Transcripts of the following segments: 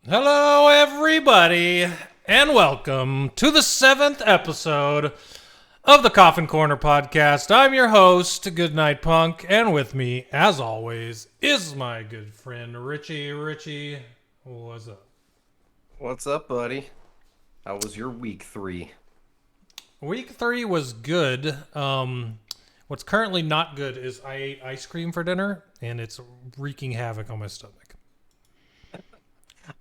Hello, everybody, and welcome to the 7th episode of the Coffin Corner Podcast. I'm your host, GoodNightPunk, and with me, as always, is my good friend, Richie. Richie, what's up? What's up, buddy? How was your week 3? Week 3 was good. What's currently not good is I ate ice cream for dinner, and it's wreaking havoc on my stomach.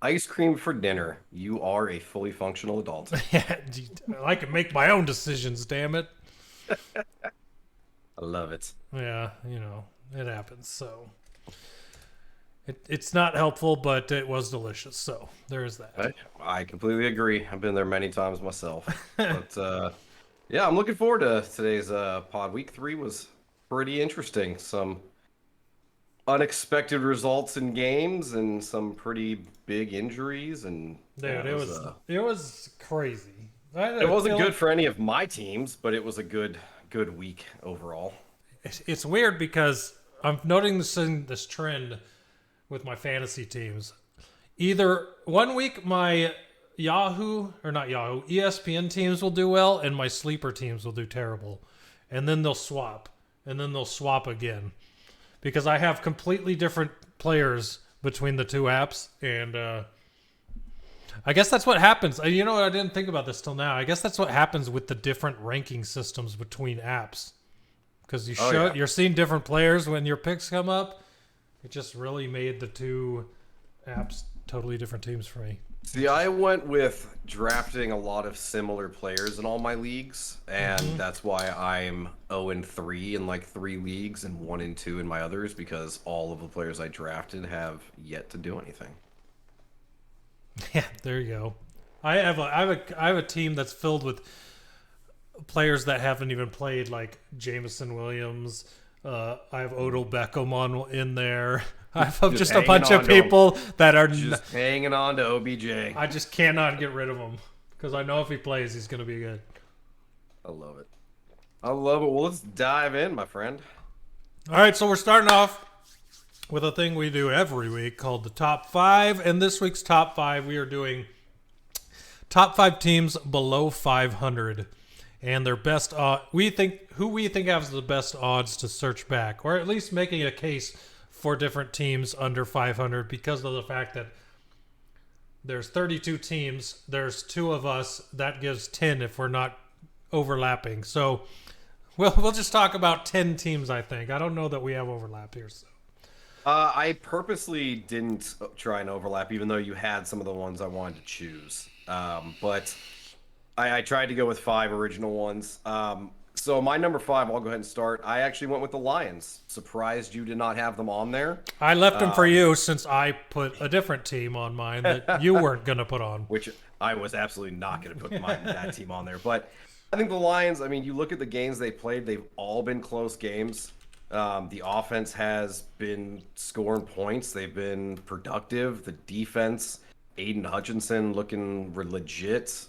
Ice cream for dinner. You are a fully functional adult. Yeah, I can make my own decisions, damn it. I love it. Yeah, it happens. So it's not helpful, but it was delicious. So there's that. I completely agree. I've been there many times myself. But yeah, I'm looking forward to today's pod. Week 3 was pretty interesting. Some unexpected results in games and some pretty big injuries. And Dude, it was crazy. It wasn't good for any of my teams, but it was a good week overall. It's weird because I'm noting this trend with my fantasy teams. Either one week my ESPN teams will do well, and my sleeper teams will do terrible. And then they'll swap. And then they'll swap again. Because I have completely different players between the two apps. And I guess that's what happens. You know what? I didn't think about this till now. I guess that's what happens with the different ranking systems between apps. Because you're seeing different players when your picks come up. It just really made the two apps totally different teams for me. See, I went with drafting a lot of similar players in all my leagues, and that's why I'm 0-3 in like 3 leagues and 1-2 in my others, because all of the players I drafted have yet to do anything. Yeah, there you go. I have a team that's filled with players that haven't even played, like Jameson Williams. I have Odell Beckham in there. I have just a bunch of people that are just hanging on to OBJ. I just cannot get rid of him because I know if he plays, he's going to be good. I love it. Well, let's dive in, my friend. All right, so we're starting off with a thing we do every week called the Top 5. And this week's Top 5, we are doing Top 5 teams below 500. And their best who we think has the best odds to search back, or at least making a case for different teams under 500, because of the fact that there's 32 teams, there's 2 of us, that gives 10 if we're not overlapping. So we'll just talk about 10 teams, I think. I don't know that we have overlap here. So I purposely didn't try and overlap, even though you had some of the ones I wanted to choose. But I tried to go with 5 original ones. So my number 5, I'll go ahead and start. I actually went with the Lions. Surprised you did not have them on there. I left them for you since I put a different team on mine that you weren't going to put on. Which I was absolutely not going to put that team on there. But I think the Lions, I mean, you look at the games they played, they've all been close games. The offense has been scoring points. They've been productive. The defense, Aiden Hutchinson looking legit.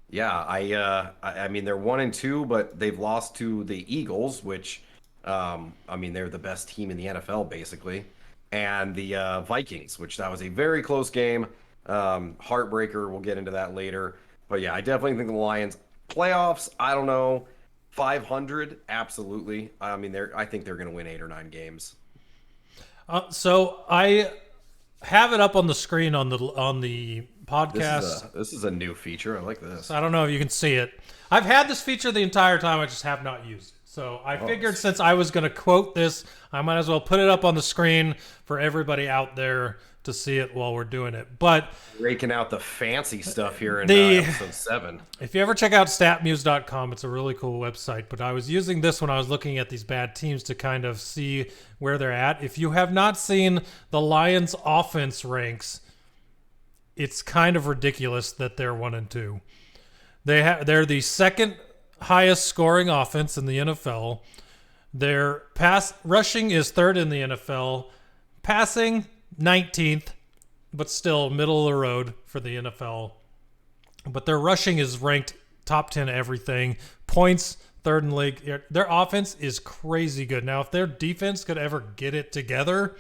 Yeah, I mean, they're 1-2, but they've lost to the Eagles, which, I mean, they're the best team in the NFL, basically, and the Vikings, which that was a very close game. Heartbreaker, we'll get into that later. But yeah, I definitely think the Lions playoffs, I don't know, 500, absolutely. I mean, I think they're going to win 8 or 9 games. So I have it up on the screen on the podcast. This is a new feature. I like this. I don't know if you can see it. I've had this feature the entire time. I just have not used it. So I figured since I was going to quote this, I might as well put it up on the screen for everybody out there to see it while we're doing it. But raking out the fancy stuff here in episode 7. If you ever check out statmuse.com, it's a really cool website. But I was using this when I was looking at these bad teams to kind of see where they're at. If you have not seen the Lions offense ranks, it's kind of ridiculous that they're 1-2. They're the second highest scoring offense in the NFL. Their pass rushing is 3rd in the NFL. Passing 19th, but still middle of the road for the NFL. But their rushing is ranked top 10 everything. Points, 3rd in the league. Their offense is crazy good. Now, if their defense could ever get it together,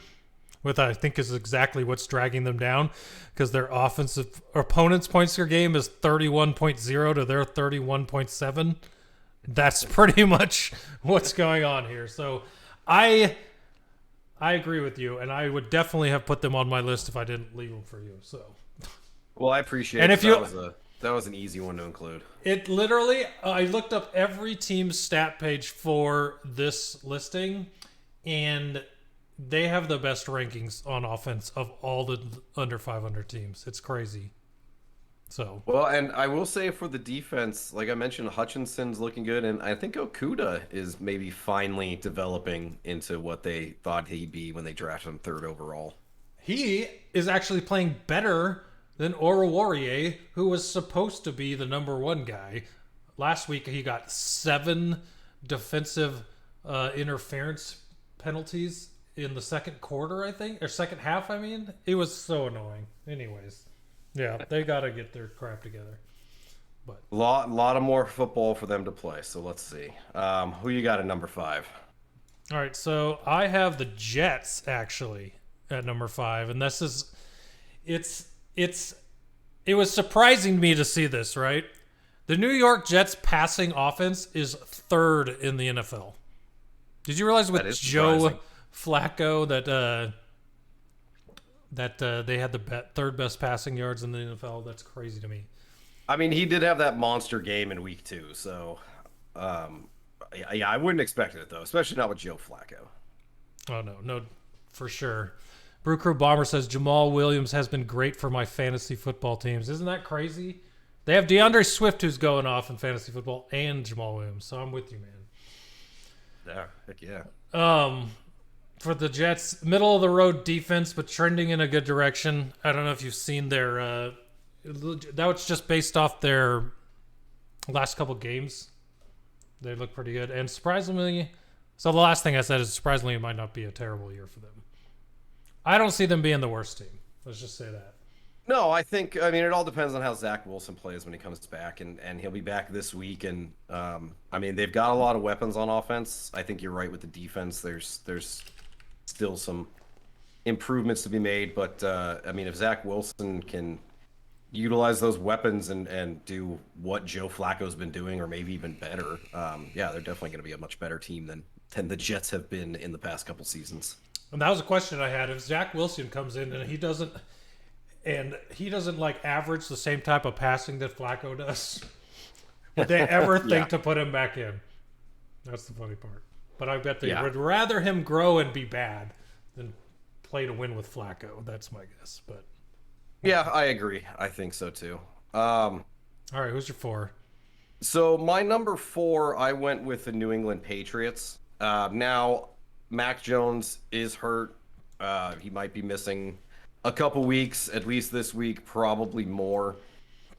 with I think is exactly what's dragging them down, because their opponent's points per game is 31.0 to their 31.7. That's pretty much what's going on here. So I agree with you, and I would definitely have put them on my list if I didn't leave them for you. So, well, I appreciate and it. if you, that was an easy one to include. It literally, I looked up every team's stat page for this listing, and they have the best rankings on offense of all the under 500 teams. It's crazy. So well, and I will say for the defense, like I mentioned, Hutchinson's looking good, and I think Okuda is maybe finally developing into what they thought he'd be when they drafted him 3rd overall. He is actually playing better than Oruwariye, who was supposed to be the number 1 guy. Last week he got 7 defensive interference penalties in the second quarter, I think, or second half. I mean, it was so annoying. Anyways. Yeah, they got to get their crap together. But lot of more football for them to play. So let's see. Who you got at number 5? All right, so I have the Jets actually at number 5, and this is it was surprising to me to see this, right? The New York Jets passing offense is 3rd in the NFL. Did you realize with Joe Flacco that they had the 3rd best passing yards in the NFL? That's crazy to me. I mean, he did have that monster game in week 2, so yeah, I wouldn't expect it though, especially not with Joe Flacco. Oh no, for sure. Brew Crew Bomber says Jamal Williams has been great for my fantasy football teams. Isn't that crazy? They have DeAndre Swift who's going off in fantasy football, and Jamal Williams. So I'm with you, man. Yeah, heck yeah. For the Jets, middle of the road defense, but trending in a good direction. I don't know if you've seen their. That was just based off their last couple games. They look pretty good, and surprisingly, so the last thing I said is surprisingly it might not be a terrible year for them. I don't see them being the worst team. Let's just say that. No, I mean, it all depends on how Zach Wilson plays when he comes back, and he'll be back this week. And I mean, they've got a lot of weapons on offense. I think you're right with the defense. There's still some improvements to be made, but I mean, if Zach Wilson can utilize those weapons and do what Joe Flacco's been doing, or maybe even better, yeah, they're definitely going to be a much better team than the Jets have been in the past couple seasons. And that was a question I had. If Zach Wilson comes in and he doesn't like average the same type of passing that Flacco does, would they ever think to put him back in? That's the funny part. But I bet they would rather him grow and be bad than play to win with Flacco. That's my guess. But yeah, I agree. I think so too. All right, who's your 4? So my number 4, I went with the New England Patriots. Now, Mac Jones is hurt. He might be missing a couple weeks, at least this week, probably more.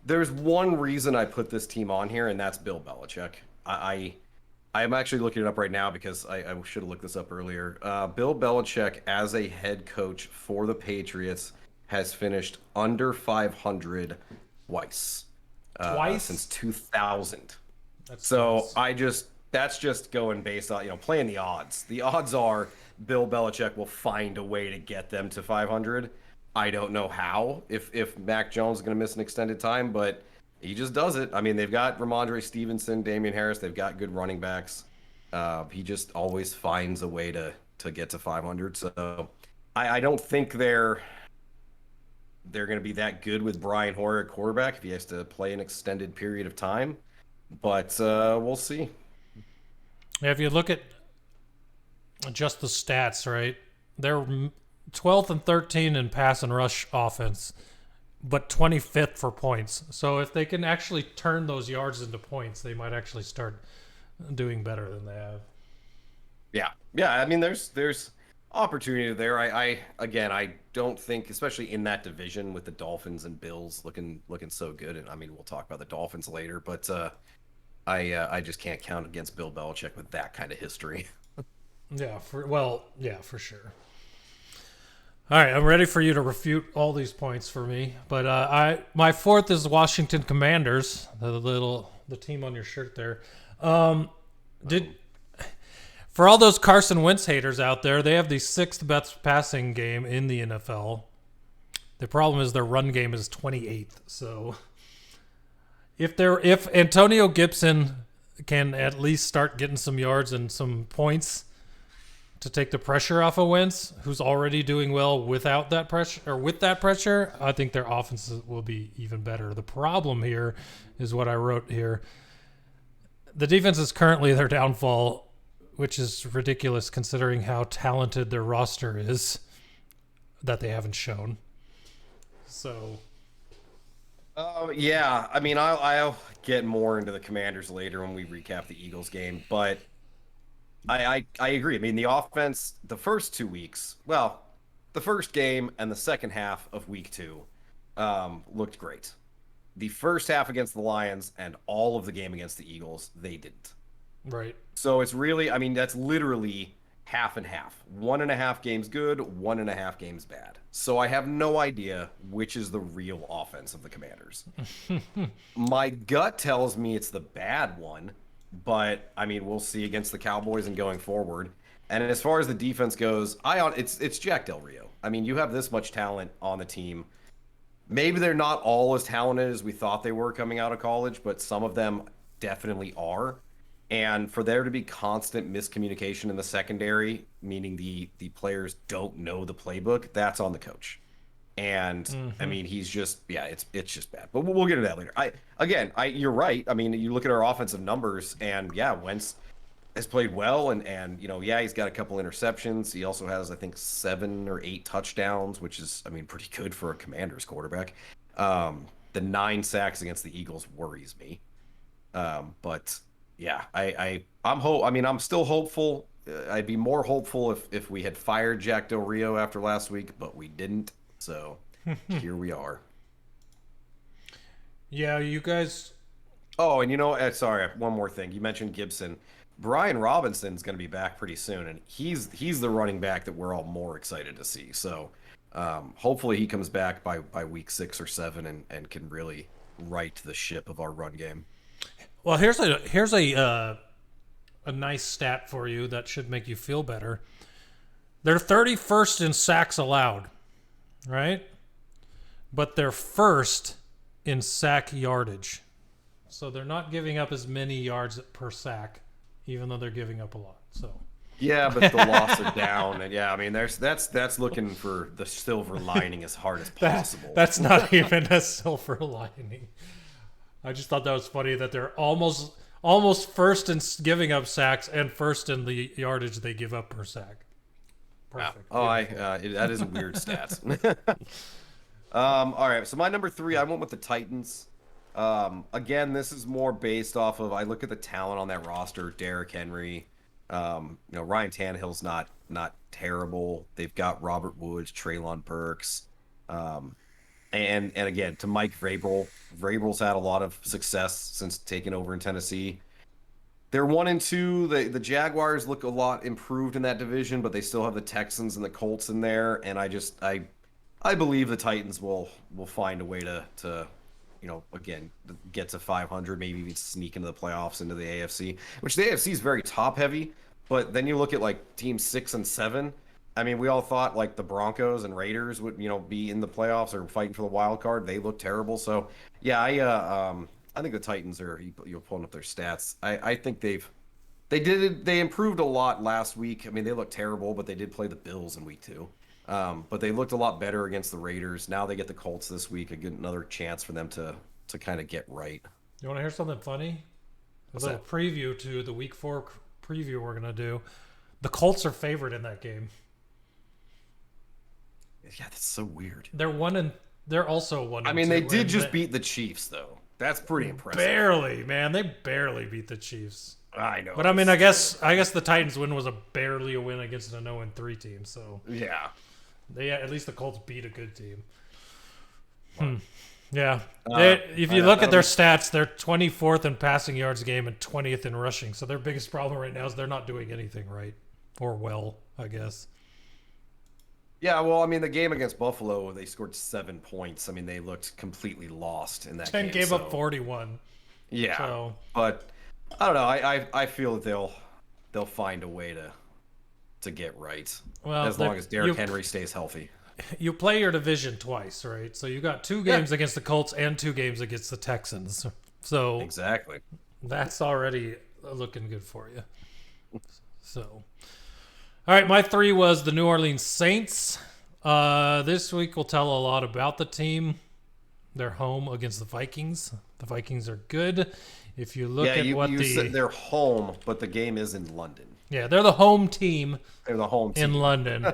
There's one reason I put this team on here, and that's Bill Belichick. I'm actually looking it up right now because I should have looked this up earlier. Bill Belichick, as a head coach for the Patriots, has finished under 500 twice. Twice? Since 2000. That's That's just going based on, playing the odds. The odds are Bill Belichick will find a way to get them to 500. I don't know how, if Mac Jones is going to miss an extended time, but he just does it. I mean, they've got Ramondre Stevenson, Damian Harris. They've got good running backs. He just always finds a way to get to 500. So I don't think they're going to be that good with Brian Hoyer at quarterback if he has to play an extended period of time. But we'll see. Yeah, if you look at just the stats, right, they're 12th and 13 in pass and rush offense, but 25th for points. So if they can actually turn those yards into points, they might actually start doing better than they have. Yeah. I mean, there's opportunity there. I don't think, especially in that division with the Dolphins and Bills looking so good. And I mean, we'll talk about the Dolphins later, but I just can't count against Bill Belichick with that kind of history. For sure. All right, I'm ready for you to refute all these points for me. But my 4th is Washington Commanders, the team on your shirt there. For all those Carson Wentz haters out there, they have the 6th best passing game in the NFL. The problem is their run game is 28th. So if Antonio Gibson can at least start getting some yards and some points to take the pressure off of Wentz, who's already doing well without that pressure, or with that pressure, I think their offense will be even better. The problem here is what I wrote here. The defense is currently their downfall, which is ridiculous considering how talented their roster is that they haven't shown. So, yeah, I mean, I'll get more into the Commanders later when we recap the Eagles game, but I agree. I mean, the offense, the first 2 weeks, well, the first game and the second half of week 2 looked great. The first half against the Lions and all of the game against the Eagles, they didn't. Right. So it's really, I mean, that's literally half and half. 1.5 games good, 1.5 games bad. So I have no idea which is the real offense of the Commanders. My gut tells me it's the bad one, but I mean, we'll see against the Cowboys and going forward. And as far as the defense goes, it's Jack Del Rio. I mean, you have this much talent on the team. Maybe they're not all as talented as we thought they were coming out of college, but some of them definitely are. And for there to be constant miscommunication in the secondary, meaning the players don't know the playbook, that's on the coach. And I mean, he's just, yeah, it's just bad. But we'll get into that later. You're right. I mean, you look at our offensive numbers, and yeah, Wentz has played well, and you know, yeah, he's got a couple interceptions. He also has, I think, 7 or 8 touchdowns, which is, I mean, pretty good for a Commanders quarterback. The 9 sacks against the Eagles worries me. But yeah, I'm still hopeful. I'd be more hopeful if we had fired Jack Del Rio after last week, but we didn't. So here we are. Yeah, you guys. Oh, and you know, sorry, one more thing. You mentioned Gibson. Brian Robinson's going to be back pretty soon, and he's the running back that we're all more excited to see. So hopefully he comes back by week 6 or 7 and can really right the ship of our run game. Well, here's a nice stat for you that should make you feel better. They're 31st in sacks allowed, right? But they're first in sack yardage. So they're not giving up as many yards per sack, even though they're giving up a lot. So yeah, but the loss are down, and yeah, I mean, that's looking for the silver lining as hard as possible. That's not even a silver lining. I just thought that was funny that they're almost first in giving up sacks and first in the yardage they give up per sack. Perfect. Oh, that is a weird stat. All right, so my number 3, I went with the Titans. Again, this is more based off of, I look at the talent on that roster. Derrick Henry, Ryan Tannehill's not terrible. They've got Robert Woods, Treylon Burks, and again, to Mike Vrabel. Vrabel's had a lot of success since taking over in Tennessee. They're 1-2. The Jaguars look a lot improved in that division, but they still have the Texans and the Colts in there. And I believe the Titans will find a way to again, get to 500, maybe even sneak into the playoffs, into the AFC, which the AFC is very top heavy. But then you look at like teams 6 and 7. I mean, we all thought like the Broncos and Raiders would, be in the playoffs or fighting for the wild card. They look terrible. So yeah, I think the Titans are, you're pulling up their stats. I think they improved a lot last week. I mean, they looked terrible, but they did play the Bills in week 2. But they looked a lot better against the Raiders. Now they get the Colts this week. Another chance for them to kind of get right. You want to hear something funny? A little preview to the week 4 preview we're going to do. The Colts are favored in that game. Yeah, that's so weird. They're also 1. I mean, they did just beat the Chiefs, though. That's pretty impressive. Barely, man. They barely beat the Chiefs. I know. But I mean, I guess the Titans win was barely a win against an 0-3 team. So yeah, at least the Colts beat a good team. Yeah. If you look at their stats, they're 24th in passing yards a game and 20th in rushing. So their biggest problem right now is they're not doing anything right or well, I guess. Yeah, well, I mean, the game against Buffalo, they scored 7 points. I mean, they looked completely lost in that game. And gave up 41. Yeah, so. But I don't know. I feel that they'll find a way to get right. Well, As long as Derrick Henry stays healthy. You play your division twice, right? So you got 2 games against the Colts and 2 games against the Texans. So exactly, that's already looking good for you. So, all right, my 3 was the New Orleans Saints. This week will tell a lot about the team. They're home against the Vikings. The Vikings are good. If you look at what they're home, but the game is in London. Yeah, they're the home team. They're the home team in London.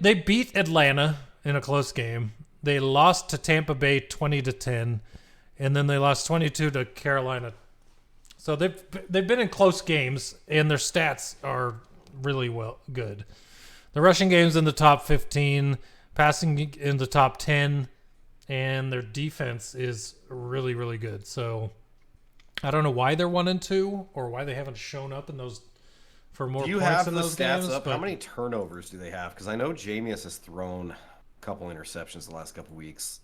They beat Atlanta in a close game. They lost to Tampa Bay 20-10, and then they lost 22 to Carolina. So they've been in close games, and their stats are really good. The rushing game's in the top 15, passing in the top 10, and their defense is really, really good. So I don't know why they're 1-2 or why they haven't shown up in those for more points in those games. Up? How many turnovers do they have? Because I know Jameis has thrown a couple interceptions the last couple weeks.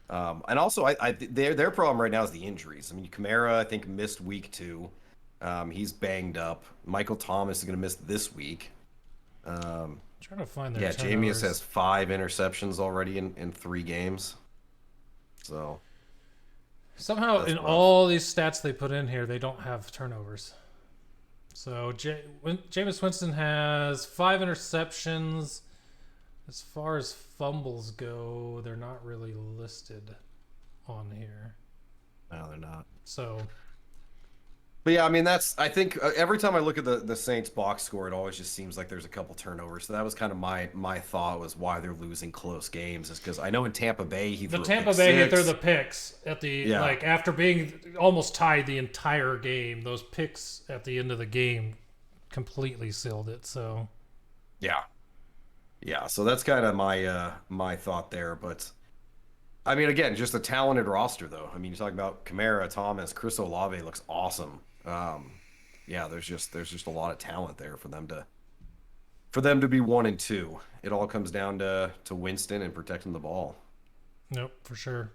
And also, their problem right now is the injuries. I mean, Kamara, I think, missed week 2. He's banged up. Michael Thomas is going to miss this week. I'm trying to find their turnovers. Jameis has 5 interceptions already in 3 games. So somehow in all these stats they put in here, they don't have turnovers. So Jameis Winston has 5 interceptions. As far as fumbles go, they're not really listed on here. No, they're not. So, but yeah, I mean, I think every time I look at the Saints box score, it always just seems like there's a couple turnovers. So that was kind of my thought was why they're losing close games is because I know in Tampa Bay he threw the picks at the like after being almost tied the entire game. Those picks at the end of the game completely sealed it. So yeah, so that's kind of my thought there. But I mean, again, just a talented roster though. I mean, you're talking about Kamara, Thomas, Chris Olave looks awesome. Yeah, there's just a lot of talent there for them to be 1-2. It all comes down to Winston and protecting the ball. Nope, for sure.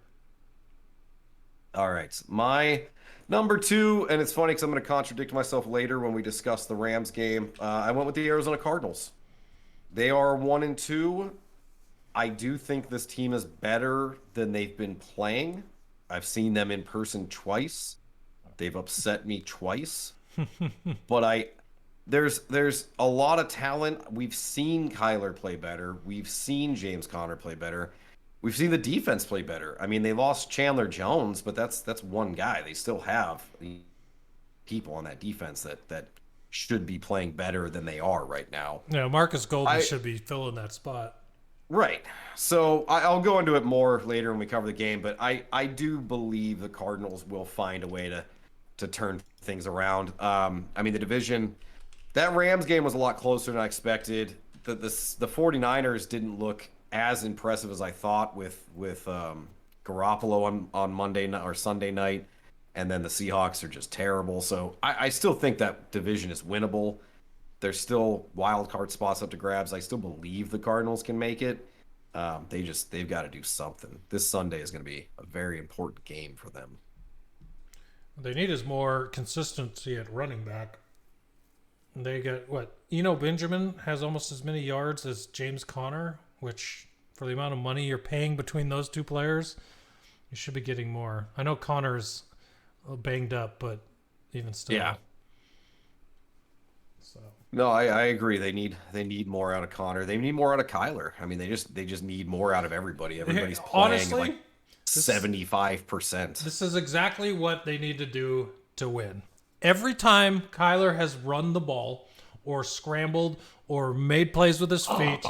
All right, my number 2, and it's funny because I'm going to contradict myself later when we discuss the Rams game. I went with the Arizona Cardinals. They are 1-2. I do think this team is better than they've been playing. I've seen them in person twice. They've upset me twice. But there's a lot of talent. We've seen Kyler play better. We've seen James Conner play better. We've seen the defense play better. I mean, they lost Chandler Jones, but that's one guy. They still have the people on that defense that should be playing better than they are right now. Yeah, Marcus Golden should be filling that spot. Right. So I'll go into it more later when we cover the game, but I do believe the Cardinals will find a way to turn things around. I mean, the division, that Rams game was a lot closer than I expected. The 49ers didn't look as impressive as I thought with Garoppolo on Monday night or Sunday night, and then the Seahawks are just terrible. So I still think that division is winnable. There's still wild card spots up to grabs. I still believe the Cardinals can make it. They've got to do something. This Sunday is going to be a very important game for them. What they need is more consistency at running back. They got Eno Benjamin has almost as many yards as James Conner, which for the amount of money you're paying between those 2 players, you should be getting more. I know Conner's banged up, but even still. Yeah. So. No, I agree. They need more out of Conner. They need more out of Kyler. I mean, they just need more out of everybody. Everybody's playing honestly, like 75%. This is exactly what they need to do to win. Every time Kyler has run the ball or scrambled or made plays with his feet,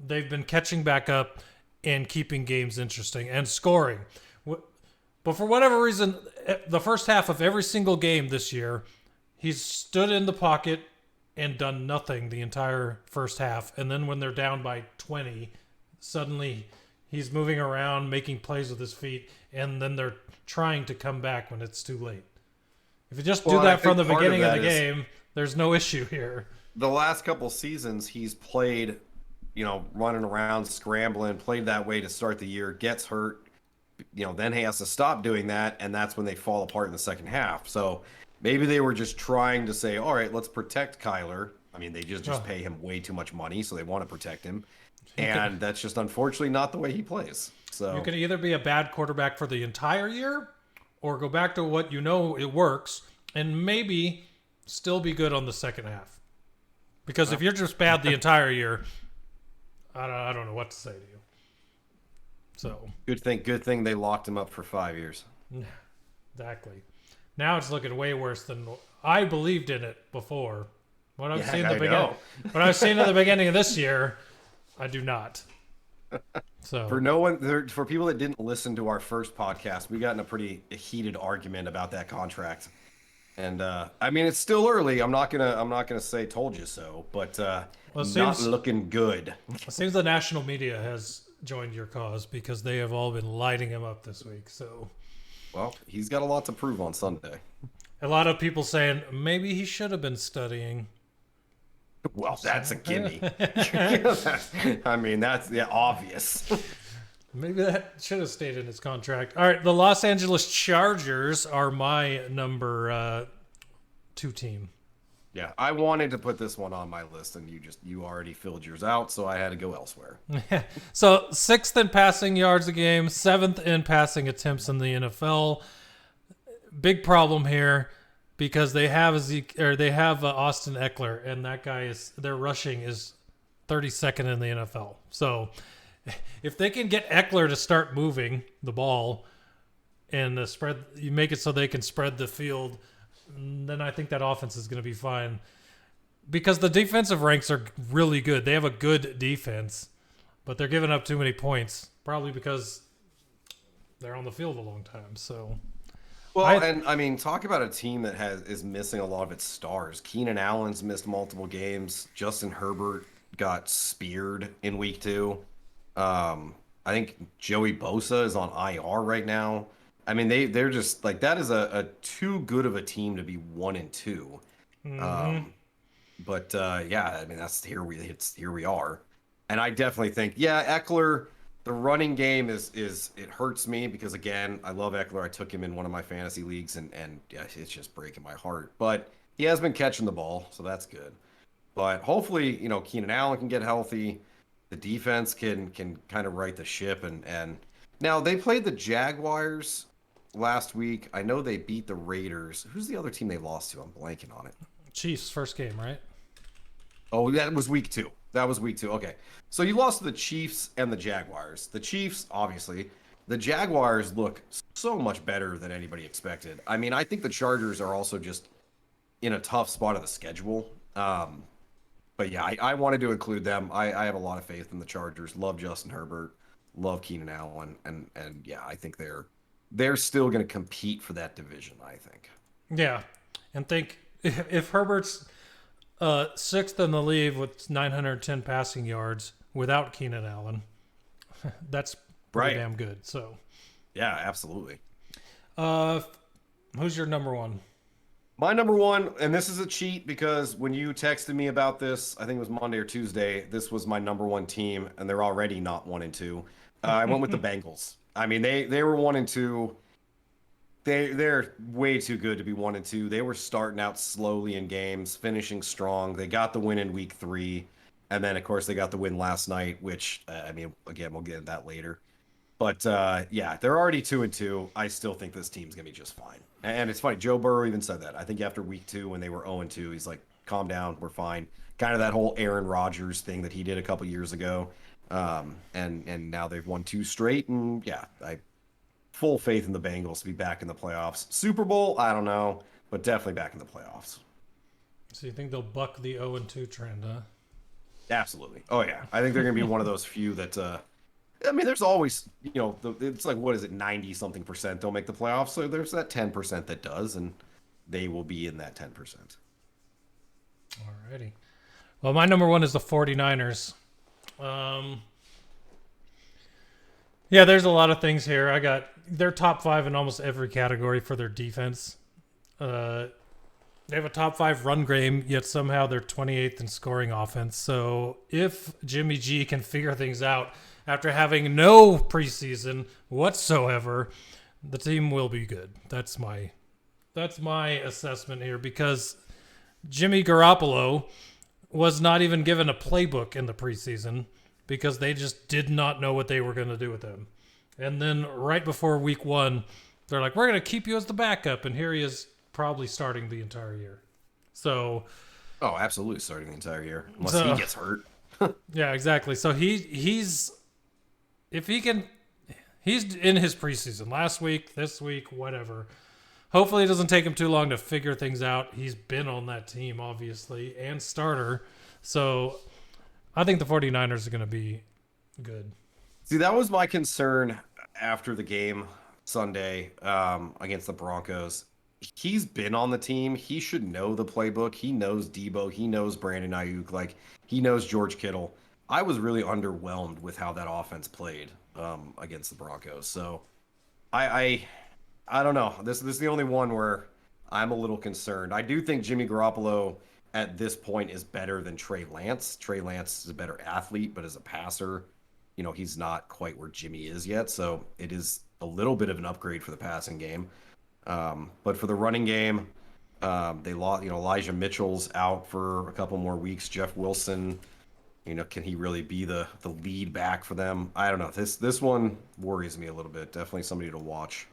they've been catching back up and keeping games interesting and scoring. But for whatever reason, the first half of every single game this year, he's stood in the pocket and done nothing the entire first half. And then when they're down by 20, suddenly he's moving around, making plays with his feet, and then they're trying to come back when it's too late. If you just do that from the beginning of the game, there's no issue here. The last couple seasons, he's played, running around, scrambling, played that way to start the year, gets hurt, then he has to stop doing that, and that's when they fall apart in the second half. So Maybe they were just trying to say, all right, let's protect Kyler. I mean, they just pay him way too much money, so they want to protect him. And that's just unfortunately not the way he plays. So you can either be a bad quarterback for the entire year or go back to what you know it works and maybe still be good on the second half. Because if you're just bad the entire year, I don't know what to say to you. So good thing they locked him up for 5 years. Exactly. Now it's looking way worse than I believed in it before. What I've seen at the beginning of this year, I do not. So for people that didn't listen to our first podcast, we got in a pretty heated argument about that contract. And I mean, it's still early. I'm not gonna say told you so, but not looking good. It seems the national media has joined your cause because they have all been lighting him up this week. So, well, he's got a lot to prove on Sunday. A lot of people saying maybe he should have been studying. Well, that's a gimme. I mean, that's obvious. Maybe that should have stayed in his contract. All right, the Los Angeles Chargers are my number 2 team. Yeah, I wanted to put this one on my list, and you already filled yours out, so I had to go elsewhere. So 6th in passing yards a game, 7th in passing attempts in the NFL. Big problem here because they have Austin Eckler, and that guy their rushing is 32nd in the NFL. So if they can get Eckler to start moving the ball and you make it so they can spread the field, then I think that offense is going to be fine. Because the defensive ranks are really good. They have a good defense, but they're giving up too many points, probably because they're on the field a long time. So, I mean, talk about a team that is missing a lot of its stars. Keenan Allen's missed multiple games. Justin Herbert got speared in week 2. I think Joey Bosa is on IR right now. I mean, they're just like, that is a too good of a team to be 1-2. Mm-hmm. But yeah, I mean, here we are. And I definitely think, Eckler, the running game is it hurts me because, again, I love Eckler. I took him in one of my fantasy leagues and yeah, it's just breaking my heart. But he has been catching the ball, so that's good. But hopefully, Keenan Allen can get healthy. The defense can kind of right the ship. And now they played the Jaguars last week. I know they beat the Raiders. Who's the other team they lost to? I'm blanking on it. Chiefs, first game, right? Oh, that was week 2. Okay. So you lost to the Chiefs and the Jaguars. The Chiefs, obviously. The Jaguars look so much better than anybody expected. I mean, I think the Chargers are also just in a tough spot of the schedule. But yeah, I wanted to include them. I have a lot of faith in the Chargers. Love Justin Herbert. Love Keenan Allen. And yeah, I think they're still going to compete for that division, I think. Yeah. And think if Herbert's 6th in the league with 910 passing yards without Keenan Allen, that's pretty damn good. So, yeah, absolutely. Who's your number 1? My number 1, and this is a cheat because when you texted me about this, I think it was Monday or Tuesday, this was my number 1 team, and they're already not 1-2. I went with the Bengals. I mean, they were 1-2. They're way too good to be 1-2. They were starting out slowly in games, finishing strong. They got the win in week 3, and then of course they got the win last night, which I mean, again, we'll get into that later. But yeah, they're already 2-2. I still think this team's gonna be just fine. And it's funny, Joe Burrow even said that. I think after week 2 when they were 0-2, he's like, "Calm down, we're fine." Kind of that whole Aaron Rodgers thing that he did a couple years ago. And now they've won 2 straight, and yeah, I full faith in the Bengals to be back in the playoffs. Super Bowl, I don't know, but definitely back in the playoffs. So you think they'll buck the 0-2 trend, huh? Absolutely. Oh yeah, I think they're gonna be one of those few that. I mean, there's always, it's like, what is it, 90-something% don't make the playoffs. So there's that 10% that does, and they will be in that 10%. Alrighty. Well, my number 1 is the 49ers. Yeah, there's a lot of things here. I got their top 5 in almost every category for their defense. They have a top 5 run game, yet somehow they're 28th in scoring offense. So if Jimmy G can figure things out after having no preseason whatsoever, the team will be good. That's my That's my assessment here because Jimmy Garoppolo was not even given a playbook in the preseason because they just did not know what they were going to do with him. And then right before week 1, they're like, we're going to keep you as the backup. And here he is probably starting the entire year. So, Oh, absolutely starting the entire year. Unless he gets hurt. yeah, exactly. So he's if he can, he's in his preseason last week, this week, whatever. Hopefully it doesn't take him too long to figure things out. He's been on that team, obviously, and starter. So I think the 49ers are going to be good. See, that was my concern after the game Sunday against the Broncos. He's been on the team. He should know the playbook. He knows Debo. He knows Brandon Ayuk. Like, he knows George Kittle. I was really underwhelmed with how that offense played against the Broncos. So I don't know. This is the only one where I'm a little concerned. I do think Jimmy Garoppolo at this point is better than Trey Lance. Trey Lance is a better athlete, but as a passer, he's not quite where Jimmy is yet. So it is a little bit of an upgrade for the passing game. But for the running game, they lost, Elijah Mitchell's out for a couple more weeks. Jeff Wilson, can he really be the lead back for them? I don't know. This one worries me a little bit. Definitely somebody to watch.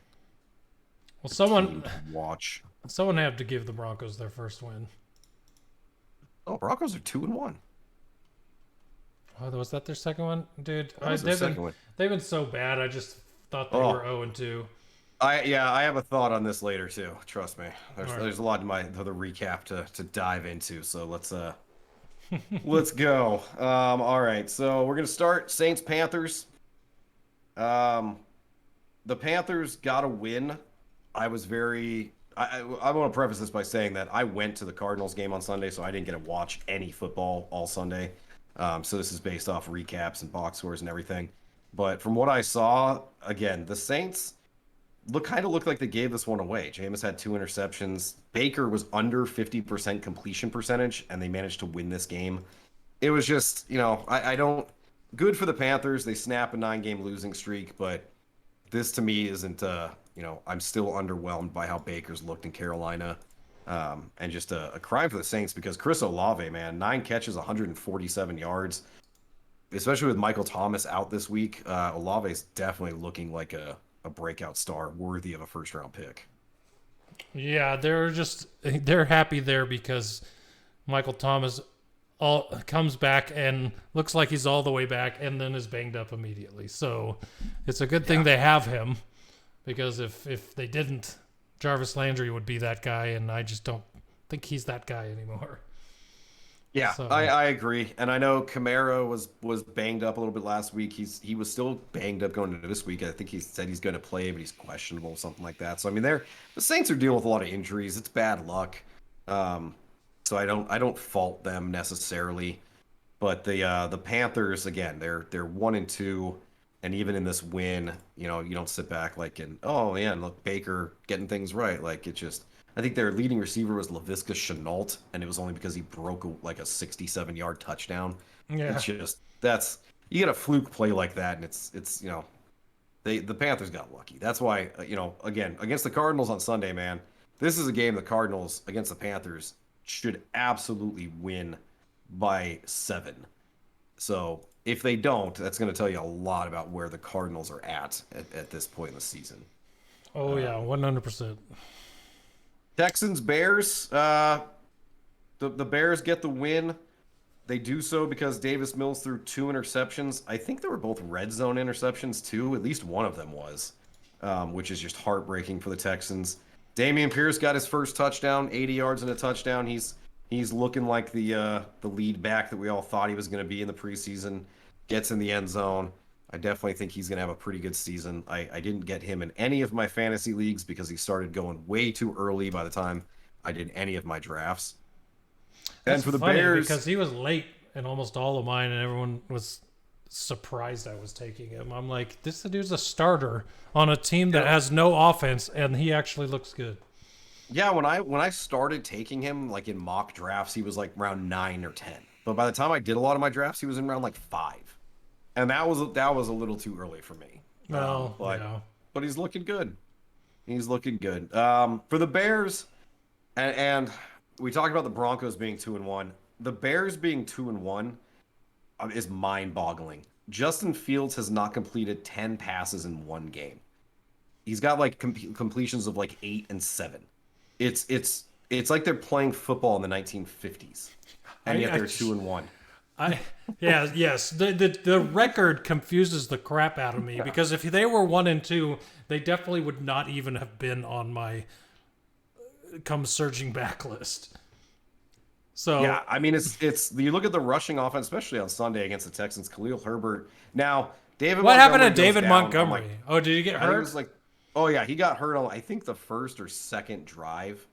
Well, someone have to give the Broncos their first win. Oh, Broncos are 2-1. Oh, was that their second one, dude? They've been so bad. I just thought they were 0-2. I have a thought on this later too. Trust me. There's a lot in the recap to dive into. So let's go. All right. So we're gonna start Saints Panthers. The Panthers got a win. I want to preface this by saying that I went to the Cardinals game on Sunday, so I didn't get to watch any football all Sunday. So this is based off recaps and box scores and everything. But from what I saw, again, the Saints looked like they gave this one away. Jameis had 2 interceptions. Baker was under 50% completion percentage, and they managed to win this game. It was just, I don't. Good for the Panthers. They snap a 9-game losing streak, but this to me isn't. I'm still underwhelmed by how Baker's looked in Carolina, and just a crime for the Saints because Chris Olave, man, 9 catches, 147 yards. Especially with Michael Thomas out this week, Olave's definitely looking like a breakout star worthy of a first-round pick. Yeah, they're happy there because Michael Thomas comes back and looks like he's all the way back and then is banged up immediately. So it's a good thing they have him because if they didn't, Jarvis Landry would be that guy, and I just don't think he's that guy anymore. Yeah, so. I agree. And I know Kamara was banged up a little bit last week. He was still banged up going into this week. I think he said he's going to play, but he's questionable, something like that. So I mean, the Saints are dealing with a lot of injuries. It's bad luck. So I don't fault them necessarily. But the Panthers, again, they're 1-2, and even in this win, you don't sit back oh man, look, Baker getting things right. I think their leading receiver was Laviska Shenault, and it was only because he broke a 67-yard touchdown. Yeah. It's just you get a fluke play like that, and it's the Panthers got lucky. That's why again against the Cardinals on Sunday, man, this is a game the Cardinals against the Panthers should absolutely win by 7. So if they don't, that's going to tell you a lot about where the Cardinals are at this point in the season. Oh yeah, 100%. Texans, Bears. The Bears get the win. They do so because Davis Mills threw 2 interceptions. I think they were both red zone interceptions too. At least one of them was, which is just heartbreaking for the Texans. Dameon Pierce got his first touchdown, 80 yards and a touchdown. He's looking like the lead back that we all thought he was going to be in the preseason. Gets in the end zone. I definitely think he's going to have a pretty good season. I didn't get him in any of my fantasy leagues because he started going way too early by the time I did any of my drafts. That's for the Bears, because he was late in almost all of mine, and everyone was surprised I was taking him. I'm like, this dude's a starter on a team that has no offense, and he actually looks good. Yeah, when I started taking him in mock drafts, he was around 9 or 10. But by the time I did a lot of my drafts, he was in around 5. And that was a little too early for me. Well, but he's looking good. He's looking good. For the Bears, and we talked about the Broncos being 2-1. The Bears being 2-1 is mind-boggling. Justin Fields has not completed 10 passes in one game. He's got like completions of like 8 and 7. It's like they're playing football in the 1950s, and yet they're 2-1. Yes. The record confuses the crap out of me because if they were 1-2, they definitely would not even have been on my come surging back list. So Yeah, I mean it's you look at the rushing offense, especially on Sunday against the Texans. Khalil Herbert. Now David. what happened to Montgomery goes David down. Montgomery? Oh, did he get I think it hurt? was like, oh yeah, he got hurt on I think the first or second drive,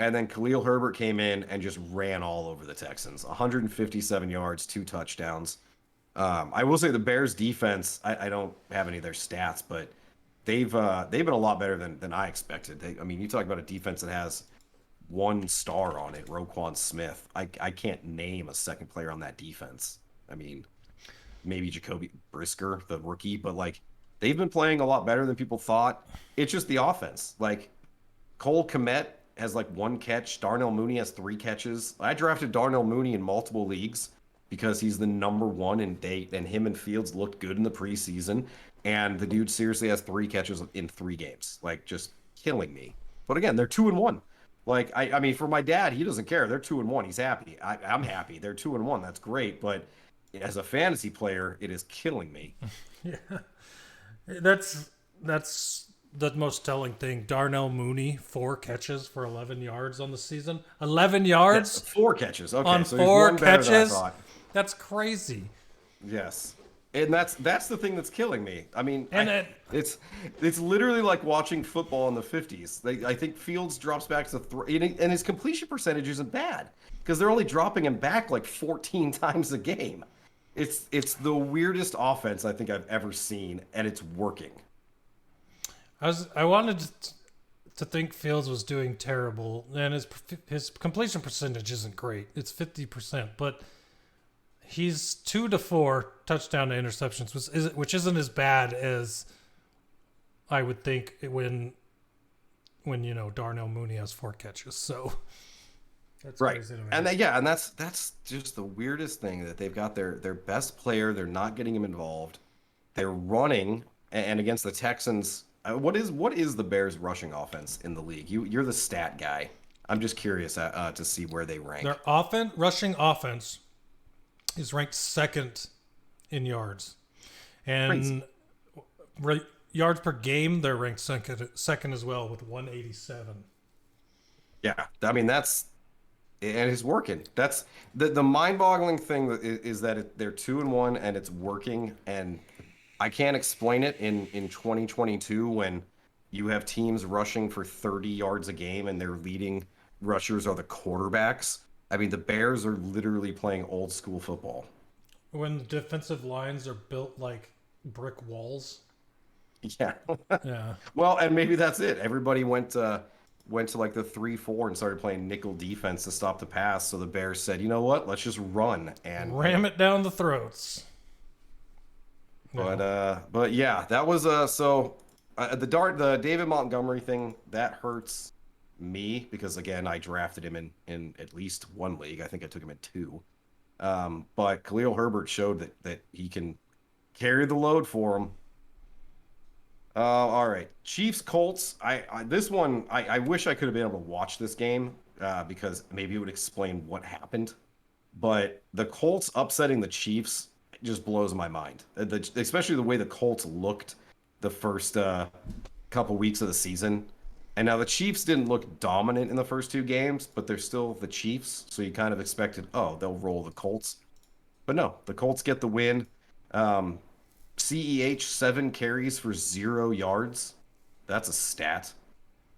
and then Khalil Herbert came in and just ran all over the Texans. 157 yards, 2 touchdowns. I will say the Bears defense. I don't have any of their stats, but they've been a lot better than I expected. I mean, you talk about a defense that has one star on it, Roquan Smith. I can't name a second player on that defense. I mean, maybe Jacoby Brisker, the rookie, but like they've been playing a lot better than people thought. It's just the offense. Like Cole Kmet has like 1 catch. Darnell Mooney has 3 catches. I drafted Darnell Mooney in multiple leagues because he's the #1 and him and Fields looked good in the preseason. And the dude seriously has 3 catches in 3 games. Like just killing me. But again, they're 2-1. Like I mean, for my dad, he doesn't care. They're 2-1. He's happy. I'm happy. They're 2-1. That's great. But as a fantasy player, it is killing me. Yeah, that's the most telling thing. Darnell Mooney, 4 catches for 11 yards on the season. 11 yards? Yes, 4 catches. Okay, on so 4 he's one better than I catches? thought. That's crazy. Yes. And that's the thing that's killing me. I mean, And it's literally like watching football in the 50s. I think Fields drops back to and his completion percentage isn't bad because they're only dropping him back like 14 times a game. It's the weirdest offense I think I've ever seen, and it's working. I wanted to think Fields was doing terrible, and his completion percentage isn't great. It's 50%, but he's 2 to 4 touchdown to interceptions, which isn't as bad as I would think when Darnell Mooney has 4 catches. So that's Right. crazy to me. And that's just the weirdest thing that they've got their best player, they're not getting him involved. They're running and against the Texans, what is the Bears rushing offense in the league? You're the stat guy. I'm just curious to see where they rank. Their rushing offense is ranked 2nd in yards, and yards per game they're ranked second as well with 187. Yeah, I mean and it's working. That's the mind-boggling thing is that they're 2-1 and it's working, and I can't explain it in 2022 when you have teams rushing for 30 yards a game and their leading rushers are the quarterbacks. I mean, the Bears are literally playing old school football. When the defensive lines are built like brick walls. Yeah. Yeah. Well, and maybe that's it. Everybody went to like the 3-4 and started playing nickel defense to stop the pass. So the Bears said, you know what? Let's just run and ram it down the throats. But yeah, that was the David Montgomery thing that hurts me because again I drafted him in at least one league. I think I took him in 2. But Khalil Herbert showed that he can carry the load for him. All right, Chiefs Colts. This one I wish I could have been able to watch this game because maybe it would explain what happened. But the Colts upsetting the Chiefs just blows my mind. Especially the way the Colts looked the first couple weeks of the season. And now the Chiefs didn't look dominant in the first 2 games, but they're still the Chiefs. So you kind of expected, oh, they'll roll the Colts. But no, the Colts get the win. CEH 7 carries for 0 yards. That's a stat.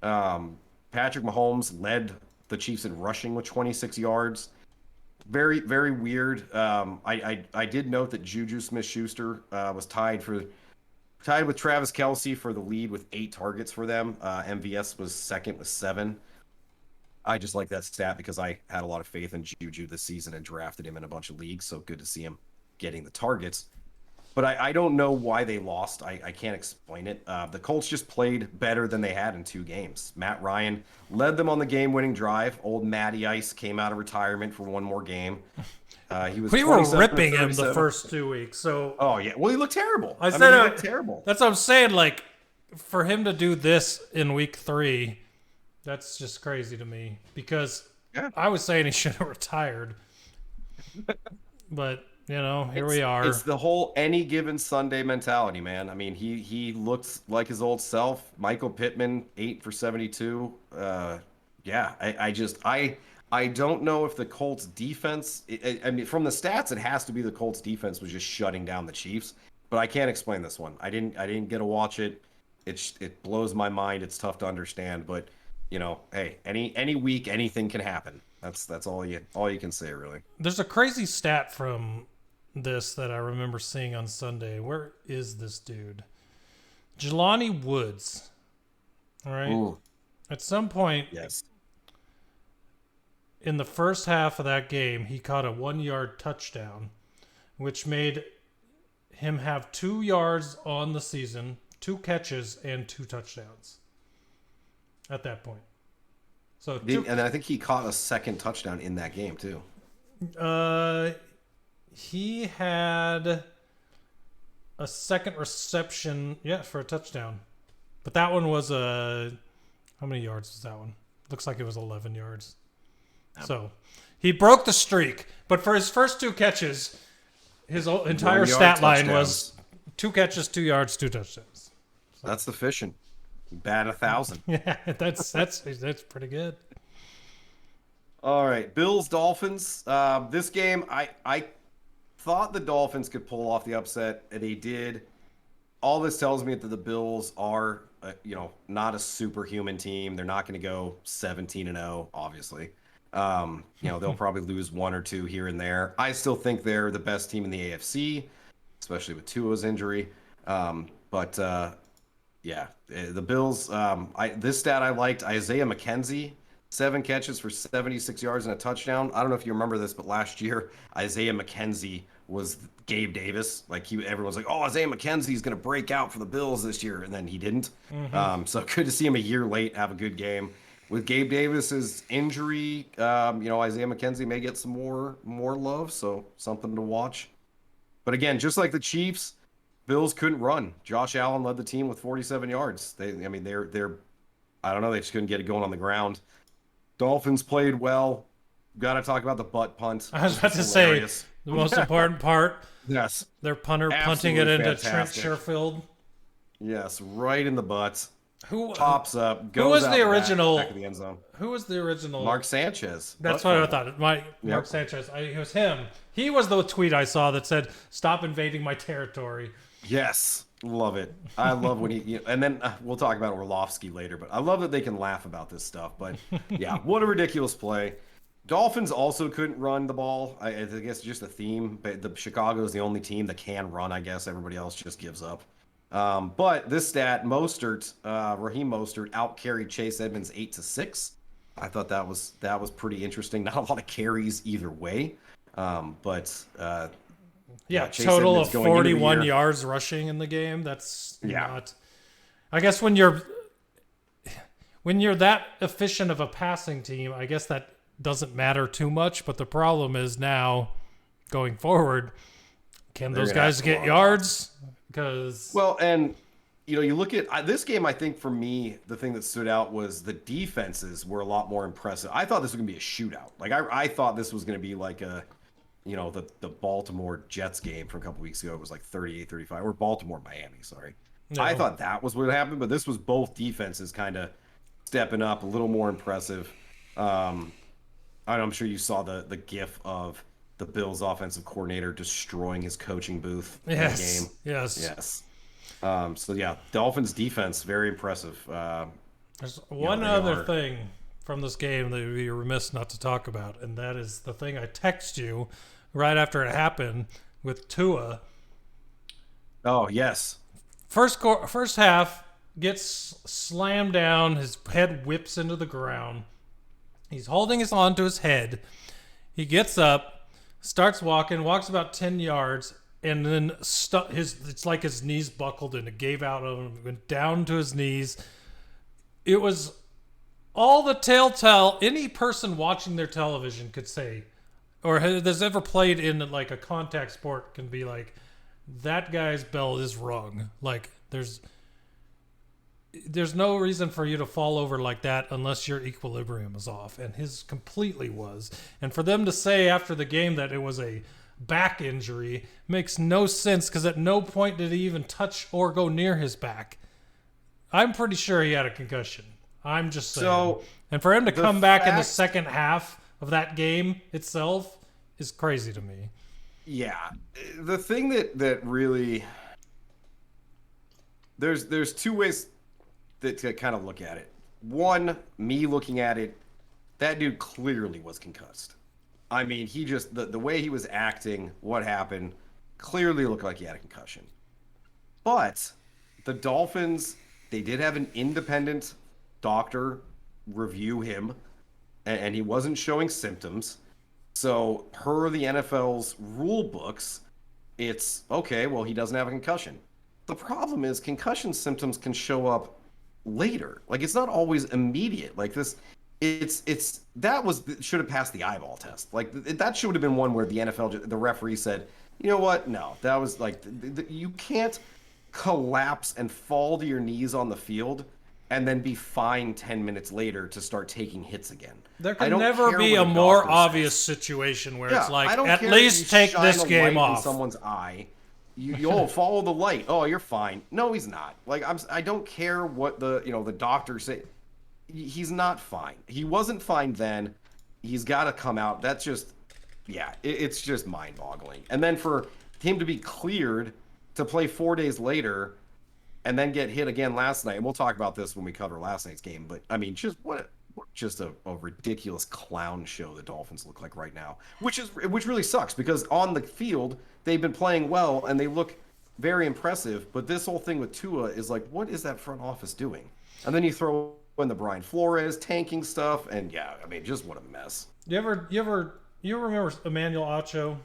Patrick Mahomes led the Chiefs in rushing with 26 yards. Very, very weird. I did note that Juju Smith-Schuster was tied with Travis Kelce for the lead with 8 targets for them. MVS was second with 7. I just like that stat because I had a lot of faith in Juju this season and drafted him in a bunch of leagues. So good to see him getting the targets. but I don't know why they lost. I can't explain it. The Colts just played better than they had in 2 games. Matt Ryan led them on the game-winning drive. Old Matty Ice came out of retirement for one more game. He was We were 27 ripping of him the 37. first 2 weeks. So Oh yeah, well he looked terrible. I mean, said he looked terrible. That's what I'm saying. Like, for him to do this in week 3, that's just crazy to me. Because I was saying he should have retired, but here we are. It's the whole any given Sunday mentality, man. I mean, he looks like his old self. Michael Pittman, 8 for 72. I don't know if the Colts defense. I mean, from the stats, it has to be the Colts defense was just shutting down the Chiefs. But I can't explain this one. I didn't get to watch it. It blows my mind. It's tough to understand. But hey, any week, anything can happen. That's all you can say, really. There's a crazy stat from this that I remember seeing on Sunday. Where is this dude? Jelani Woods. All right. Ooh. At some point, Yes. in the first half of that game, he caught a 1-yard touchdown, which made him have 2 yards on the season, 2 catches, and 2 touchdowns at that point. So And I think he caught a second touchdown in that game too. He had a second reception, for a touchdown. But that one was how many yards was that one? Looks like it was 11 yards. So he broke the streak, but for his first 2 catches, his entire stat line was 2 catches, 2 yards, 2 touchdowns. So. That's the fishing. Bat 1,000. Yeah, that's pretty good. All right, Bills Dolphins. This game, I thought the Dolphins could pull off the upset, and they did. All this tells me that the Bills are, not a superhuman team. They're not going to go 17-0, obviously. They'll probably lose 1 or 2 here and there. I still think they're the best team in the AFC, especially with Tua's injury. The Bills. This stat I liked: Isaiah McKenzie, 7 catches for 76 yards and a touchdown. I don't know if you remember this, but last year Isaiah McKenzie was Gabe Davis. Everyone's like, "Oh, Isaiah McKenzie's going to break out for the Bills this year," and then he didn't. Mm-hmm. So good to see him a year late have a good game. With Gabe Davis's injury, Isaiah McKenzie may get some more love, so something to watch. But again, just like the Chiefs, Bills couldn't run. Josh Allen led the team with 47 yards. They're I don't know, they just couldn't get it going on the ground. Dolphins played well. Got to talk about the butt punt. I was about to say the most important part. Yes. Their punter punting it into Trent Sherfield. Yes, right in the butt. Who pops up? Goes who was out the original? Back of the end zone. Who was the original? Mark Sanchez. That's what I thought. Mark Sanchez. It was him. He was the tweet I saw that said, "Stop invading my territory." Yes, love it. I love when he. And then we'll talk about Orlovsky later, but I love that they can laugh about this stuff. But yeah, what a ridiculous play. Dolphins also couldn't run the ball. I guess just a theme. But Chicago is the only team that can run. I guess everybody else just gives up. But this stat, Raheem Mostert out-carried Chase Edmonds 8-6. I thought that was pretty interesting. Not a lot of carries either way. Chase total Edmonds of 41 yards rushing in the game. That's not. I guess when you're that efficient of a passing team, I guess that doesn't matter too much. But the problem is now going forward, can those guys get yards? You look at this game, I think for me, the thing that stood out was the defenses were a lot more impressive. I thought this was going to be a shootout. I thought this was going to be like the Baltimore Jets game from a couple weeks ago. It was like 38-35, or Baltimore-Miami, sorry. No. I thought that was what happened, but this was both defenses kind of stepping up, a little more impressive. I'm sure you saw the gif of the Bills offensive coordinator destroying his coaching booth in the game. Yes. Dolphins defense, very impressive. There's one other thing from this game that would be remiss not to talk about, and that is the thing I text you right after it happened with Tua. Oh, yes. First half, gets slammed down, his head whips into the ground. He's holding his on to his head. He gets up, starts walking, walks about 10 yards, and then it's like his knees buckled and it gave out on him, went down to his knees. It was all the telltale any person watching their television could say, or has ever played in like a contact sport, can be like, that guy's bell is rung. Like there's no reason for you to fall over like that unless your equilibrium is off, and his completely was. And for them to say after the game that it was a back injury makes no sense, because at no point did he even touch or go near his back. I'm pretty sure he had a concussion. I'm just saying. So, and for him to come back in the second half of that game itself is crazy to me. Yeah. The thing that really... There's two ways to kind of look at it. One, me looking at it, that dude clearly was concussed. I mean, he just, the way he was acting, what happened, clearly looked like he had a concussion. But the Dolphins, they did have an independent doctor review him, and he wasn't showing symptoms. So per the NFL's rule books, it's okay, well, he doesn't have a concussion. The problem is concussion symptoms can show up later. Like, it's not always immediate. Like this, should have passed the eyeball test. Like that should have been one where the NFL, the referee said, you know what? No, that was like, you can't collapse and fall to your knees on the field and then be fine 10 minutes later to start taking hits again. There can never be a more obvious situation where it's like, at least take this game off. In someone's eye. You follow the light. Oh, you're fine. No, he's not. Like, I don't care what the doctor say. He's not fine. He wasn't fine then. He's got to come out. That's just, it's just mind-boggling. And then for him to be cleared to play 4 days later and then get hit again last night, and we'll talk about this when we cover last night's game, but I mean, just just a ridiculous clown show the Dolphins look like right now, which really sucks, because on the field they've been playing well and they look very impressive, but this whole thing with Tua is like, what is that front office doing? And then you throw in the Brian Flores tanking stuff, and I mean, just what a mess. You remember Emmanuel Acho?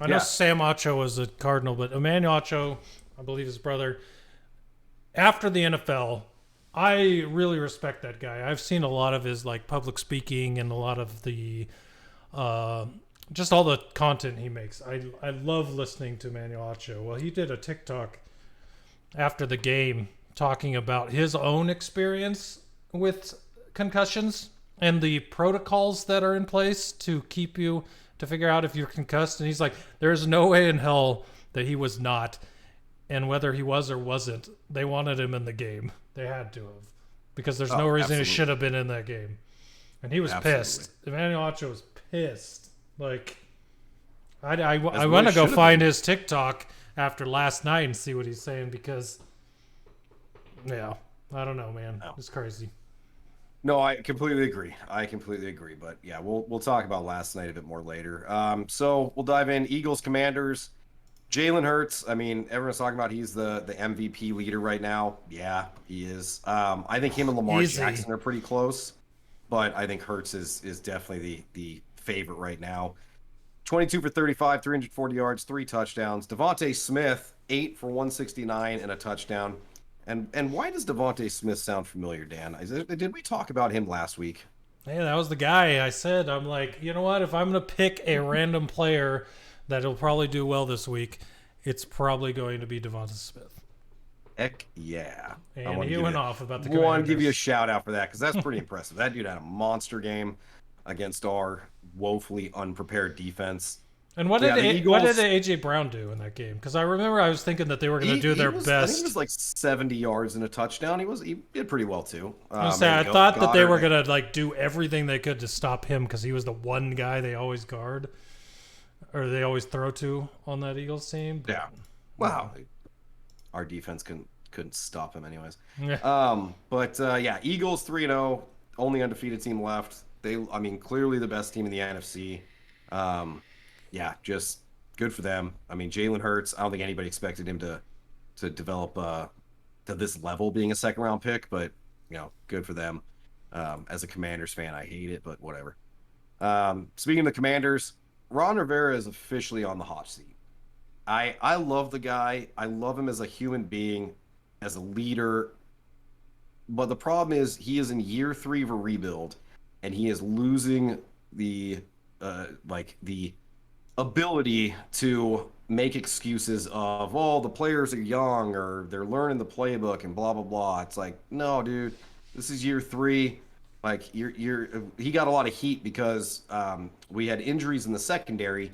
I know Sam Acho was a Cardinal, but Emmanuel Acho, I believe his brother, after the NFL, I really respect that guy. I've seen a lot of his like public speaking and a lot of the just all the content he makes. I love listening to Emmanuel Acho. Well, he did a TikTok after the game talking about his own experience with concussions and the protocols that are in place to keep you, to figure out if you're concussed. And he's like, there's no way in hell that he was not. And whether he was or wasn't, they wanted him in the game. They had to have. Because there's no reason he should have been in that game. And he was pissed. Emmanuel Acho was pissed. Like, I want to go find his TikTok after last night and see what he's saying, because, I don't know, man. No. It's crazy. No, I completely agree. But we'll talk about last night a bit more later. So we'll dive in. Eagles, Commanders. Jalen Hurts, I mean, everyone's talking about he's the MVP leader right now. Yeah, he is. I think him and Lamar Jackson are pretty close, but I think Hurts is definitely the favorite right now. 22 for 35, 340 yards, 3 touchdowns. Devontae Smith, 8 for 169 and a touchdown. And why does Devontae Smith sound familiar, Dan? Did we talk about him last week? Hey, that was the guy I said. I'm like, you know what? If I'm going to pick a random player that'll probably do well this week, it's probably going to be Devonta Smith. Heck yeah. And he went off about the Commanders. I want to give you a shout out for that, because that's pretty impressive. That dude had a monster game against our woefully unprepared defense. And what did A.J. Brown do in that game? Because I remember I was thinking that they were going to do their best. I think it was like 70 yards and a touchdown. He did pretty well too. I thought that they were going to like do everything they could to stop him, because he was the one guy they always guard. Or they always throw to on that Eagles team. Yeah. Wow. Our defense couldn't stop him anyways. Yeah. Eagles 3-0, only undefeated team left. Clearly the best team in the NFC. Just good for them. I mean, Jalen Hurts, I don't think anybody expected him to develop to this level, being a second round pick, but good for them. As a Commanders fan, I hate it, but whatever. Speaking of the Commanders, Ron Rivera is officially on the hot seat. I love the guy. I love him as a human being, as a leader. But the problem is he is in year 3 of a rebuild, and he is losing the the ability to make excuses of, oh, the players are young or they're learning the playbook and blah blah blah. It's like, no, dude, this is year 3. Like he got a lot of heat because we had injuries in the secondary.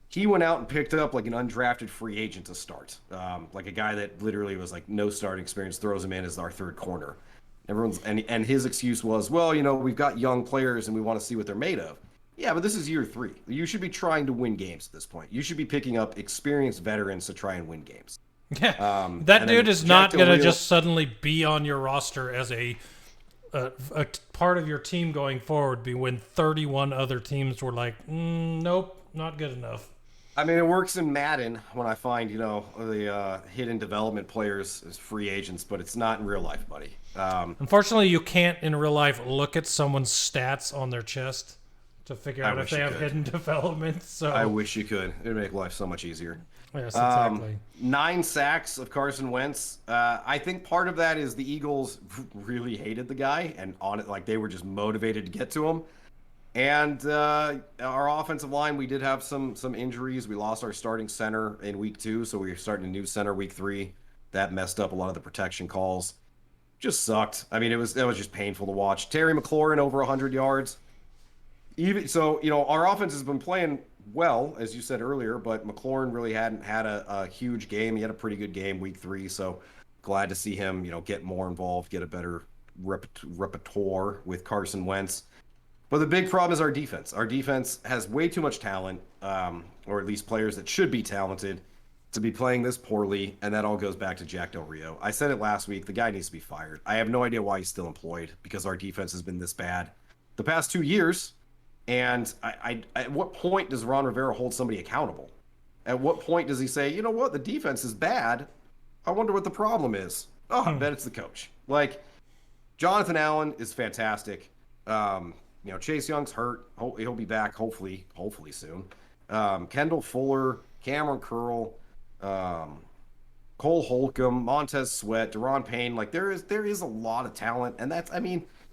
He went out and picked up like an undrafted free agent to start, like a guy that literally was like no starting experience, throws him in as our third corner. And his excuse was, well, we've got young players and we want to see what they're made of. Yeah, but this is year 3. You should be trying to win games at this point. You should be picking up experienced veterans to try and win games. Yeah, that dude is not going to just suddenly be on your roster as a part of your team going forward when 31 other teams were like, nope, not good enough. I mean, it works in Madden when I find, the hidden development players as free agents, but it's not in real life, buddy. Unfortunately, you can't in real life look at someone's stats on their chest to figure out if they have hidden development. So I wish you could. It would make life so much easier. Yes, exactly. 9 sacks of Carson Wentz. I think part of that is the Eagles really hated the guy, and on it, like they were just motivated to get to him. And our offensive line, we did have some injuries. We lost our starting center in week 2, so we were starting a new center week 3. That messed up a lot of the protection calls. Just sucked. I mean, it was just painful to watch. Terry McLaurin over 100 yards. Even so, our offense has been playing well, as you said earlier, but McLaurin really hadn't had a huge game. He had a pretty good game week 3, so glad to see him, get more involved, get a better repertoire with Carson Wentz. But the big problem is our defense. Our defense has way too much talent, or at least players that should be talented, to be playing this poorly, and that all goes back to Jack Del Rio. I said it last week, the guy needs to be fired. I have no idea why he's still employed, because our defense has been this bad the past 2 years. And at what point does Ron Rivera hold somebody accountable? At what point does he say, you know what, the defense is bad. I wonder what the problem is. Oh, I bet it's the coach. Like, Jonathan Allen is fantastic. Chase Young's hurt. He'll be back hopefully soon. Kendall Fuller, Cameron Curl, Cole Holcomb, Montez Sweat, Deron Payne. Like, there is a lot of talent, and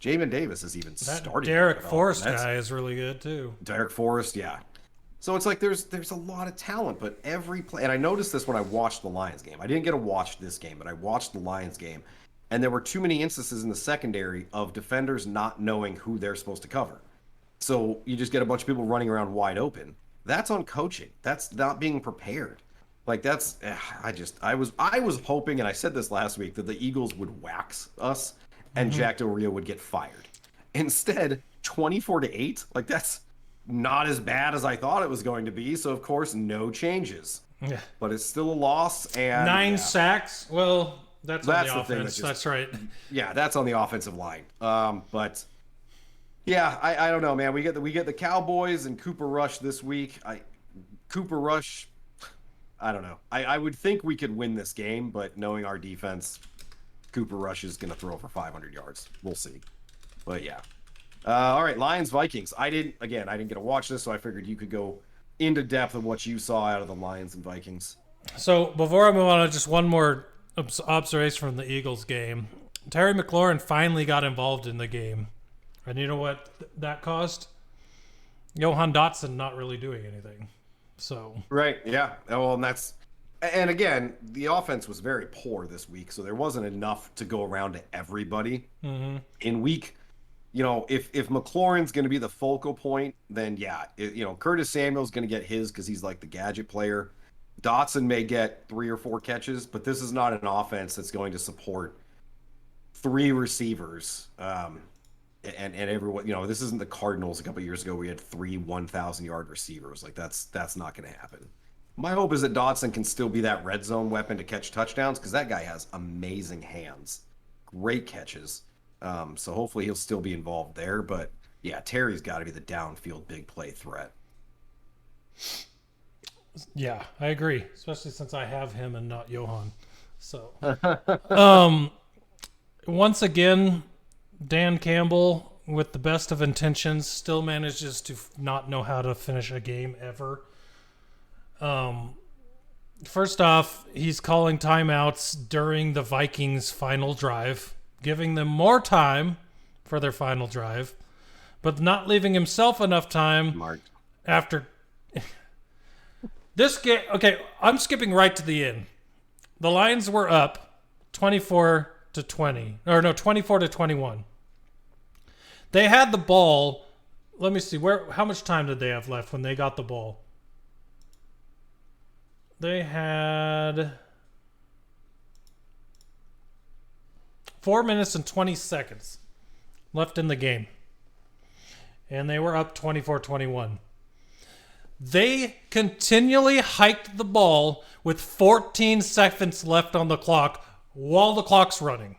Jamin Davis is even starting. Derek Forrest guy is really good too. Derek Forrest, yeah. So it's like there's a lot of talent, but every play, and I noticed this when I watched the Lions game. I didn't get to watch this game, but I watched the Lions game, and there were too many instances in the secondary of defenders not knowing who they're supposed to cover. So you just get a bunch of people running around wide open. That's on coaching. That's not being prepared. Like I was hoping, and I said this last week, that the Eagles would wax us and Jack Del Rio would get fired. Instead, 24-8, like that's not as bad as I thought it was going to be. So of course, no changes. Yeah. But it's still a loss. And 9 sacks. Well, that's on the offense. That's right. Yeah, that's on the offensive line. But yeah, I don't know, man. We get the Cowboys and Cooper Rush this week. Cooper Rush, I don't know. I would think we could win this game, but knowing our defense, Cooper Rush is going to throw for 500 yards. We'll see. But yeah. All right, Lions-Vikings. I didn't get to watch this, so I figured you could go into depth of what you saw out of the Lions and Vikings. So before I move on, just one more observation from the Eagles game. Terry McLaurin finally got involved in the game. And you know what that caused? Johan Dotson not really doing anything. So right, yeah. Well, and again, the offense was very poor this week, so there wasn't enough to go around to everybody. Mm-hmm. In week, if McLaurin's going to be the focal point, then yeah, Curtis Samuel's going to get his because he's like the gadget player. Dotson may get 3 or 4 catches, but this is not an offense that's going to support 3 receivers. And everyone, this isn't the Cardinals a couple of years ago. We had 3 1,000-yard receivers. Like that's not going to happen. My hope is that Dotson can still be that red zone weapon to catch touchdowns because that guy has amazing hands, great catches. So hopefully he'll still be involved there. But yeah, Terry's got to be the downfield big play threat. Yeah, I agree, especially since I have him and not Johan. So, once again, Dan Campbell, with the best of intentions, still manages to not know how to finish a game ever. First off, he's calling timeouts during the Vikings' final drive, giving them more time for their final drive, but not leaving himself enough time after this game. Okay, I'm skipping right to the end. The Lions were up 24-20, or no, 24-21. They had the ball. Let me see, how much time did they have left when they got the ball? They had 4 minutes and 20 seconds left in the game. And they were up 24-21. They continually hiked the ball with 14 seconds left on the clock while the clock's running.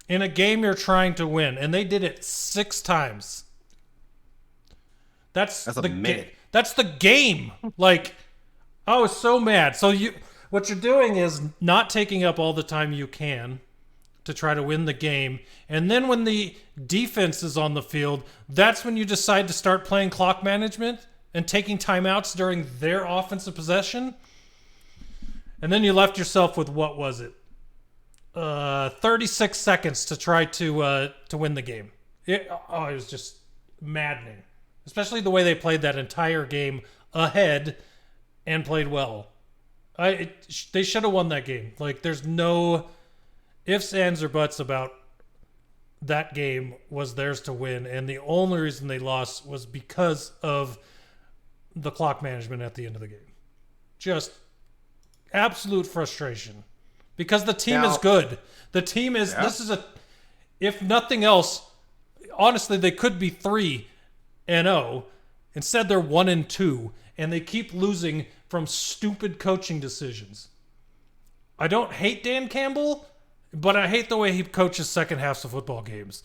In a game you're trying to win. And they did it 6 times. That's a minute. That's the game. Like, I was so mad. So what you're doing is not taking up all the time you can to try to win the game. And then when the defense is on the field, that's when you decide to start playing clock management and taking timeouts during their offensive possession. And then you left yourself with, what was it? 36 seconds to try to win the game. It was just maddening. Especially the way they played that entire game ahead and played well. They should have won that game. Like, there's no ifs, ands, or buts about that game. Was theirs to win, and the only reason they lost was because of the clock management at the end of the game. Just absolute frustration. Because the team is good. The team is, this is if nothing else, honestly, they could be 3-0. Instead, they're 1-2. And they keep losing from stupid coaching decisions. I don't hate Dan Campbell, but I hate the way he coaches second halves of football games.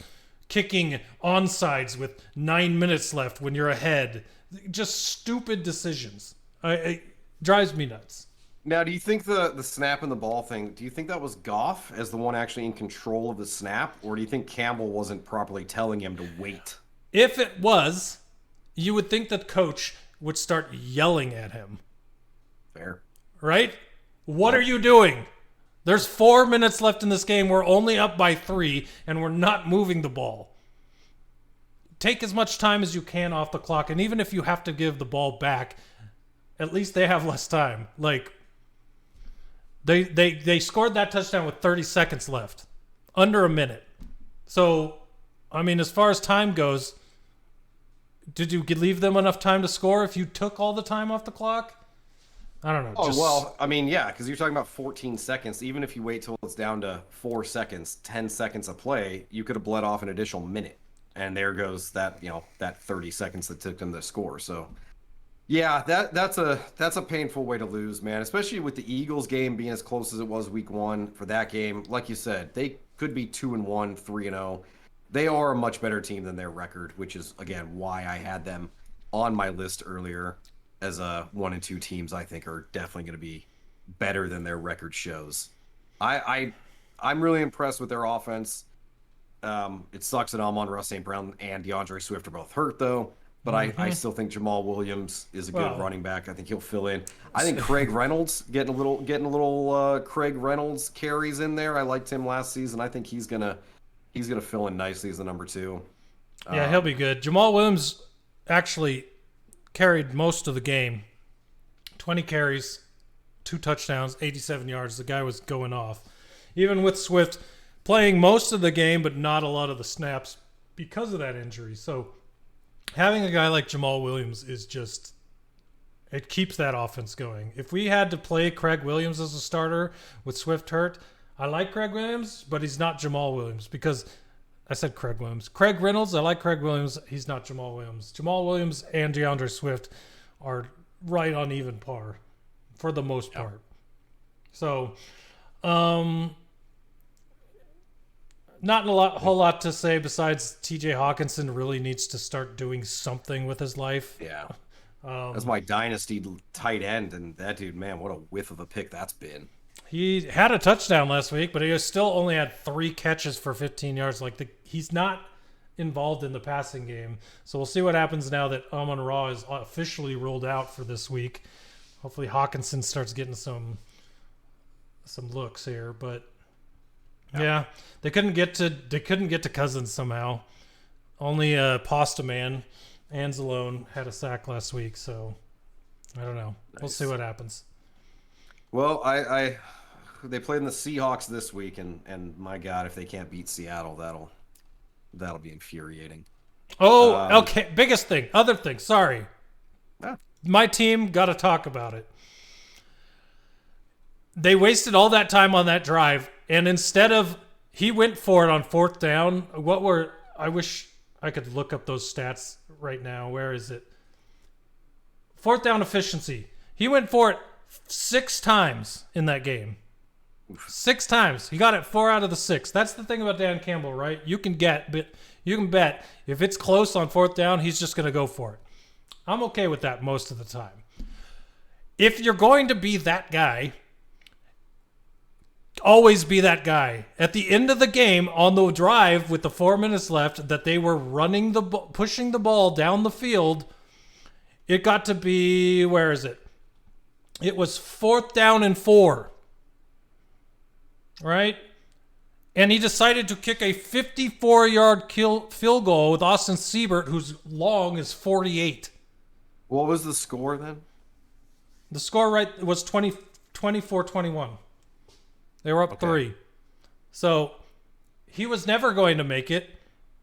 Kicking onside with 9 minutes left when you're ahead. Just stupid decisions. It drives me nuts. Now, do you think the snap and the ball thing, do you think that was Goff as the one actually in control of the snap? Or do you think Campbell wasn't properly telling him to wait? If it was, you would think that coach would start yelling at him. Fair. Right? What are you doing? There's 4 minutes left in this game. We're only up by 3, and we're not moving the ball. Take as much time as you can off the clock, and even if you have to give the ball back, at least they have less time. Like, they scored that touchdown with 30 seconds left. Under a minute. So, I mean, as far as time goes, did you leave them enough time to score if you took all the time off the clock? I don't know. Well, I mean, yeah, because you're talking about 14 seconds. Even if you wait till it's down to 4 seconds, 10 seconds of play, you could have bled off an additional minute. And there goes that, that 30 seconds that took them to score. So, yeah, that's a painful way to lose, man, especially with the Eagles game being as close as it was week 1 for that game. Like you said, they could be 2-1, 3-0. They are a much better team than their record, which is, again, why I had them on my list earlier as 1-2 teams. I think are definitely going to be better than their record shows. I'm really impressed with their offense. It sucks that Amon-Ra St. Brown and DeAndre Swift are both hurt, though. But I still think Jamal Williams is a good running back. I think he'll fill in. I think Craig Reynolds getting a little Craig Reynolds carries in there. I liked him last season. I think he's gonna fill in nicely as the number 2. Yeah, he'll be good. Jamal Williams actually carried most of the game. 20 carries, 2 touchdowns, 87 yards. The guy was going off. Even with Swift playing most of the game, but not a lot of the snaps because of that injury. So having a guy like Jamal Williams is just, it keeps that offense going. If we had to play Craig Williams as a starter with Swift hurt, I like Craig Williams, but he's not Jamal Williams because I said Craig Williams. Craig Reynolds, I like Craig Williams. He's not Jamal Williams. Jamal Williams and DeAndre Swift are right on even par for the most part. So, not a whole lot to say besides TJ Hawkinson really needs to start doing something with his life. Yeah. That's my dynasty tight end, and that dude, man, what a whiff of a pick that's been. He had a touchdown last week, but he still only had 3 catches for 15 yards. He's not involved in the passing game. So we'll see what happens now that Amon-Ra is officially ruled out for this week. Hopefully Hawkinson starts getting some looks here, but yeah, they couldn't get to Cousins somehow. Only Pasta Man, Anzalone had a sack last week, so I don't know. Nice. We'll see what happens. Well, they played in the Seahawks this week, and my God, if they can't beat Seattle, that'll be infuriating. Oh, okay. Other thing. Sorry, ah. My team got to talk about it. They wasted all that time on that drive, and instead of he went for it on fourth down. I wish I could look up those stats right now. Where is it? Fourth down efficiency. He went for it 6 times in that game. 6 times. He got it 4 out of the 6. That's the thing about Dan Campbell, right? You can bet if it's close on fourth down, he's just going to go for it. I'm okay with that most of the time. If you're going to be that guy, always be that guy. At the end of the game, on the drive with the 4 minutes left, that they were pushing the ball down the field, it got to be, where is it? It was 4th down and 4. Right? And he decided to kick a 54-yard field goal with Austin Siebert, whose long is 48. What was the score then? The score was 24-21. They were up 3. So he was never going to make it.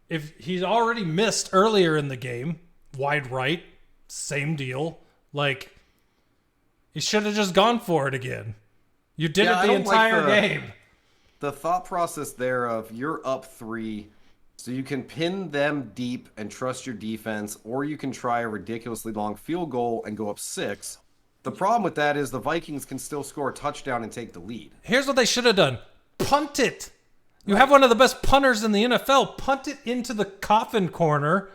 If he's already missed earlier in the game, wide right, same deal. Like, he should have just gone for it again. You did it the entire game. The thought process there of you're up 3, so you can pin them deep and trust your defense, or you can try a ridiculously long field goal and go up 6. The problem with that is the Vikings can still score a touchdown and take the lead. Here's what they should have done. Punt it. You have one of the best punters in the NFL. Punt it into the Coffin Corner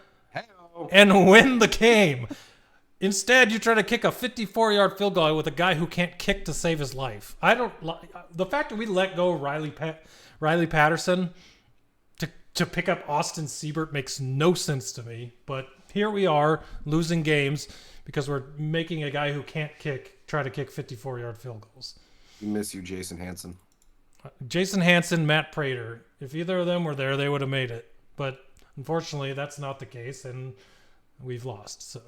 and win the game. Instead, you try to kick a 54-yard field goal with a guy who can't kick to save his life. I don't like the fact that we let go of Riley Patterson to pick up Austin Siebert makes no sense to me. But here we are losing games because we're making a guy who can't kick try to kick 54-yard field goals. We miss you, Jason Hanson. Jason Hanson, Matt Prater. If either of them were there, they would have made it. But unfortunately, that's not the case, and we've lost. So,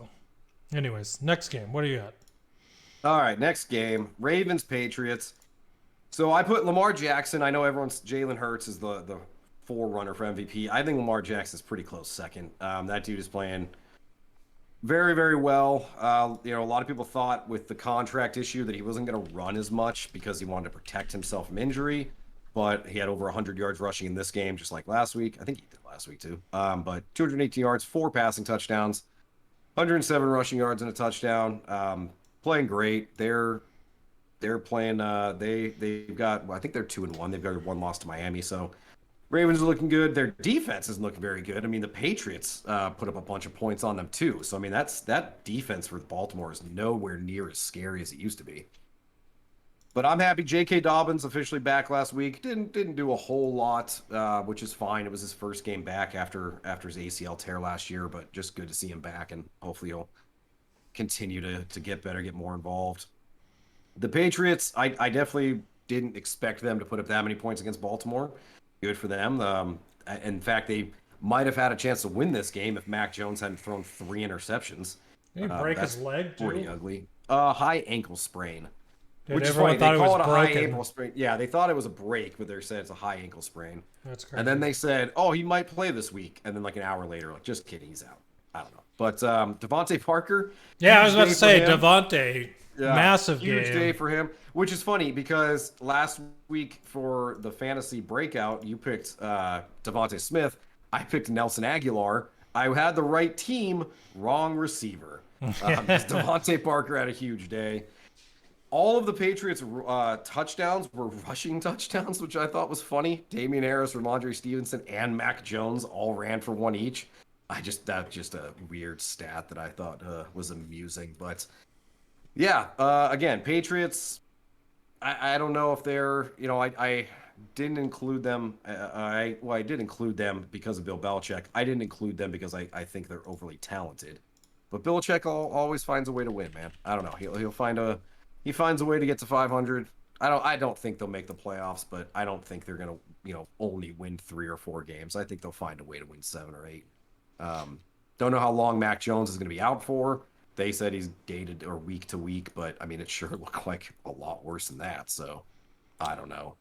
anyways, next game. What do you got? All right, next game. Ravens-Patriots. So I put Lamar Jackson. I know Jalen Hurts is the forerunner for MVP. I think Lamar Jackson's pretty close second. That dude is playing very, very well. A lot of people thought with the contract issue that he wasn't going to run as much because he wanted to protect himself from injury. But he had over 100 yards rushing in this game, just like last week. I think he did last week too. But 218 yards, 4 passing touchdowns, 107 rushing yards and a touchdown. Playing great. They're playing. They've got. Well, I think they're 2-1. They've got 1 loss to Miami. So Ravens are looking good. Their defense isn't looking very good. I mean, the Patriots put up a bunch of points on them too. So I mean, that defense for Baltimore is nowhere near as scary as it used to be. But I'm happy J.K. Dobbins officially back last week. Didn't do a whole lot, which is fine. It was his first game back after his ACL tear last year, but just good to see him back, and hopefully he'll continue to get better, get more involved. The Patriots, I definitely didn't expect them to put up that many points against Baltimore. Good for them. In fact, they might have had a chance to win this game if Mac Jones hadn't thrown 3 interceptions. Did he break his leg, too? Pretty ugly. High ankle sprain. Dude, which is funny. They call it a high ankle sprain. Yeah, they thought it was a break, but they said it's a high ankle sprain. That's crazy. And then they said, oh, he might play this week. And then like an hour later, like, just kidding, he's out. I don't know. But Devontae Parker. Yeah, I was about to say, Devontae. Yeah, massive huge game. Day for him, which is funny because last week for the fantasy breakout, you picked Devontae Smith. I picked Nelson Aguilar. I had the right team, wrong receiver. Devontae Parker had a huge day. All of the Patriots' touchdowns were rushing touchdowns, which I thought was funny. Damian Harris, Ramondre Stevenson, and Mac Jones all ran for 1 each. That's just a weird stat that I thought was amusing, but. Yeah, again, Patriots, I don't know if they're, I didn't include them. I did include them because of Bill Belichick. I didn't include them because I think they're overly talented. But Belichick always finds a way to win, man. I don't know. He'll find he finds a way to get to 500. I don't think they'll make the playoffs, but I don't think they're gonna, only win 3 or 4 games. I think they'll find a way to win 7 or 8. Don't know how long Mac Jones is gonna be out for. They said he's dated or week to week, but I mean it sure looked like a lot worse than that. So I don't know.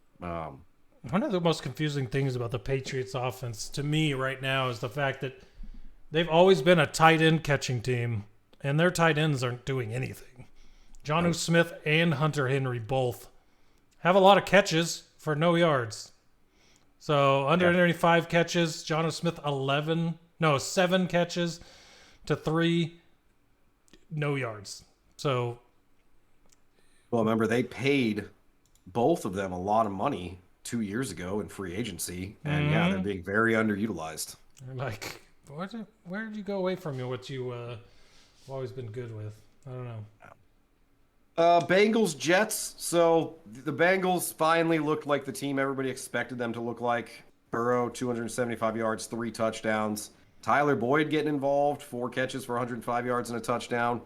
One of the most confusing things about the Patriots offense to me right now is the fact that they've always been a tight end catching team, and their tight ends aren't doing anything. Jonnu Smith and Hunter Henry both have a lot of catches for no yards. So Hunter Henry 5 catches, Jonnu Smith 7 catches to 3, no yards. So, well, remember they paid both of them a lot of money 2 years ago in free agency, and they're being very underutilized. Like, where did you go away from what you always been good with? I don't know. Bengals Jets. So the Bengals finally looked like the team everybody expected them to look like. Burrow 275 yards, 3 touchdowns. Tyler Boyd getting involved, 4 catches for 105 yards and a touchdown.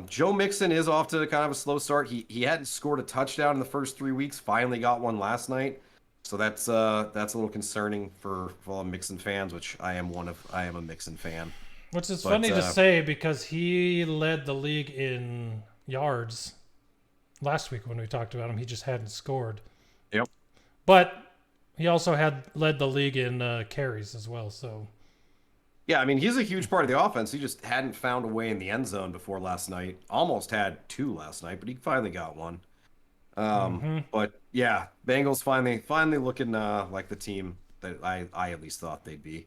Joe Mixon is off to kind of a slow start. He hadn't scored a touchdown in the first 3 weeks. Finally got one last night. So that's a little concerning for all Mixon fans, which I am a Mixon fan. Which is funny to say because he led the league in yards last week when we talked about him. He just hadn't scored. Yep. But he also had led the league in carries as well. So yeah, I mean, he's a huge part of the offense. He just hadn't found a way in the end zone before last night. Almost had 2 last night, but he finally got one. But yeah, Bengals finally looking like the team that I at least thought they'd be.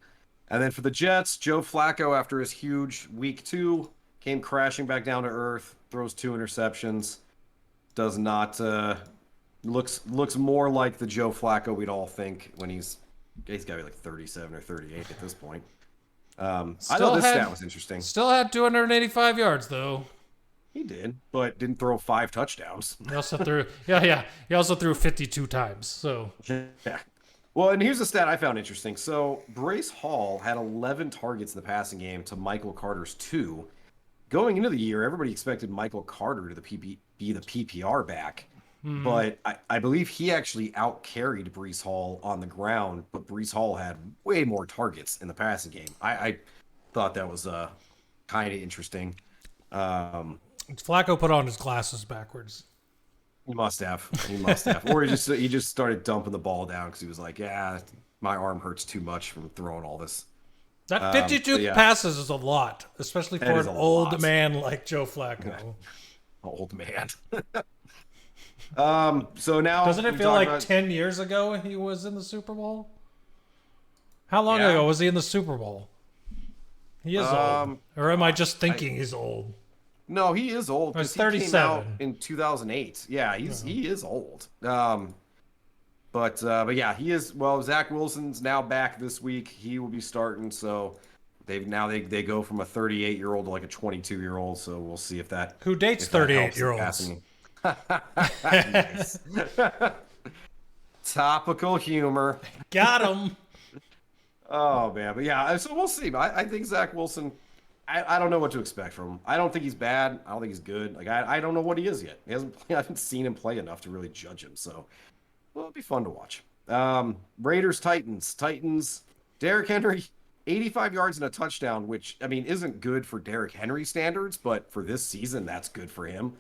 And then for the Jets, Joe Flacco, after his huge week 2, came crashing back down to earth, throws 2 interceptions, does not looks more like the Joe Flacco we'd all think when he's got to be like 37 or 38 at this point. I know this stat was interesting. Still had 285 yards though. He did, but didn't throw 5 touchdowns. He also threw he also threw 52 times. So yeah. Well, and here's a stat I found interesting. So Brace Hall had 11 targets in the passing game to Michael Carter's 2. Going into the year, everybody expected Michael Carter to be the PPR back. But I believe he actually out-carried Breece Hall on the ground, but Breece Hall had way more targets in the passing game. I thought that was kind of interesting. Flacco put on his glasses backwards. He must have. Or he just started dumping the ball down because he was like, yeah, my arm hurts too much from throwing all this. That 52 passes is a lot, especially for an old man like Joe Flacco. Old man. So now doesn't it feel like 10 years ago he was in the Super Bowl? How long ago was he in the Super Bowl? He is old. Or am I just thinking he's old? No, he is old. He's 37. He came out in 2008. Yeah, he is old. But yeah, he is. Well, Zach Wilson's now back this week. He will be starting. So they go from a 38-year-old to like a 22-year-old. So we'll see if that who dates 38-year-olds. Nice. Topical humor. Got him. Oh man, but yeah, so we'll see. I think Zach Wilson. I don't know what to expect from him. I don't think he's bad. I don't think he's good. Like I don't know what he is yet. I haven't seen him play enough to really judge him. So, well, it'll be fun to watch. Raiders Titans. Derrick Henry, 85 yards and a touchdown, which I mean isn't good for Derrick Henry standards, but for this season that's good for him.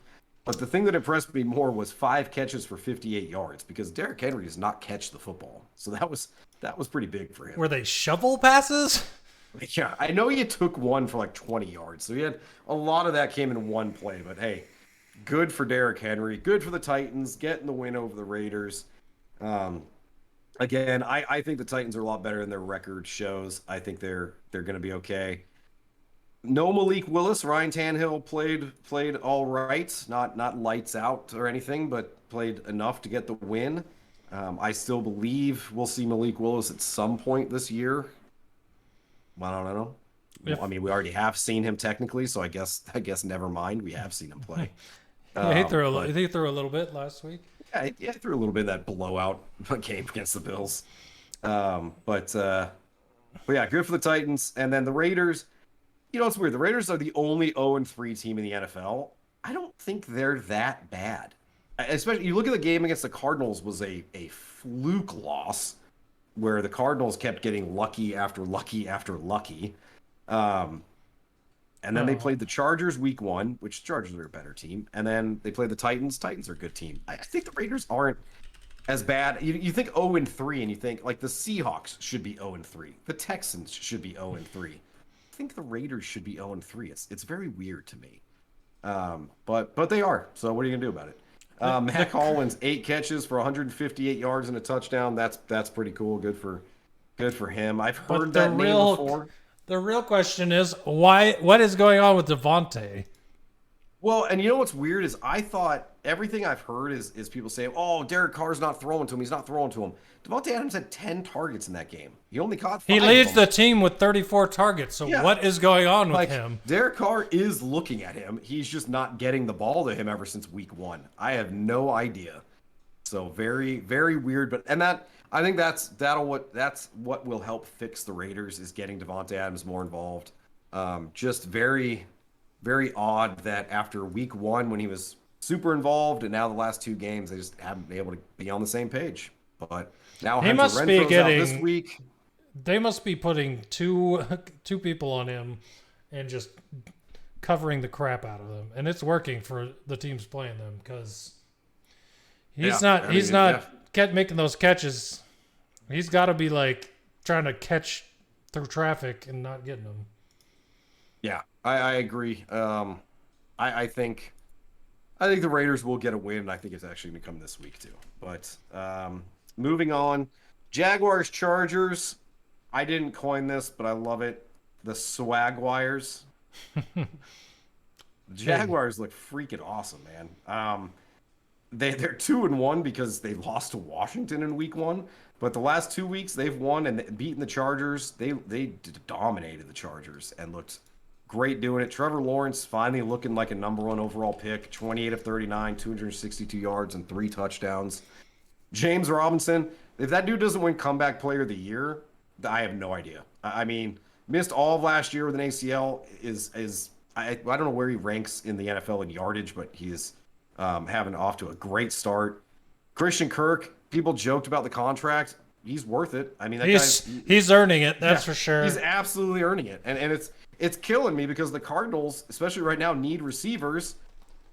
But the thing that impressed me more was 5 catches for 58 yards because Derrick Henry does not catch the football. So that was pretty big for him. Were they shovel passes? Yeah, I know he took one for like 20 yards. So he had a lot of that came in one play. But hey, good for Derrick Henry. Good for the Titans getting the win over the Raiders. Again, I think the Titans are a lot better than their record shows. I think they're going to be okay. No Malik Willis. Ryan Tannehill played all right. Not lights out or anything, but played enough to get the win. I still believe we'll see Malik Willis at some point this year. I don't know. Yep. I mean, we already have seen him technically, so I guess never mind. We have seen him play. He threw a little bit last week. Yeah, he threw a little bit of that blowout game against the Bills. But yeah, good for the Titans. And then the Raiders. You know, it's weird. The Raiders are the only 0-3 team in the NFL. I don't think they're that bad. Especially, you look at the game against the Cardinals was a fluke loss where the Cardinals kept getting lucky after lucky after lucky. Um, and then they Oh. played the Chargers week 1, which Chargers are a better team. And then they played the Titans. Titans are a good team. I think the Raiders aren't as bad. You think 0-3, and you think like the Seahawks should be 0-3. The Texans should be 0-3. I think the Raiders should be 0-3. It's very weird to me. But they are. So what are you gonna do about it? Mac Hollins, 8 catches for 158 yards and a touchdown. That's pretty cool. Good for him. I've heard that name before. The real question is why? What is going on with Devontae? Well, and you know what's weird is I thought everything I've heard is people say, "Oh, Derek Carr's not throwing to him. He's not throwing to him." Devontae Adams had 10 targets in that game. He only caught 5. He leads the team with 34 targets. So Yeah. what is going on with him? Derek Carr is looking at him. He's just not getting the ball to him ever since week 1. I have no idea. So very, very weird. But I think that's what will help fix the Raiders is getting Devontae Adams more involved. Just very, very odd that after week 1 when he was super involved, and now the last 2 games they just haven't been able to be on the same page. But now He Hunter must be Renfro's out getting- this week. They must be putting two people on him and just covering the crap out of them, and it's working for the teams playing them because he's not kept making those catches. He's got to be like trying to catch through traffic and not getting them. Yeah, I agree. I think the Raiders will get a win. I think it's actually going to come this week too. But moving on, Jaguars Chargers. I didn't coin this, but I love it. The Swagwires. The Jaguars look freaking awesome, man. They're 2-1 because they lost to Washington in week 1, but the last 2 weeks they've won and beaten the Chargers. They dominated the Chargers and looked great doing it. Trevor Lawrence finally looking like a number 1 overall pick. 28 of 39, 262 yards and 3 touchdowns. James Robinson, if that dude doesn't win Comeback Player of the Year, I have no idea. I mean, missed all of last year with an ACL. I don't know where he ranks in the NFL in yardage, but he is having off to a great start. Christian Kirk, people joked about the contract. He's worth it. I mean, he's earning it. That's for sure. He's absolutely earning it, and it's killing me because the Cardinals, especially right now, need receivers.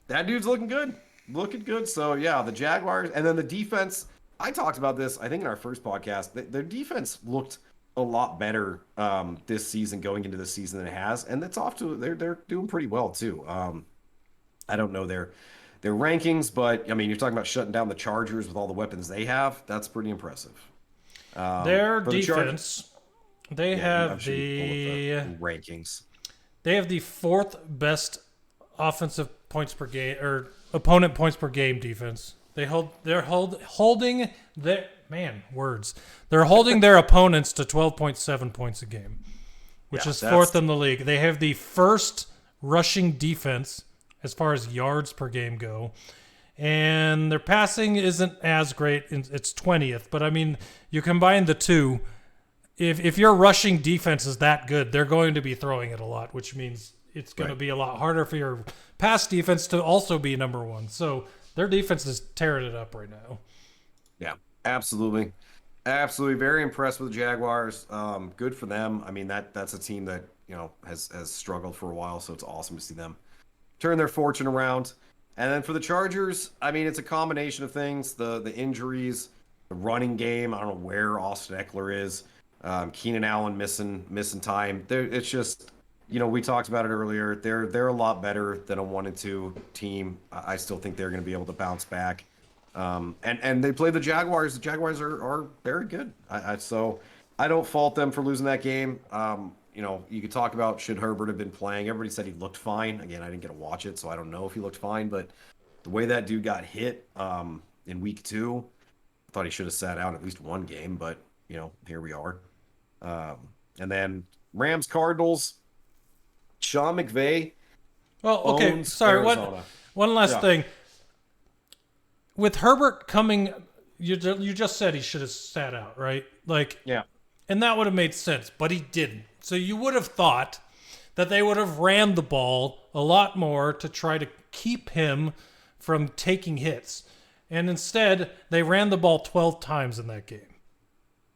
That dude's looking good. So yeah, the Jaguars, and then the defense. I talked about this, I think, in our first podcast. Their defense looked a lot better this season, going into this season than it has, and that's off to they're doing pretty well too. I don't know their rankings, but I mean, you're talking about shutting down the Chargers with all the weapons they have. That's pretty impressive. Their defense, they have the rankings. They have the 4th best offensive points per game or opponent points per game defense. They're holding their They're holding their opponents to 12.7 points a game, which is 4th in the league. They have the 1st rushing defense as far as yards per game go. And their passing isn't as great. It's 20th. But, I mean, you combine the two. If your rushing defense is that good, they're going to be throwing it a lot, which means it's going to be a lot harder for your pass defense to also be number 1. So their defense is tearing it up right now. Yeah, absolutely. Absolutely. Very impressed with the Jaguars. Good for them. I mean, that's a team that, has struggled for a while, so it's awesome to see them turn their fortune around. And then for the Chargers, I mean, it's a combination of things. The injuries, the running game. I don't know where Austin Eckler is. Keenan Allen missing time. It's just, we talked about it earlier. They're a lot better than a 1-2 team. I still think they're going to be able to bounce back. And they play the Jaguars. The Jaguars are very good. So I don't fault them for losing that game. You could talk about should Herbert have been playing. Everybody said he looked fine. Again, I didn't get to watch it, so I don't know if he looked fine. But the way that dude got hit in week 2, I thought he should have sat out at least one game. But, here we are. And then Rams Cardinals, Sean McVay. Well, okay, sorry. One last thing. With Herbert coming, you just said he should have sat out, right? Yeah. And that would have made sense, but he didn't. So you would have thought that they would have ran the ball a lot more to try to keep him from taking hits. And instead, they ran the ball 12 times in that game.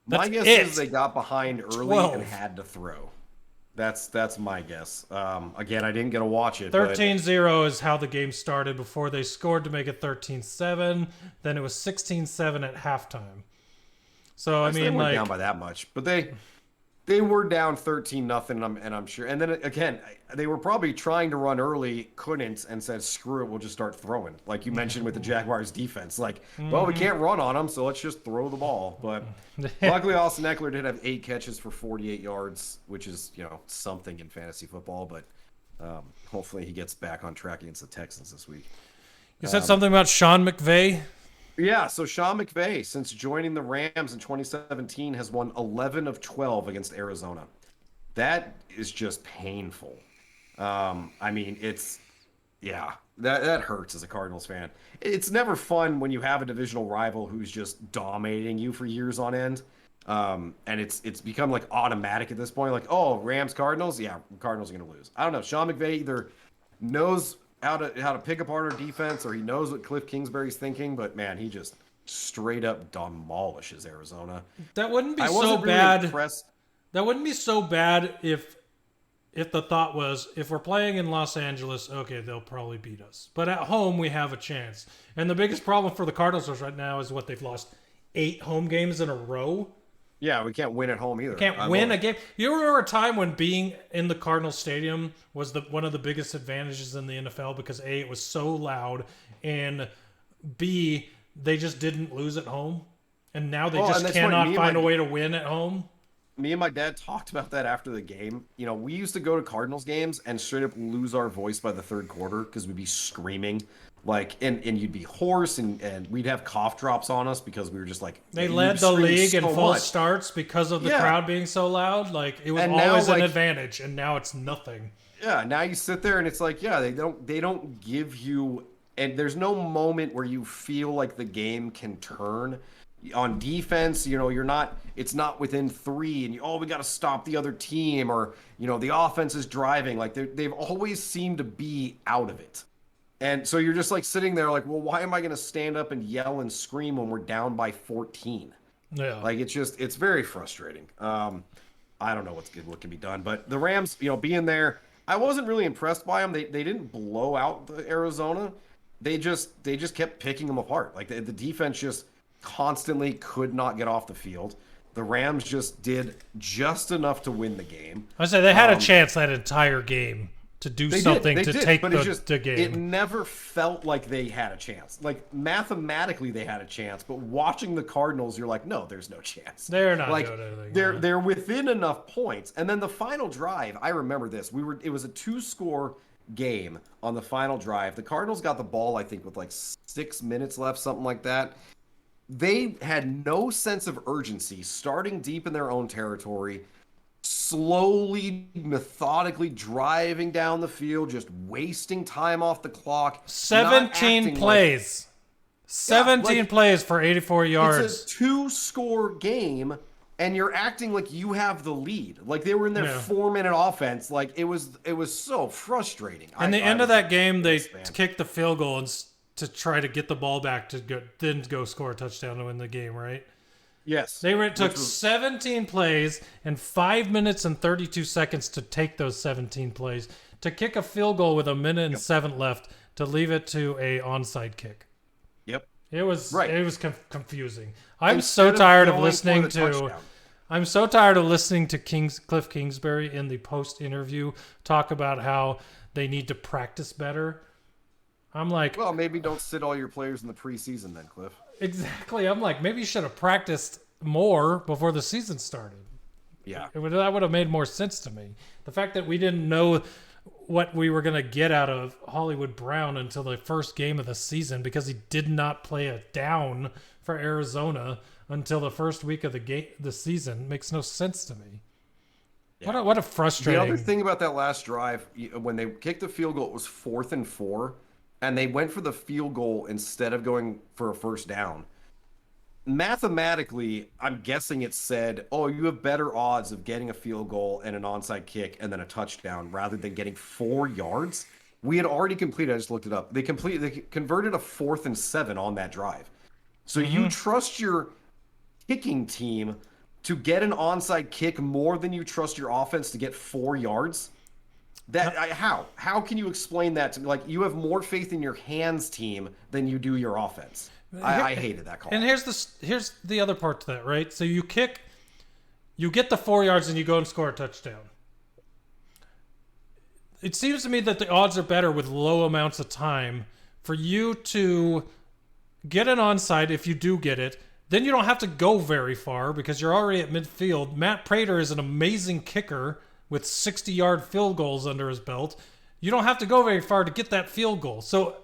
My guess is they got behind early 12. and had to throw. That's my guess. Again, I didn't get to watch it. 13-0 is how the game started before they scored to make it 13-7. Then it was 16-7 at halftime. So, I mean, they like... weren't down by that much. But they were down 13-0, and I'm sure. And then, again, they were probably trying to run early, couldn't, and said, screw it, we'll just start throwing. Like you mentioned with the Jaguars' defense. Like, well, we can't run on them, so let's just throw the ball. But luckily, Austin Eckler did have 8 catches for 48 yards, which is, something in fantasy football. But hopefully he gets back on track against the Texans this week. You said something about Sean McVay? Yeah, so Sean McVay, since joining the Rams in 2017, has won 11 of 12 against Arizona. That is just painful. I mean, that hurts as a Cardinals fan. It's never fun when you have a divisional rival who's just dominating you for years on end. And it's become like automatic at this point. Like, oh, Rams, Cardinals? Yeah, Cardinals are going to lose. I don't know. Sean McVay either knows how to pick apart our defense, or he knows what Cliff Kingsbury's thinking, but man, he just straight up demolishes Arizona. That wouldn't be so really bad. Impressed. That wouldn't be so bad if the thought was, if we're playing in Los Angeles, okay, they'll probably beat us. But at home, we have a chance. And the biggest problem for the Cardinals right now is they've lost 8 home games in a row. Yeah, we can't win at home either. Can't win a game. You remember a time when being in the Cardinals stadium was one of the biggest advantages in the NFL because A, it was so loud, and B, they just didn't lose at home, and now they just cannot find a way to win at home. Me and my dad talked about that after the game. We used to go to Cardinals games and straight up lose our voice by the third quarter because we'd be screaming. And you'd be hoarse, and we'd have cough drops on us because we were just like... They led the league in false starts because of the crowd being so loud. Like, it was always an advantage, and now it's nothing. Yeah, now you sit there and it's like, yeah, they don't give you... And there's no moment where you feel like the game can turn. On defense, it's not within 3, and we got to stop the other team, or, the offense is driving. Like, they've always seemed to be out of it. And so you're just like sitting there like, well, why am I going to stand up and yell and scream when we're down by 14? Yeah. Like, it's very frustrating. I don't know what can be done, but the Rams, being there, I wasn't really impressed by them. They didn't blow out the Arizona. They just kept picking them apart. Like the defense just constantly could not get off the field. The Rams just did just enough to win the game. I say they had a chance that entire game to do something to take the game. It never felt like they had a chance. Like, mathematically they had a chance, but watching the Cardinals, you're like, no, there's no chance. They're not doing anything. They're within enough points. And then the final drive, I remember this. It was a 2-score game on the final drive. The Cardinals got the ball, I think, with like 6 minutes left, something like that. They had no sense of urgency, starting deep in their own territory, slowly, methodically driving down the field, just wasting time off the clock. 17 plays. 17 plays for 84 yards. It's a 2-score game, and you're acting like you have the lead. Like they were in their 4-minute offense. Like it was so frustrating. And the end of that game, they kicked the field goal to try to get the ball back to go score a touchdown to win the game, right? Yes. They took 17 plays and 5 minutes and 32 seconds to take those 17 plays to kick a field goal with 1 minute and 7 left to leave it to a onside kick. Yep. It was confusing. I'm so tired of listening to Cliff Kingsbury in the post interview talk about how they need to practice better. I'm like, well, maybe don't sit all your players in the preseason then, Cliff. Exactly. I'm like, maybe you should have practiced more before the season started. Yeah. That would have made more sense to me. The fact that we didn't know what we were going to get out of Hollywood Brown until the first game of the season because he did not play a down for Arizona until the first week of the season makes no sense to me. Yeah. What a frustrating... The other thing about that last drive, when they kicked the field goal, it was 4th and 4. And they went for the field goal instead of going for a first down. Mathematically, I'm guessing it said, oh, you have better odds of getting a field goal and an onside kick and then a touchdown rather than getting 4 yards. We had already completed. I just looked it up. They converted a 4th and 7 on that drive. So you trust your kicking team to get an onside kick more than you trust your offense to get 4 yards? How can you explain that to me? Like, you have more faith in your hands team than you do your offense. I hated that call. And here's the other part to that, right? So you kick, you get the 4 yards, and you go and score a touchdown. It seems to me that the odds are better with low amounts of time for you to get an onside if you do get it. Then you don't have to go very far because you're already at midfield. Matt Prater is an amazing kicker with 60-yard field goals under his belt. You don't have to go very far to get that field goal. So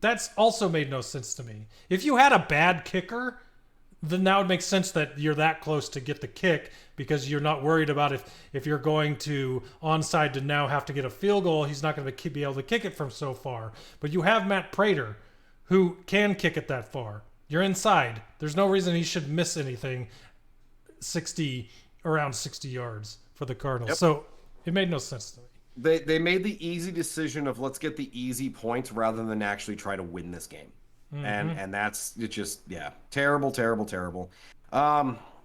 that's also made no sense to me. If you had a bad kicker, then that would make sense that you're that close to get the kick because you're not worried about if you're going to onside to now have to get a field goal, he's not going to be able to kick it from so far. But you have Matt Prater who can kick it that far. You're inside. There's no reason he should miss anything around 60 yards for the Cardinals. Yep. So it made no sense to me. They made the easy decision of let's get the easy points rather than actually try to win this game. And that's it. Just terrible.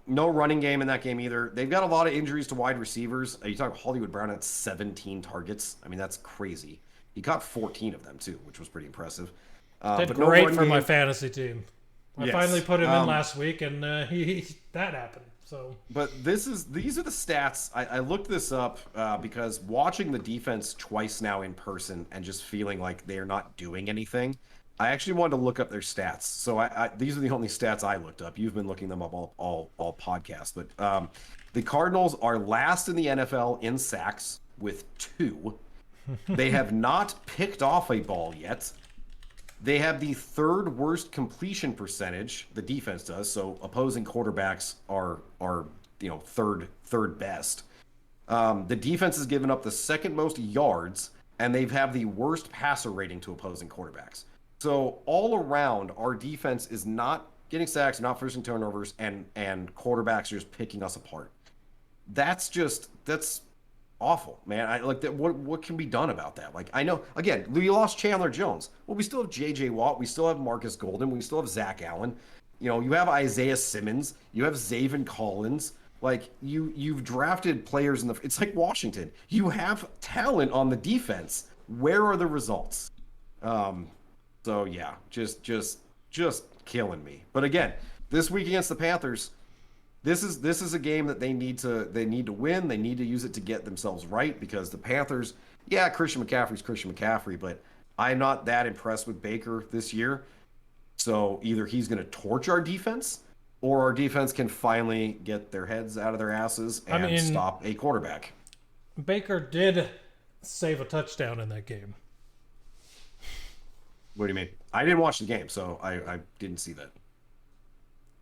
No running game in that game either. They've got a lot of injuries to wide receivers. You talk Hollywood Brown had 17 targets. I mean, that's crazy. He caught 14 of them too, which was pretty impressive. Did great for my fantasy team. I finally put him in last week, and that happened. So, but these are the stats. I looked this up because watching the defense twice now in person and just feeling like they are not doing anything. I actually wanted to look up their stats. So these are the only stats I looked up. You've been looking them up all podcast. But the Cardinals are last in the NFL in sacks with 2. They have not picked off a ball yet. They have the 3rd worst completion percentage. The defense does. So opposing quarterbacks are third best. The defense has given up the 2nd most yards, and they have the worst passer rating to opposing quarterbacks. So all around, our defense is not getting sacks, not forcing turnovers, and quarterbacks are just picking us apart. That's awful, man. I like that. What can be done about that? Like, I know, again, we lost Chandler Jones. Well, we still have J.J. Watt. We still have Marcus Golden. We still have Zach Allen. You have Isaiah Simmons. You have Zaven Collins. Like, you've drafted players it's like Washington. You have talent on the defense. Where are the results? So yeah, just killing me. But again, this week against the Panthers, this is a game that they need to win. They need to use it to get themselves right because the Panthers, Christian McCaffrey's Christian McCaffrey, but I'm not that impressed with Baker this year. So either he's going to torch our defense or our defense can finally get their heads out of their asses and stop a quarterback. Baker did save a touchdown in that game. What do you mean? I didn't watch the game, so I didn't see that.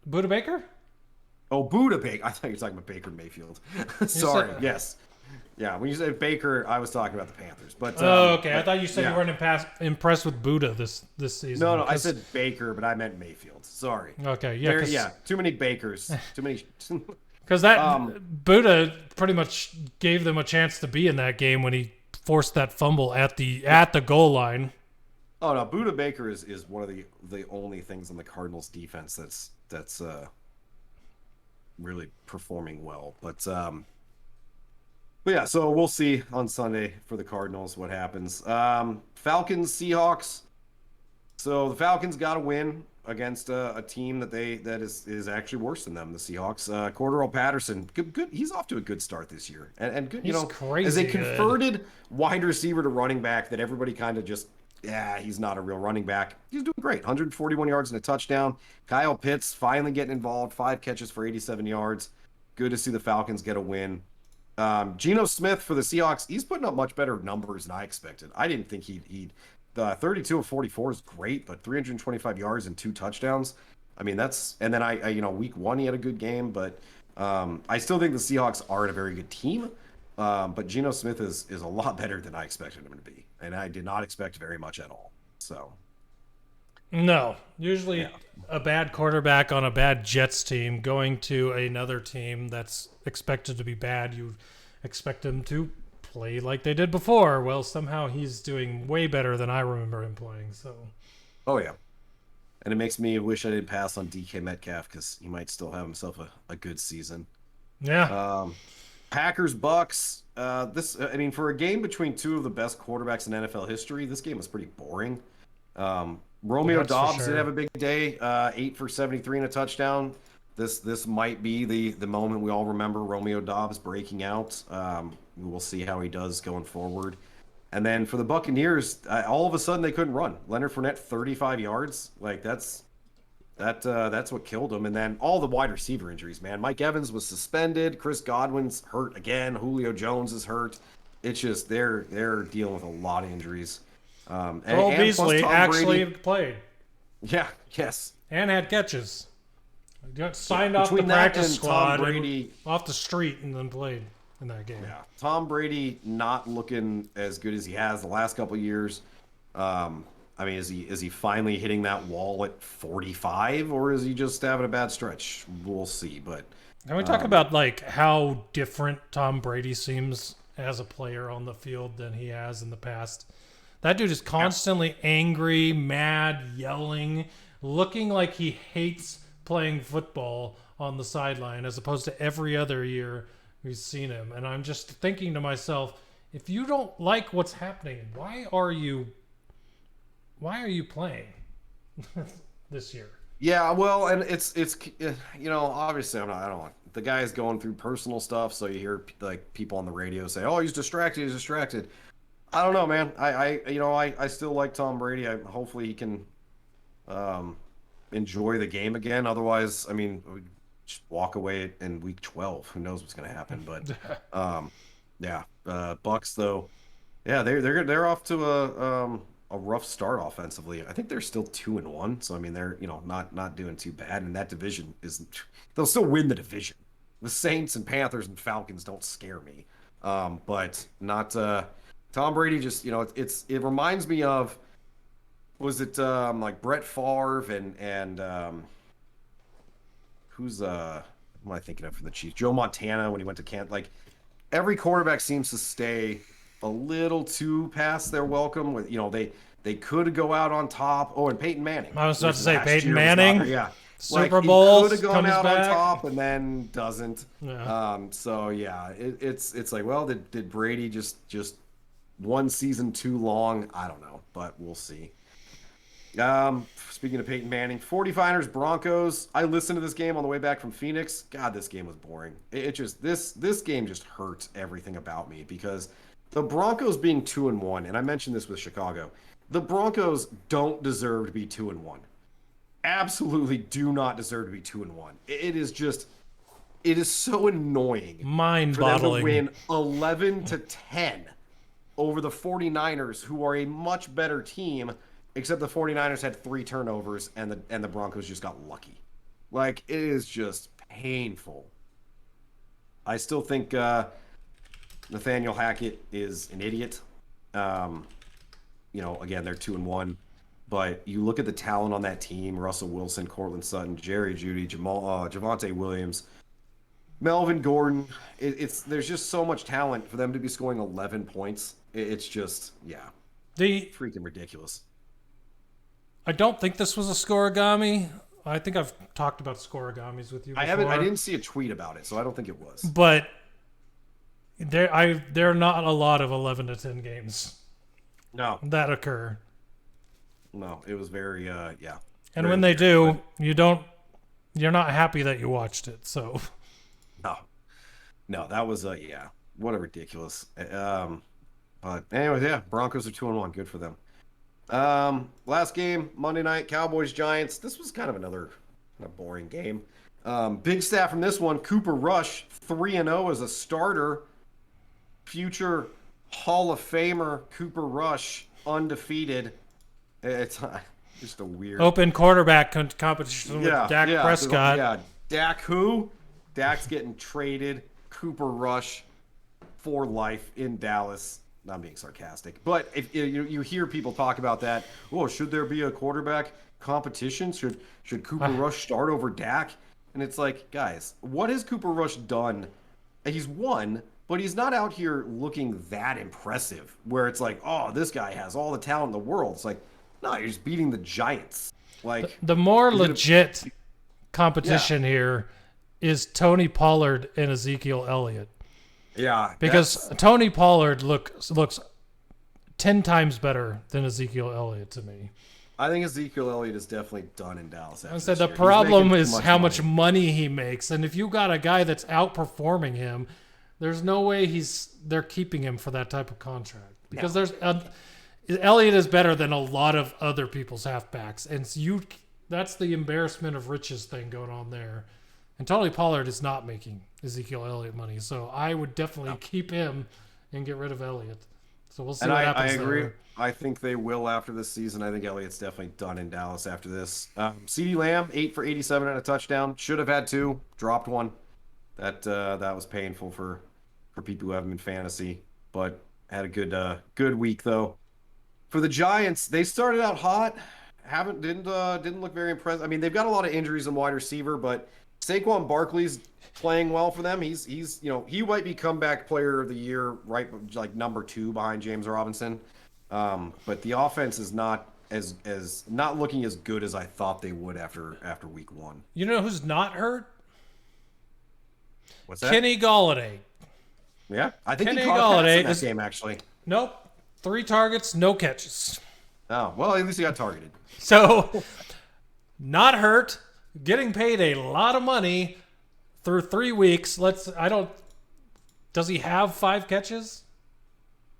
Buda Baker? Oh, Buda Baker. I thought you were talking about Baker Mayfield. Sorry. Yes. Yeah, when you said Baker, I was talking about the Panthers. But okay. I thought you said you weren't impressed with Buda this season. No, I said Baker, but I meant Mayfield. Sorry. Okay, yeah. Too many Bakers. Too many. Because that Buda pretty much gave them a chance to be in that game when he forced that fumble at the goal line. Oh no, Buda Baker is one of the only things on the Cardinals defense that's really performing well. But yeah, so we'll see on Sunday for the Cardinals what happens. Falcons, Seahawks. So the Falcons got to win against a team that is actually worse than them, the Seahawks. Cordero Patterson, good. He's off to a good start this year, and good. He's crazy as a good. Converted wide receiver to running back that everybody kind of just. Yeah, he's not a real running back. He's doing great. 141 yards and a touchdown. Kyle Pitts finally getting involved. 5 catches for 87 yards. Good to see the Falcons get a win. Geno Smith for the Seahawks. He's putting up much better numbers than I expected. I didn't think he'd 32 of 44 is great, but 325 yards and 2 touchdowns. I mean, that's, and then I week 1 he had a good game, but I still think the Seahawks aren't a very good team. But Geno Smith is a lot better than I expected him to be. And I did not expect very much at all. So, no, usually a bad quarterback on a bad Jets team going to another team that's expected to be bad, you expect them to play like they did before. Well, somehow he's doing way better than I remember him playing. So, Oh yeah, and it makes me wish I didn't pass on DK Metcalf because he might still have himself a good season. yeah. Packers Bucks. I mean, for a game between two of the best quarterbacks in NFL history, this game was pretty boring. Romeo That's for Dobbs sure. did have a big day, 8 for 73 and a touchdown. This might be the moment we all remember Romeo Dobbs breaking out. We'll see how he does going forward. And then for the Buccaneers, all of a sudden they couldn't run. Leonard Fournette 35 yards, like that's what killed him. And then all the wide receiver injuries, man. Mike Evans was suspended. Chris Godwin's hurt again. Julio Jones is hurt. It's just they're dealing with a lot of injuries. Cole and plus Beasley Tom actually Brady, played yeah, yes. and had catches. Got signed off the Between that practice and squad Tom Brady, off the street and then played in that game. yeah, Tom Brady not looking as good as he has the last couple of years. I mean, is he finally hitting that wall at 45, or is he just having a bad stretch? We'll see. But Can we talk about like how different Tom Brady seems as a player on the field than he has in the past? That dude is constantly angry, mad, yelling, looking like he hates playing football on the sideline as opposed to every other year we've seen him. And I'm just thinking to myself, if you don't like what's happening, why are you playing this year? yeah, well, and it's obviously I don't want the guy's going through personal stuff, so you hear like people on the radio say, "Oh, he's distracted." I don't know, man. I still like Tom Brady. Hopefully he can enjoy the game again. Otherwise, I mean, we just walk away in week 12. Who knows what's going to happen? But Bucks though, yeah, they're off to a rough start offensively. I think they're still 2-1, so I mean they're not doing too bad. And that division they'll still win the division. The Saints and Panthers and Falcons don't scare me, but not. Tom Brady just, it reminds me of, was it like Brett Favre and who am I thinking of from the Chiefs? Joe Montana when he went to camp. Like every quarterback seems to stay a little too past their welcome. With they could go out on top. Oh, and Peyton Manning. I was about to say last Peyton year was Manning. yeah. Super He Bowl could have gone comes out back. on top and then doesn't. Yeah. So yeah, it's like, well, did Brady just one season too long? I don't know, but we'll see. Speaking of Peyton Manning, 49ers Broncos. I listened to this game on the way back from Phoenix. God, this game was boring. It just this game just hurt everything about me because the Broncos being 2-1, and I mentioned this with Chicago. The Broncos don't deserve to be 2-1. Absolutely do not deserve to be 2-1. It is so annoying. Mind-boggling. For them to win 11-10 over the 49ers, who are a much better team, except the 49ers had 3 turnovers and the Broncos just got lucky. Like, it is just painful. I still think Nathaniel Hackett is an idiot. Again, they're 2-1. But you look at the talent on that team: Russell Wilson, Cortland Sutton, Jerry Jeudy, Javonte Williams, Melvin Gordon. There's just so much talent for them to be scoring 11 points. It's just, freaking ridiculous. I don't think this was a scoregami. I think I've talked about scoregamis with you before. I didn't see a tweet about it, so I don't think it was. But there are not a lot of 11-10 games. No. That occur. No, it was very, And very when they weird, do, you're not happy that you watched it. So. No, that was what a ridiculous. But anyways, Broncos are 2-1. Good for them. Last game, Monday night, Cowboys Giants. This was kind of another boring game. Big stat from this one: Cooper Rush 3-0 as a starter. Future Hall of Famer Cooper Rush undefeated. It's just a weird open quarterback competition with Dak Prescott. Dak who? Dak's getting traded. Cooper Rush for life in Dallas. I'm being sarcastic, but if you hear people talk about that, should there be a quarterback competition? Should Cooper Rush start over Dak? And it's like, guys, what has Cooper Rush done? He's won but he's not out here looking that impressive where it's like, oh, this guy has all the talent in the world. It's like, no, you're just beating the Giants. Like the more legit competition here is Tony Pollard and Ezekiel Elliott. Yeah. Because Tony Pollard looks 10 times better than Ezekiel Elliott to me. I think Ezekiel Elliott is definitely done in Dallas. I said the problem is how much money he makes, and if you got a guy that's outperforming him, there's no way they're keeping him for that type of contract because Elliott is better than a lot of other people's halfbacks, and that's the embarrassment of riches thing going on there. And Tony Pollard is not making Ezekiel Elliott money, so I would definitely keep him and get rid of Elliott. So we'll see what happens. I agree. There. I think they will after this season. I think Elliott's definitely done in Dallas after this. CeeDee Lamb, 8 for 87 and a touchdown. Should have had 2. Dropped 1. That was painful for people who have him in fantasy, but had a good week though. For the Giants, they started out hot. Didn't look very impressive. I mean, they've got a lot of injuries in wide receiver, but Saquon Barkley's playing well for them. He's he might be comeback player of the year, right, like number 2 behind James Robinson. But the offense is not not looking as good as I thought they would after week 1. You know who's not hurt? What's that? Kenny Golladay. Yeah, I think Kenny he caught Golladay in that game actually. Nope, 3 targets, no catches. Oh well, at least he got targeted. So, not hurt, getting paid a lot of money through 3 weeks. Does he have 5 catches?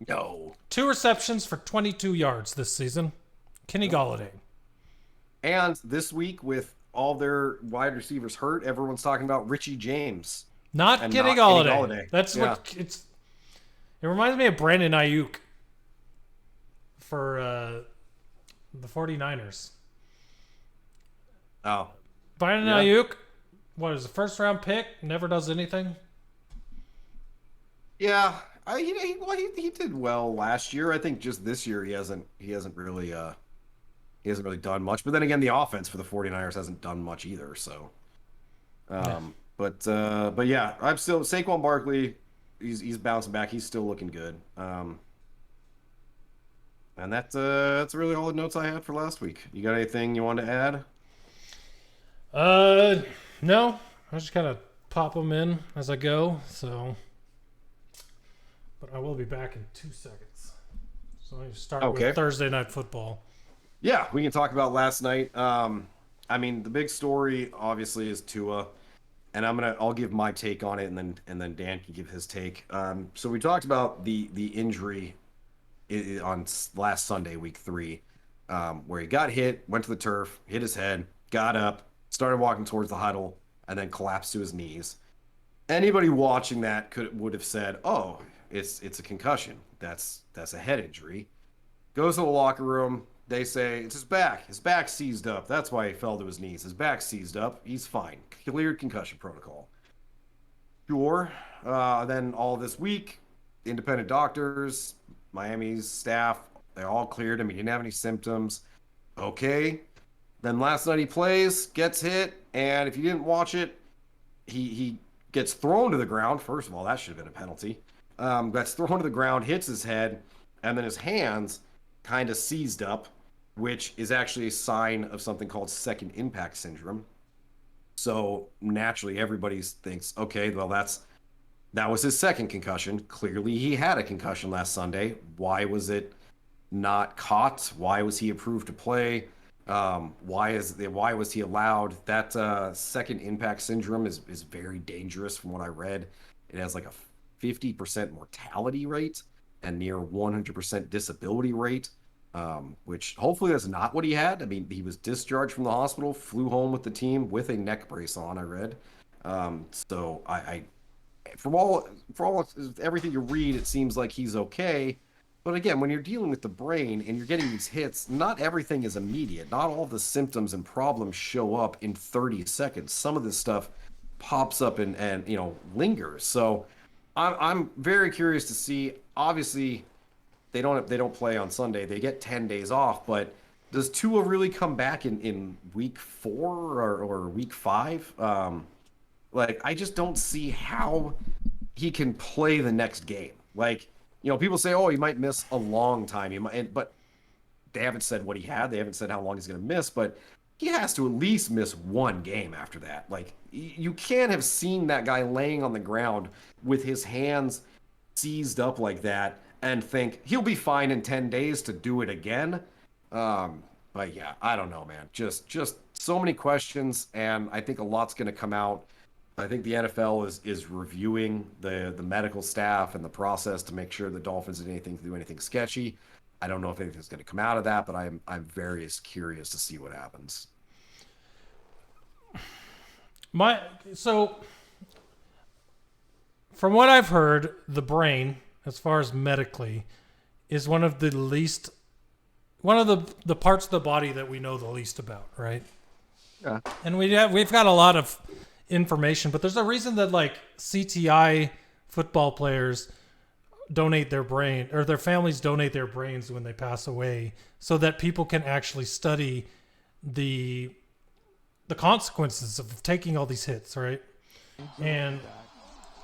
No. 2 receptions for 22 yards this season. Kenny Golladay. And this week, with all their wide receivers hurt, everyone's talking about Richie James. Not Kenny Golladay. That's what it's. It reminds me of Brandon Ayuk for the 49ers. Oh. Brandon Ayuk, what is a first-round pick? Never does anything. Yeah, he did well last year. I think just this year he hasn't really done much. But then again, the offense for the 49ers hasn't done much either. So, but yeah, I'm still Saquon Barkley. He's bouncing back. He's still looking good. And that's really all the notes I had for last week. You got anything you wanted to add? No. I just kind of pop them in as I go. So, but I will be back in 2 seconds. So I start with Thursday Night Football. Yeah, we can talk about last night. I mean, the big story obviously is Tua, and I'll give my take on it, and then Dan can give his take. So we talked about the injury on last Sunday, week 3, where he got hit, went to the turf, hit his head, got up, started walking towards the huddle, and then collapsed to his knees. Anybody watching that would have said, "Oh, it's a concussion. That's a head injury." Goes to the locker room. They say it's his back. His back seized up. That's why he fell to his knees. His back seized up. He's fine. Cleared concussion protocol. Sure. Then all this week, independent doctors, Miami's staff, they all cleared him. He didn't have any symptoms. Okay. Then last night he plays, gets hit, and if you didn't watch it, he gets thrown to the ground. First of all, that should have been a penalty. Gets thrown to the ground, hits his head, and then his hands kind of seized up, which is actually a sign of something called second impact syndrome. So naturally, everybody thinks, okay, well, that was his second concussion. Clearly, he had a concussion last Sunday. Why was it not caught? Why was he approved to play? Why was he allowed? That second impact syndrome is very dangerous from what I read. It has like a 50% mortality rate and near 100% disability rate, which hopefully that's not what he had. I mean, he was discharged from the hospital, flew home with the team with a neck brace on, I read. So I for everything you read, it seems like he's okay. But again, when you're dealing with the brain and you're getting these hits, not everything is immediate. Not all the symptoms and problems show up in 30 seconds. Some of this stuff pops up and lingers. So I'm very curious to see. Obviously, they don't play on Sunday. They get 10 days off. But does Tua really come back in week 4 or week 5? I just don't see how he can play the next game. Like, people say, oh, he might miss a long time. But they haven't said what he had. They haven't said how long he's going to miss, but he has to at least miss one game after that. Like, you can't have seen that guy laying on the ground with his hands seized up like that and think he'll be fine in 10 days to do it again. But yeah, I don't know, man. Just so many questions, and I think a lot's going to come out. I think the NFL is reviewing the medical staff and the process to make sure the Dolphins didn't do anything sketchy. I don't know if anything's going to come out of that, but I'm very curious to see what happens. So from what I've heard, the brain, as far as medically, is one of the parts of the body that we know the least about, right? Yeah. And we've got a lot of information, but there's a reason that like CTI football players donate their brain, or their families donate their brains when they pass away, so that people can actually study the consequences of taking all these hits, right? And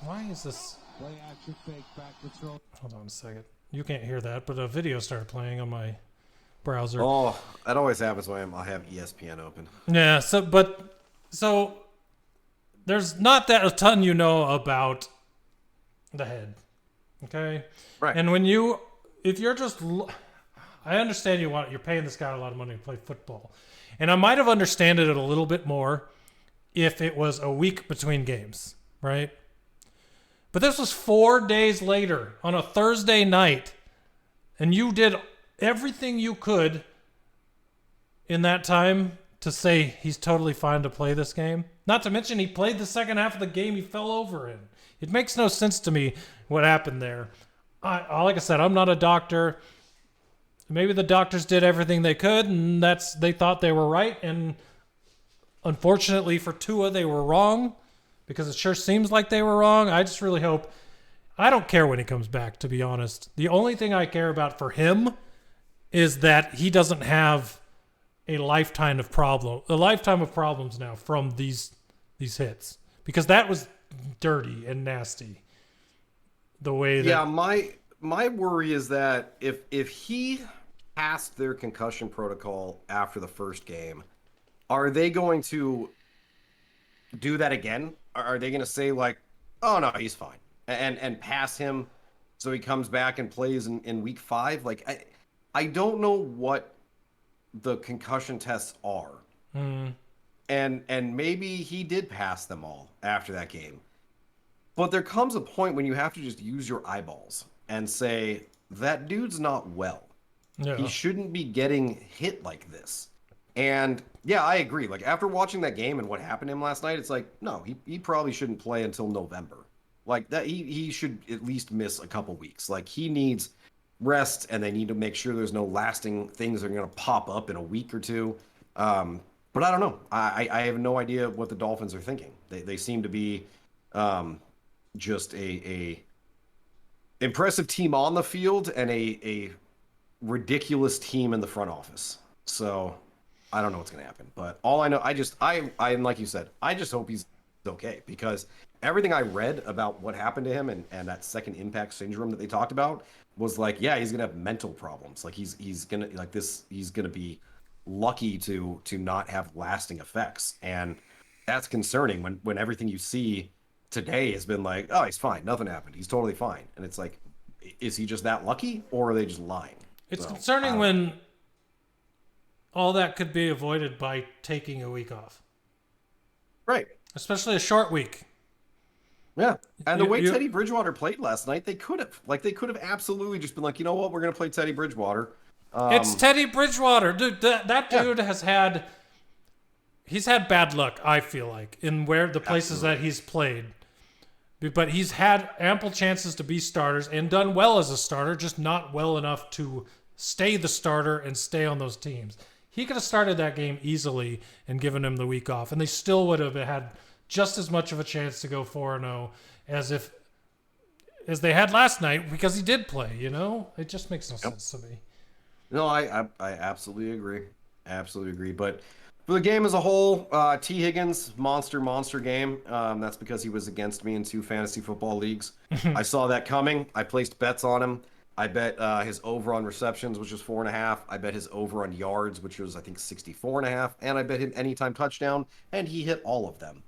why is this? Hold on a second. You can't hear that, but a video started playing on my browser. Oh, that always happens when I have ESPN open. Yeah. So there's not that a ton about the head. Okay. Right. And if you're just, I understand you're paying this guy a lot of money to play football, and I might have understood it a little bit more if it was a week between games, right? But this was 4 days later on a Thursday night, and you did everything you could in that time to say he's totally fine to play this game. Not to mention he played the second half of the game he fell over in. It makes no sense to me what happened there. Like I said, I'm not a doctor. Maybe the doctors did everything they could, and they thought they were right. And unfortunately for Tua, they were wrong, because it sure seems like they were wrong. I just really hope. I don't care when he comes back, to be honest. The only thing I care about for him is that he doesn't have a lifetime of problems now from these hits, because that was dirty and nasty. The way that, yeah, my worry is that if he passed their concussion protocol after the first game, are they going to do that again? Are they going to say like, oh no, he's fine, and pass him so he comes back and plays in week 5? Like, I don't know what the concussion tests are. And maybe he did pass them all after that game. But there comes a point when you have to just use your eyeballs and say, that dude's not well. Yeah. He shouldn't be getting hit like this. And yeah, I agree. Like, after watching that game and what happened to him last night, it's like, no, he probably shouldn't play until November. Like, that he should at least miss a couple weeks. Like, he needs rest, and they need to make sure there's no lasting things that are going to pop up in a week or two. But I don't know. I have no idea what the Dolphins are thinking. They seem to be just a impressive team on the field and a ridiculous team in the front office. So I don't know what's going to happen. But all I know, I like you said, I just hope he's okay, because everything I read about what happened to him and that second impact syndrome that they talked about was like, yeah, he's gonna have mental problems. Like he's gonna be lucky to not have lasting effects, and that's concerning when everything you see today has been like, oh, he's fine, nothing happened, he's totally fine, and it's like, is he just that lucky, or are they just lying? It's concerning when all that could be avoided by taking a week off, right? Especially a short week. Yeah, and the way Teddy Bridgewater played last night, they could have absolutely just been like, you know what, we're gonna play Teddy Bridgewater. It's Teddy Bridgewater, dude. That dude he's had bad luck, I feel like, in where the places that he's played. But he's had ample chances to be starters and done well as a starter, just not well enough to stay the starter and stay on those teams. He could have started that game easily and given him the week off, and they still would have had just as much of a chance to go 4-0 as they had last night, because he did play, It just makes no sense to me. No, I absolutely agree. Absolutely agree. But For the game as a whole, T. Higgins, monster game. That's because he was against me in 2 fantasy football leagues. I saw that coming. I placed bets on him. I bet his over on receptions, which was 4.5. I bet his over on yards, which was, I think, 64.5. And I bet him anytime touchdown, and he hit all of them.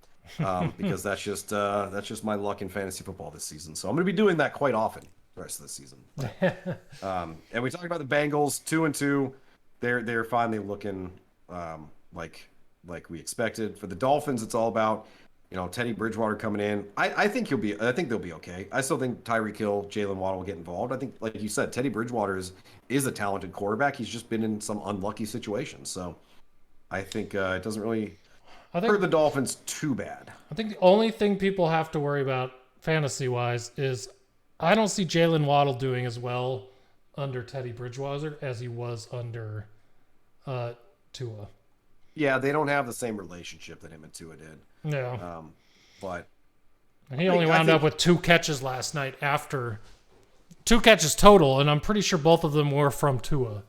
Because that's just my luck in fantasy football this season. So I'm going to be doing that quite often the rest of the season. And we talked about the Bengals, 2-2. They're finally looking like we expected. For the Dolphins, it's all about Teddy Bridgewater coming in. I think they'll be okay. I still think Tyreek Hill, Jalen Waddle will get involved. I think, like you said, Teddy Bridgewater is a talented quarterback. He's just been in some unlucky situations. So I think it doesn't really hurt the Dolphins too bad. I think the only thing people have to worry about fantasy-wise is I don't see Jalen Waddle doing as well under Teddy Bridgewater as he was under Tua. Yeah, they don't have the same relationship that him and Tua did. Yeah. But he only wound up with 2 catches last night after 2 catches total, and I'm pretty sure both of them were from Tua.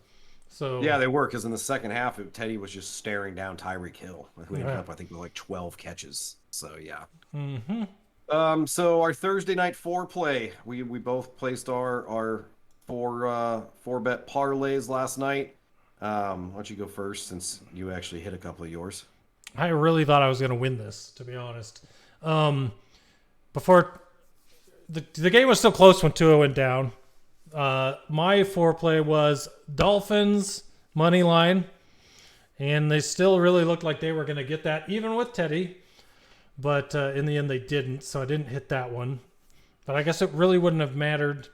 So yeah, they were, because in the second half, Teddy was just staring down Tyreek Hill, who ended up, I think, with like 12 catches. So yeah. Mm-hmm. So our Thursday night foreplay, we both placed our four bet parlays last night. Why don't you go first, since you actually hit a couple of yours? I really thought I was going to win this, to be honest. Before the game was still close when Tua went down. My foreplay was Dolphins money line, and they still really looked like they were going to get that, even with Teddy. But in the end, they didn't, so I didn't hit that one. But I guess it really wouldn't have mattered,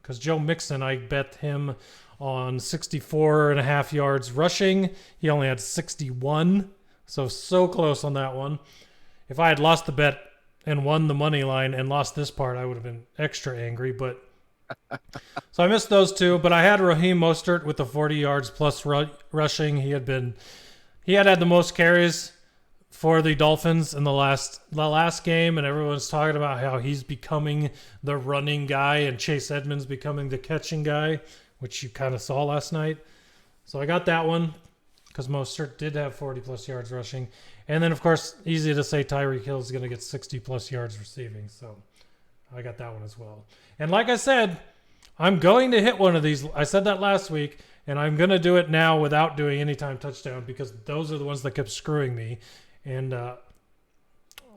because Joe Mixon, I bet him on 64.5 yards rushing. He only had 61, so close on that one. If I had lost the bet and won the money line and lost this part, I would have been extra angry. But so I missed those 2. But I had Raheem Mostert with the 40 yards plus rushing. He had the most carries for the Dolphins in the last game, and everyone's talking about how he's becoming the running guy and Chase Edmonds becoming the catching guy, which you kind of saw last night. So I got that one because Mostert did have 40-plus yards rushing. And then, of course, easy to say Tyreek Hill is going to get 60-plus yards receiving. So I got that one as well. And like I said, I'm going to hit one of these. I said that last week, and I'm going to do it now without doing anytime touchdown, because those are the ones that kept screwing me. And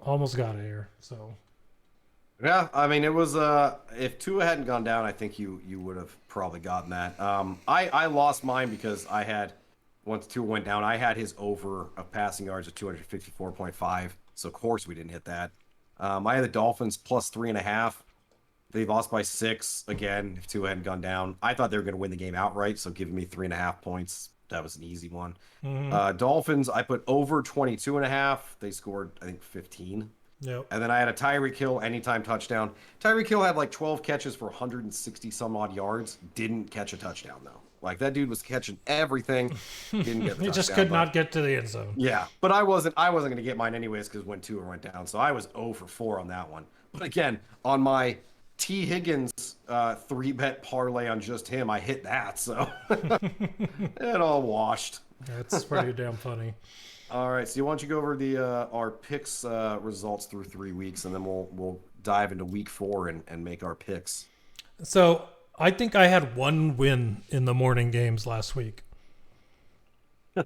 almost got it here. So yeah, I mean, it was if Tua hadn't gone down, I think you would have probably gotten that. I lost mine because I had, once Tua went down, I had his over of passing yards of 254.5. So of course we didn't hit that. I had the Dolphins plus 3.5. They lost by 6 again. If Tua hadn't gone down, I thought they were going to win the game outright. So giving me 3.5 points, that was an easy one. Mm-hmm. Dolphins, I put over 22.5. They scored, I think, 15. Yep. And then I had a Tyreek Hill anytime touchdown. Tyreek Hill had like 12 catches for 160 some odd yards. Didn't catch a touchdown though. Like, that dude was catching everything. Didn't get the he just could not get to the end zone. Yeah, but I wasn't going to get mine anyways, because when Tua went down. So I was 0 for 4 on that one. But again, on my T. Higgins 3-bet parlay on just him, I hit that. So it all washed. That's pretty damn funny. All right, so why don't you go over the our picks results through 3 weeks, and then we'll dive into week 4 and make our picks. So I think I had 1 win in the morning games last week.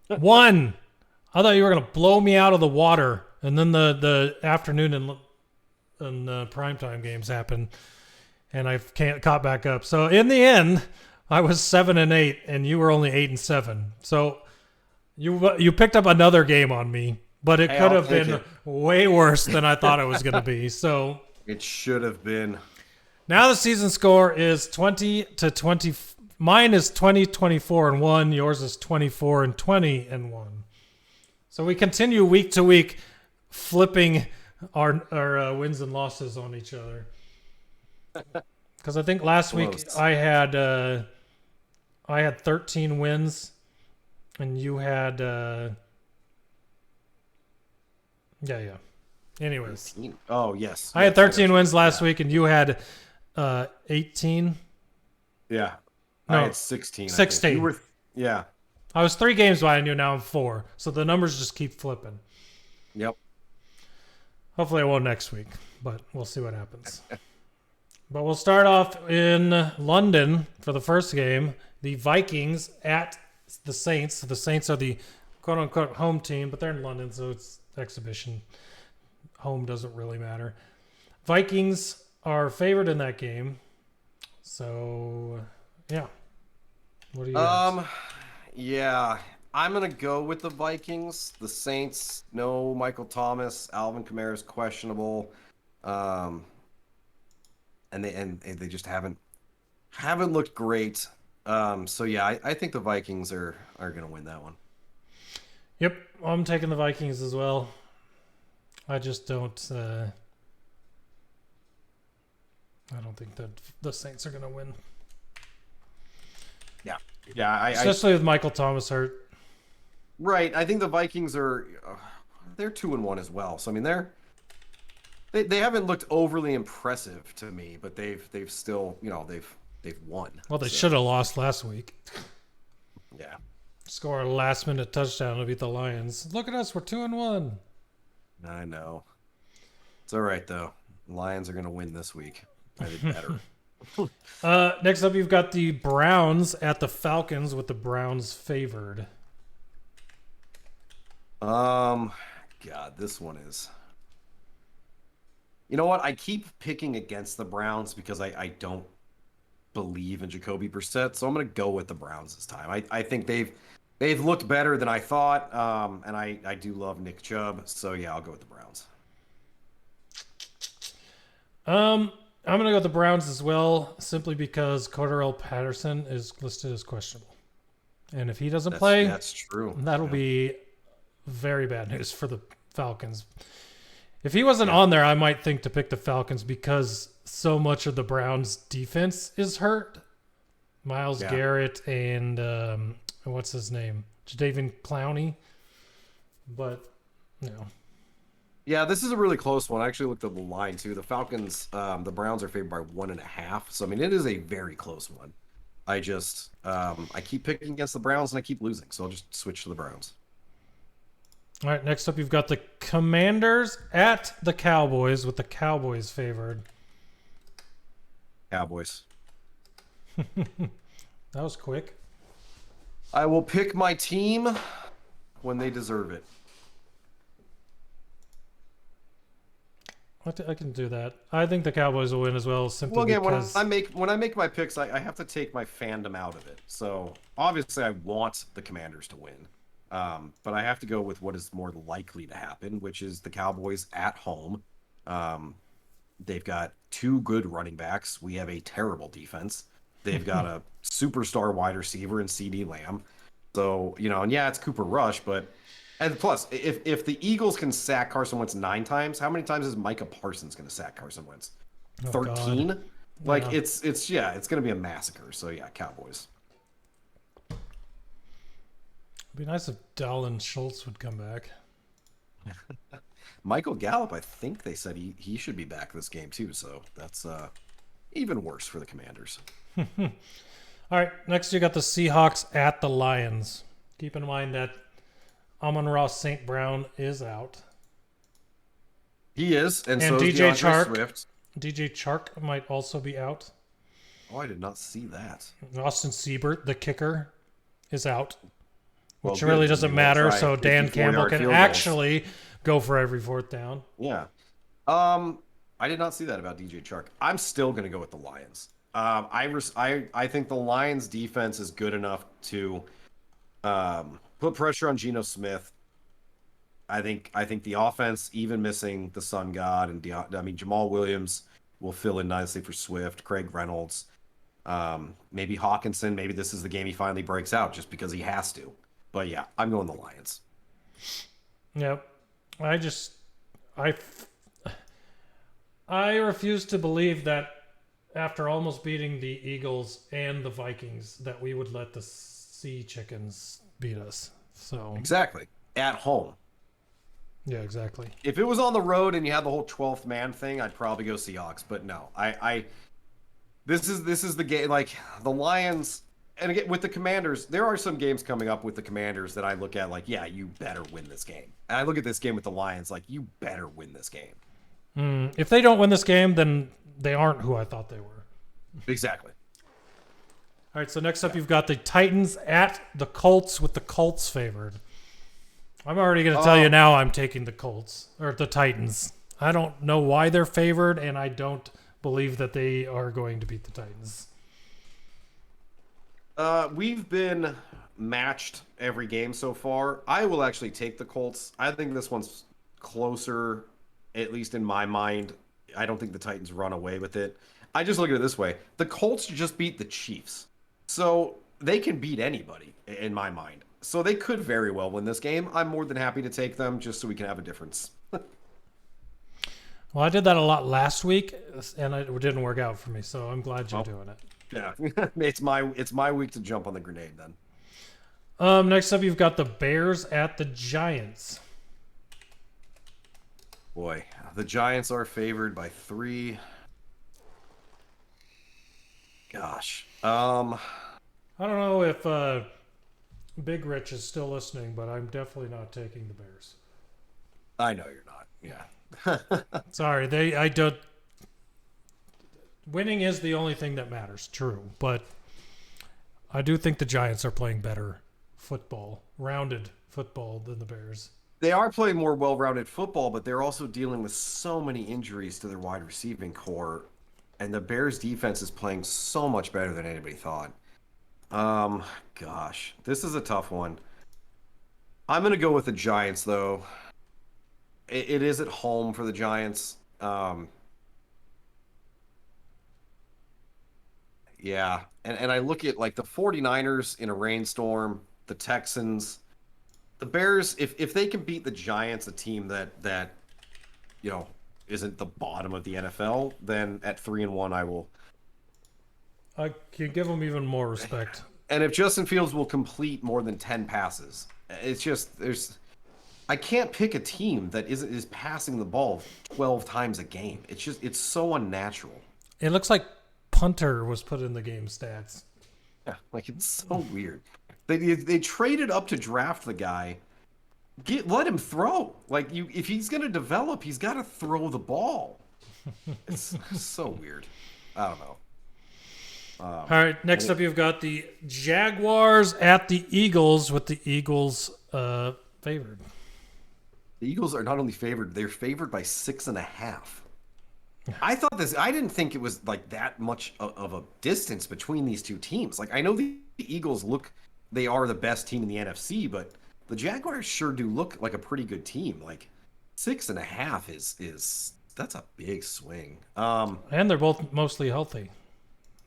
1. I thought you were going to blow me out of the water, and then the afternoon and primetime games happened, and I can't caught back up. So in the end, I was 7-8, and you were only 8-7. So you picked up another game on me, but it could have been way worse than I thought it was going to be. So it should have been. Now the season score is 20-20. Mine is 20-24-1. Yours is 24-20-1. So we continue week to week, flipping our wins and losses on each other. Because I think last week I had 13 wins, and you had yeah. Anyways, 13? Oh yes, I had 13 wins last week, and you had 18. Yeah, No, I had 16. 16. You were, yeah. I was 3 games behind you. Now I'm 4. So the numbers just keep flipping. Yep. Hopefully I won't next week, but we'll see what happens. But we'll start off in London for the first game. The Vikings at the Saints. The Saints are the quote-unquote home team, but they're in London, so it's exhibition. Home doesn't really matter. Vikings are favored in that game. So, yeah. What do you got? Yeah. I'm going to go with the Vikings. The Saints, no Michael Thomas. Alvin Kamara's questionable. And they just haven't looked great. So yeah, I think the Vikings are going to win that one. Yep, I'm taking the Vikings as well. I just don't. I don't think that the Saints are going to win. Yeah, especially with Michael Thomas hurt. Right, I think the Vikings are. They're 2-1 as well. So I mean, they haven't looked overly impressive to me, but they've still, they've won. Well, they should have lost last week. Yeah. Score a last-minute touchdown to beat the Lions. Look at us, we're 2-1. I know. It's all right though. The Lions are going to win this week. I did better. Next up, you've got the Browns at the Falcons, with the Browns favored. God, this one is. You know what? I keep picking against the Browns because I don't believe in Jacoby Brissett, so I'm going to go with the Browns this time. I think they've looked better than I thought, and I do love Nick Chubb, so yeah, I'll go with the Browns. I'm going to go with the Browns as well, simply because Cordarrelle Patterson is listed as questionable. And if he doesn't play, that's true. That'll be very bad news for the Falcons. If he wasn't on there, I might think to pick the Falcons because so much of the Browns' defense is hurt. Myles Garrett and what's his name? Jadeveon Clowney. But, Yeah, this is a really close one. I actually looked at the line too. The Falcons, the Browns are favored by 1.5. So I mean, it is a very close one. I just I keep picking against the Browns and I keep losing, so I'll just switch to the Browns. All right, next up you've got the Commanders at the Cowboys, with the Cowboys favored. Cowboys. That was quick. I will pick my team when they deserve it. I can do that. I think the Cowboys will win as well, simply because... when I make my picks, I have to take my fandom out of it. So obviously I want the Commanders to win. But I have to go with what is more likely to happen, which is the Cowboys at home. They've got 2 good running backs. We have a terrible defense. They've got a superstar wide receiver in CD Lamb. So, and yeah, it's Cooper Rush, and plus, if the Eagles can sack Carson Wentz 9 times, how many times is Micah Parsons going to sack Carson Wentz? 13? God. Like, yeah. it's going to be a massacre. So, yeah, Cowboys. It'd be nice if Dalton Schultz would come back. Michael Gallup, I think they said he should be back this game too, so that's even worse for the Commanders. All right, next you got the Seahawks at the Lions. Keep in mind that Amon-Ra St. Brown is out. He is, and so DJ is DeAndre Chark. Swift. DJ Chark might also be out. Oh, I did not see that. Austin Siebert, the kicker, is out. Which Well, really good. doesn't You won't matter, try so Dan 54-yard Campbell can field goals. actually go for every 4th down. Yeah. I did not see that about DJ Chark. I'm still going to go with the Lions. I think the Lions defense is good enough to put pressure on Geno Smith. I think the offense, even missing the Sun God and Jamal Williams will fill in nicely for Swift, Craig Reynolds, maybe Hawkinson. Maybe this is the game he finally breaks out just because he has to. But yeah, I'm going the Lions. Yep. I refuse to believe that after almost beating the Eagles and the Vikings that we would let the Sea Chickens beat us. So Exactly. At home. Yeah, exactly. If it was on the road and you had the whole 12th man thing, I'd probably go Seahawks. But no, this is the game. Like the Lions, And again, with the Commanders, there are some games coming up with the Commanders that I look at like, yeah, you better win this game. And I look at this game with the Lions like, you better win this game. If they don't win this game, then they aren't who I thought they were. Exactly. All right, so next up you've got the Titans at the Colts with the Colts favored. I'm already going to tell you now I'm taking the Colts, or the Titans. I don't know why they're favored, and I don't believe that they are going to beat the Titans. We've been matched every game so far. I will actually take the Colts. I think this one's closer, at least in my mind. I don't think the Titans run away with it. I just look at it this way. The Colts just beat the Chiefs. So they can beat anybody, in my mind. So they could very well win this game. I'm more than happy to take them just so we can have a difference. Well, I did that a lot last week, and it didn't work out for me, so I'm glad you're doing it. Yeah, it's my week to jump on the grenade then. Next up, you've got the Bears at the Giants. Boy, the Giants are favored by 3. Gosh. I don't know if Big Rich is still listening, but I'm definitely not taking the Bears. I know you're not. Yeah. Sorry, I don't. Winning is the only thing that matters, true, but I do think the Giants are playing better football, rounded football than the Bears. They are playing more well-rounded football, but they're also dealing with so many injuries to their wide receiving core, and the Bears defense is playing so much better than anybody thought. Gosh, this is a tough one. I'm going to go with the Giants, though. It is at home for the Giants. Yeah, and I look at like the 49ers in a rainstorm, the Texans, the Bears. If they can beat the Giants, a team that isn't the bottom of the NFL, then at 3-1 I will. I can give them even more respect. And if Justin Fields will complete more than 10 passes, it's just I can't pick a team that is passing the ball 12 times a game. It's so unnatural. It looks like punter was put in the game stats. Yeah, like it's so weird. They traded up to draft the guy. Let him throw. Like if he's gonna develop, he's got to throw the ball. It's so weird. I don't know. All right, next up you've got the Jaguars at the Eagles with the Eagles favored. The Eagles are not only favored; they're favored by 6.5. I didn't think it was like that much of a distance between these two teams. Like I know the Eagles they are the best team in the NFC, but the Jaguars sure do look like a pretty good team. Like 6.5 that's a big swing. And they're both mostly healthy.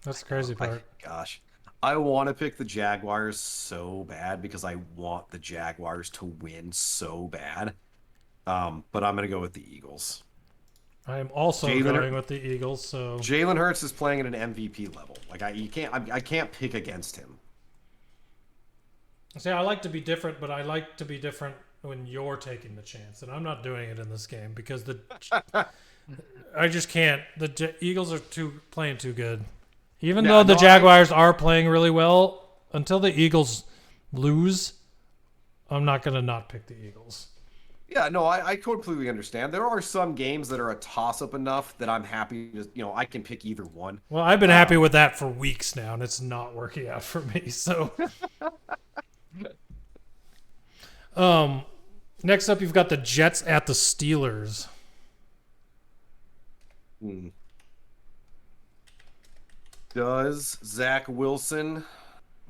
That's the crazy part. Gosh, I want to pick the Jaguars so bad because I want the Jaguars to win so bad. But I'm gonna go with the Eagles. I am also going with the Eagles. So Jalen Hurts is playing at an MVP level. Like I can't pick against him. See, I like to be different, but I like to be different when you're taking the chance, and I'm not doing it in this game because I just can't. The Eagles are playing too good. Even though the Jaguars are playing really well, until the Eagles lose, I'm not going to not pick the Eagles. Yeah, no, I completely understand. There are some games that are a toss-up enough that I'm happy to, I can pick either one. Well, I've been happy with that for weeks now, and it's not working out for me. So, next up, you've got the Jets at the Steelers. Does Zach Wilson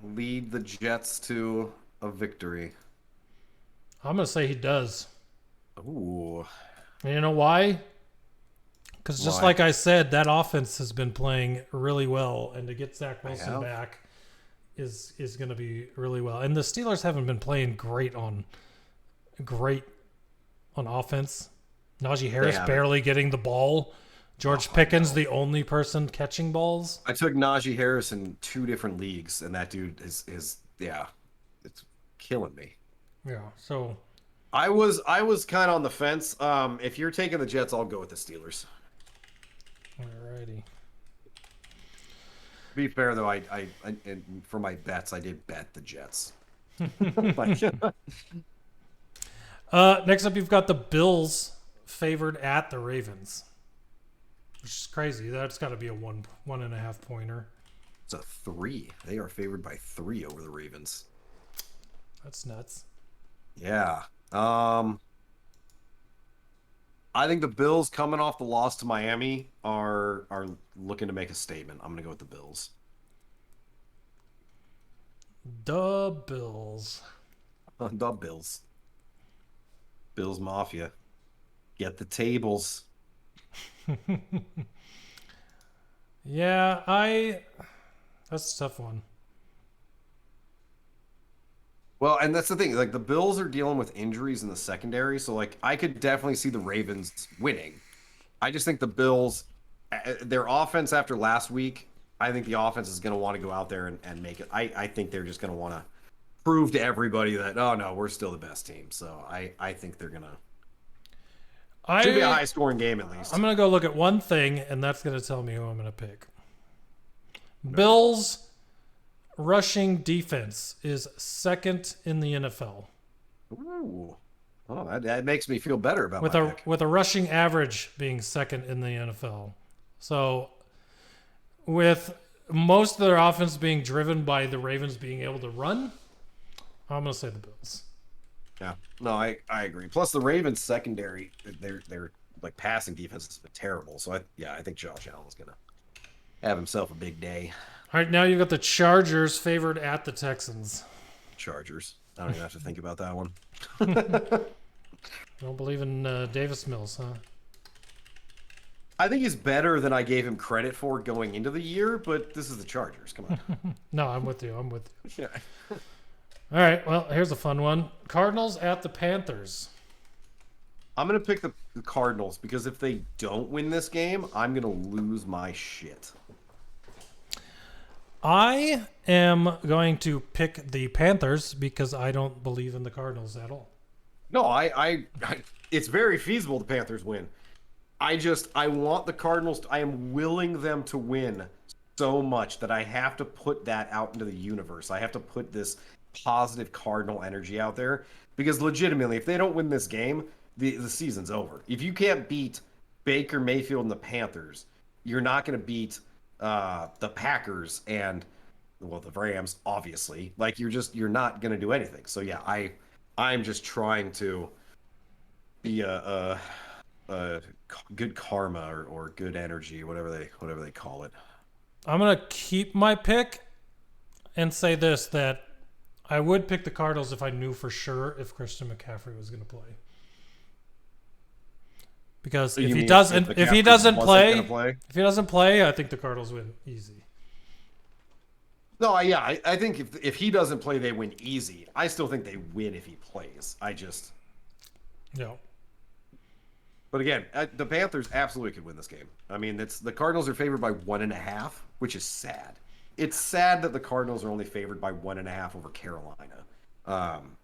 lead the Jets to a victory? I'm going to say he does. Ooh. And you know why? Because just like I said, that offense has been playing really well, and to get Zach Wilson back is going to be really well. And the Steelers haven't been playing great on offense. Najee Harris barely getting the ball. George Pickens, the only person catching balls. I took Najee Harris in 2 different leagues, and that dude is it's killing me. Yeah, so I was kind of on the fence. If you're taking the Jets, I'll go with the Steelers. Alrighty. be fair though, I and for my bets, I did bet the Jets. Next up, you've got the Bills favored at the Ravens, which is crazy. That's got to be a 1.5 pointer. It's a 3. They are favored by 3 over the Ravens. That's nuts. Yeah. I think the Bills coming off the loss to Miami are looking to make a statement. I'm gonna go with the Bills. The Bills. The Bills. Bills Mafia. Get the tables. Yeah, that's a tough one. Well, and that's the thing. Like the Bills are dealing with injuries in the secondary, so like I could definitely see the Ravens winning. I just think the Bills, their offense after last week, I think the offense is going to want to go out there and make it. I think they're just going to want to prove to everybody that, oh no, we're still the best team. So I think they're going to. Should be a high scoring game at least. I'm going to go look at one thing, and that's going to tell me who I'm going to pick. No. Bills rushing defense is second in the NFL. Ooh. Oh, that makes me feel better about my pick. With a rushing average being second in the NFL. So with most of their offense being driven by the Ravens being able to run, I'm going to say the Bills. Yeah. No, I agree. Plus the Ravens secondary, they're like passing defense has been terrible. So I think Josh Allen's going to have himself a big day. All right, now you've got the Chargers favored at the Texans. Chargers. I don't even have to think about that one. Don't believe in Davis Mills, huh? I think he's better than I gave him credit for going into the year, but this is the Chargers. Come on. No, I'm with you. Yeah. All right, well, here's a fun one. Cardinals at the Panthers. I'm going to pick the Cardinals because if they don't win this game, I'm going to lose my shit. I am going to pick the Panthers because I don't believe in the Cardinals at all. No, I it's very feasible the Panthers win. I want the Cardinals. I am willing them to win so much that I have to put that out into the universe. I have to put this positive Cardinal energy out there because legitimately, if they don't win this game, the season's over. If you can't beat Baker Mayfield and the Panthers, you're not going to beat the Packers and the Rams, obviously. Like you're not going to do anything. So yeah, I'm just trying to be a good karma or good energy, whatever they call it. I'm gonna keep my pick and say this, that I would pick the Cardinals if I knew for sure if Christian McCaffrey was going to play. Because So if you he mean doesn't if play, McCaffrey if he doesn't play, I think the Cardinals win easy. No, I think if he doesn't play, they win easy. I still think they win if he plays. No. But again, the Panthers absolutely could win this game. I mean, the Cardinals are favored by 1.5, which is sad. It's sad that the Cardinals are only favored by 1.5 over Carolina.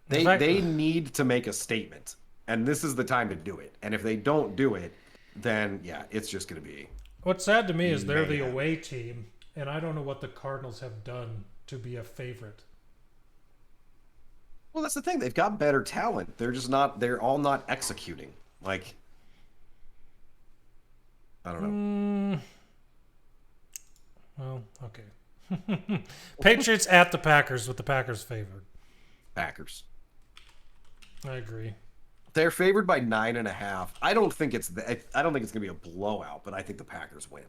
They need to make a statement, and this is the time to do it. And if they don't do it, then yeah, it's just going to be. What's sad to me is they're the away team, and I don't know what the Cardinals have done to be a favorite. Well, that's the thing. They've got better talent. They're just not. They're all not executing. Like, I don't know. Well, okay. Patriots at the Packers with the Packers favored. Packers. I agree. They're favored by 9.5. I don't think it's gonna be a blowout, but I think the Packers win.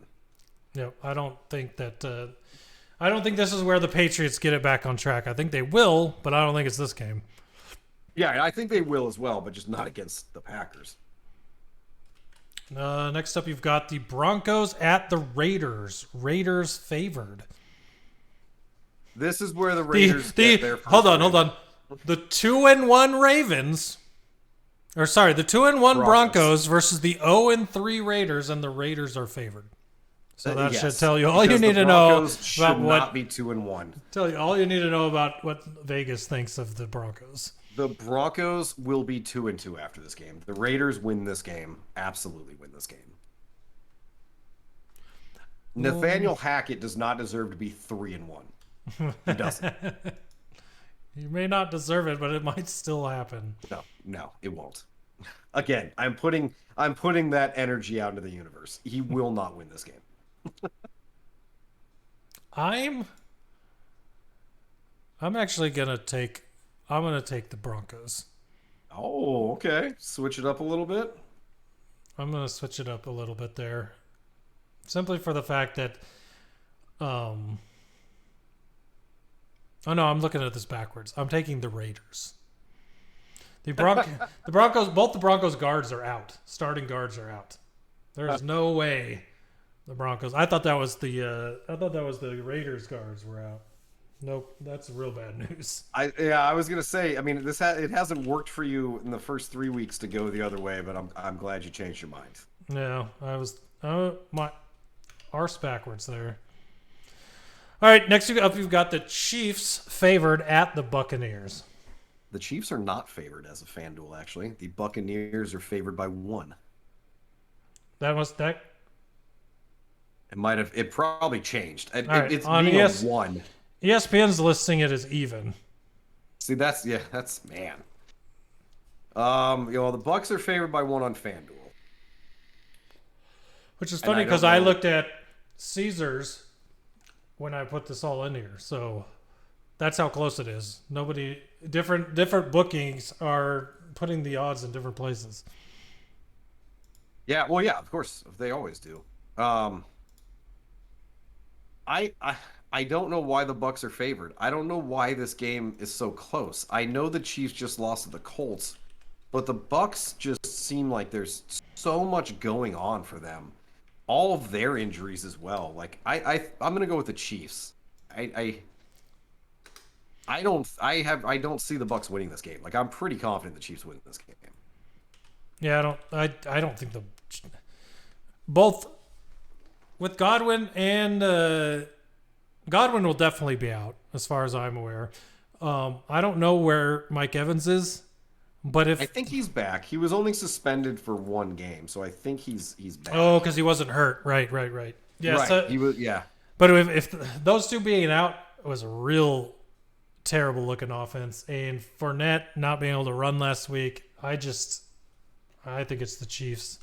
No, I don't think that. I don't think this is where the Patriots get it back on track. I think they will, but I don't think it's this game. Yeah, I think they will as well, but just not against the Packers. Next up, you've got the Broncos at the Raiders. Raiders favored. This is where the Raiders get their first hold on. The 2-1 Ravens, or sorry, the 2-1 Broncos versus the 0-3 Raiders, and the Raiders are favored. So that should tell you all you need to know about what. Not be 2-1. Tell you all you need to know about what Vegas thinks of the Broncos. The Broncos will be 2-2 after this game. The Raiders win this game. Absolutely win this game. Nathaniel Hackett does not deserve to be 3-1. He doesn't. You may not deserve it, but it might still happen. No, it won't. Again, I'm putting that energy out into the universe. He will not win this game. I'm actually gonna take the Broncos. Oh, okay. Switch it up a little bit. I'm gonna switch it up a little bit there, simply for the fact that, oh no, I'm looking at this backwards. I'm taking the Raiders. The Broncos, both the Broncos guards are out. Starting guards are out. There's no way the Broncos. I thought that was the Raiders guards were out. Nope, that's real bad news. I was gonna say. I mean, it hasn't worked for you in the first 3 weeks to go the other way, but I'm glad you changed your mind. No, I was my arse backwards there. All right, next up you've got the Chiefs favored at the Buccaneers. The Chiefs are not favored as a FanDuel, actually. The Buccaneers are favored by 1. That. It probably changed. It's on being a 1. ESPN's listing it as even. See, that's man. The Bucks are favored by 1 on FanDuel. Which is funny because I looked at Caesars when I put this all in here. So that's how close it is. Different bookings are putting the odds in different places. Yeah, well, yeah, of course, they always do. I don't know why the Bucks are favored. I don't know why this game is so close. I know the Chiefs just lost to the Colts, but the Bucks just seem like there's so much going on for them. All of their injuries as well. Like I'm gonna go with the Chiefs. I don't see the Bucks winning this game. Like I'm pretty confident the Chiefs win this game. Yeah, I don't think both with Godwin and Godwin will definitely be out as far as I'm aware. I don't know where Mike Evans is, but I think he's back. He was only suspended for 1 game, so I think he's back. Oh, because he wasn't hurt. Right. Yeah, right. So, he was. Yeah. But if those two being out was a real terrible looking offense, and Fournette not being able to run last week, I think it's the Chiefs,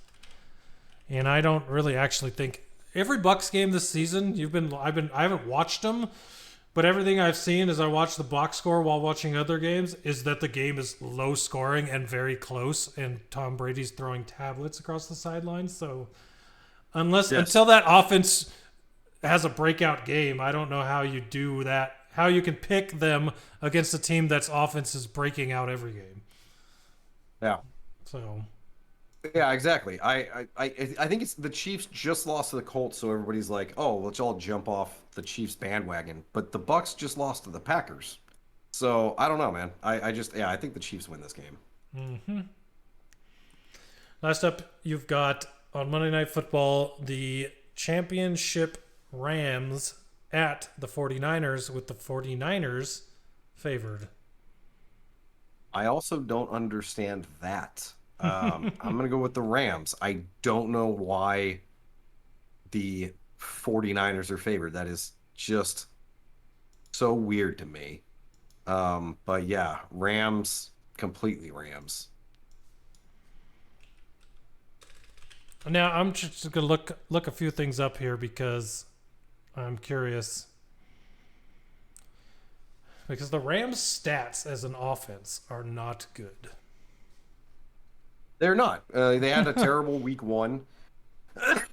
and I don't really actually think. Every Bucks game this season, I haven't watched them, but everything I've seen as I watch the box score while watching other games is that the game is low scoring and very close, and Tom Brady's throwing tablets across the sidelines. So until that offense has a breakout game, I don't know how you do that. How you can pick them against a team that's offense is breaking out every game. Yeah. So. Yeah, exactly. I think it's the Chiefs just lost to the Colts, so everybody's like, "Oh, let's all jump off the Chiefs bandwagon." But the Bucks just lost to the Packers, so I don't know, man. I think the Chiefs win this game. Mm-hmm. Last up, you've got on Monday Night Football the championship Rams at the 49ers, with the 49ers favored. I also don't understand that. I'm going to go with the Rams. I don't know why the 49ers are favored. That is just so weird to me. But yeah, Rams, completely Rams. Now, I'm just going to look a few things up here because I'm curious. Because the Rams' stats as an offense are not good. They're not. They had a terrible week 1.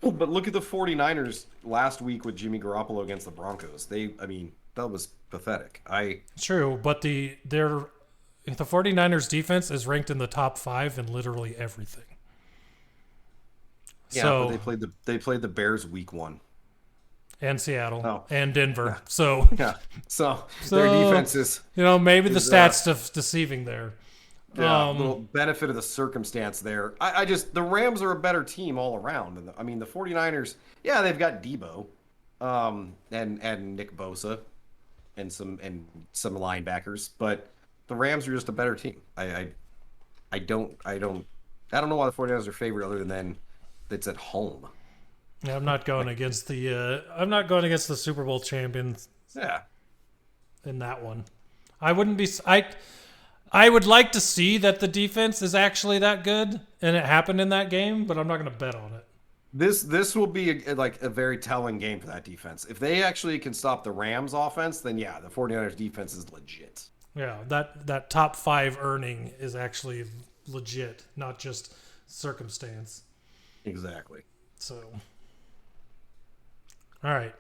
But look at the 49ers last week with Jimmy Garoppolo against the Broncos. That was pathetic. True, but the 49ers defense is ranked in the top 5 in literally everything. Yeah, but they played the Bears week 1. And Seattle. Oh. And Denver. Yeah. So their defense is... maybe the stats deceiving there. Yeah, little benefit of the circumstance there. The Rams are a better team all around. And the 49ers, yeah, they've got Debo, and Nick Bosa, and some linebackers, but the Rams are just a better team. I don't know why the 49ers are favored other than it's at home. Yeah, I'm not going against the Super Bowl champions Yeah. in that one. I wouldn't be. I would like to see that the defense is actually that good, and it happened in that game, but I'm not going to bet on it. This will be a very telling game for that defense. If they actually can stop the Rams offense, then yeah, the 49ers defense is legit. Yeah, that top 5 earning is actually legit, not just circumstance. Exactly. So, all right.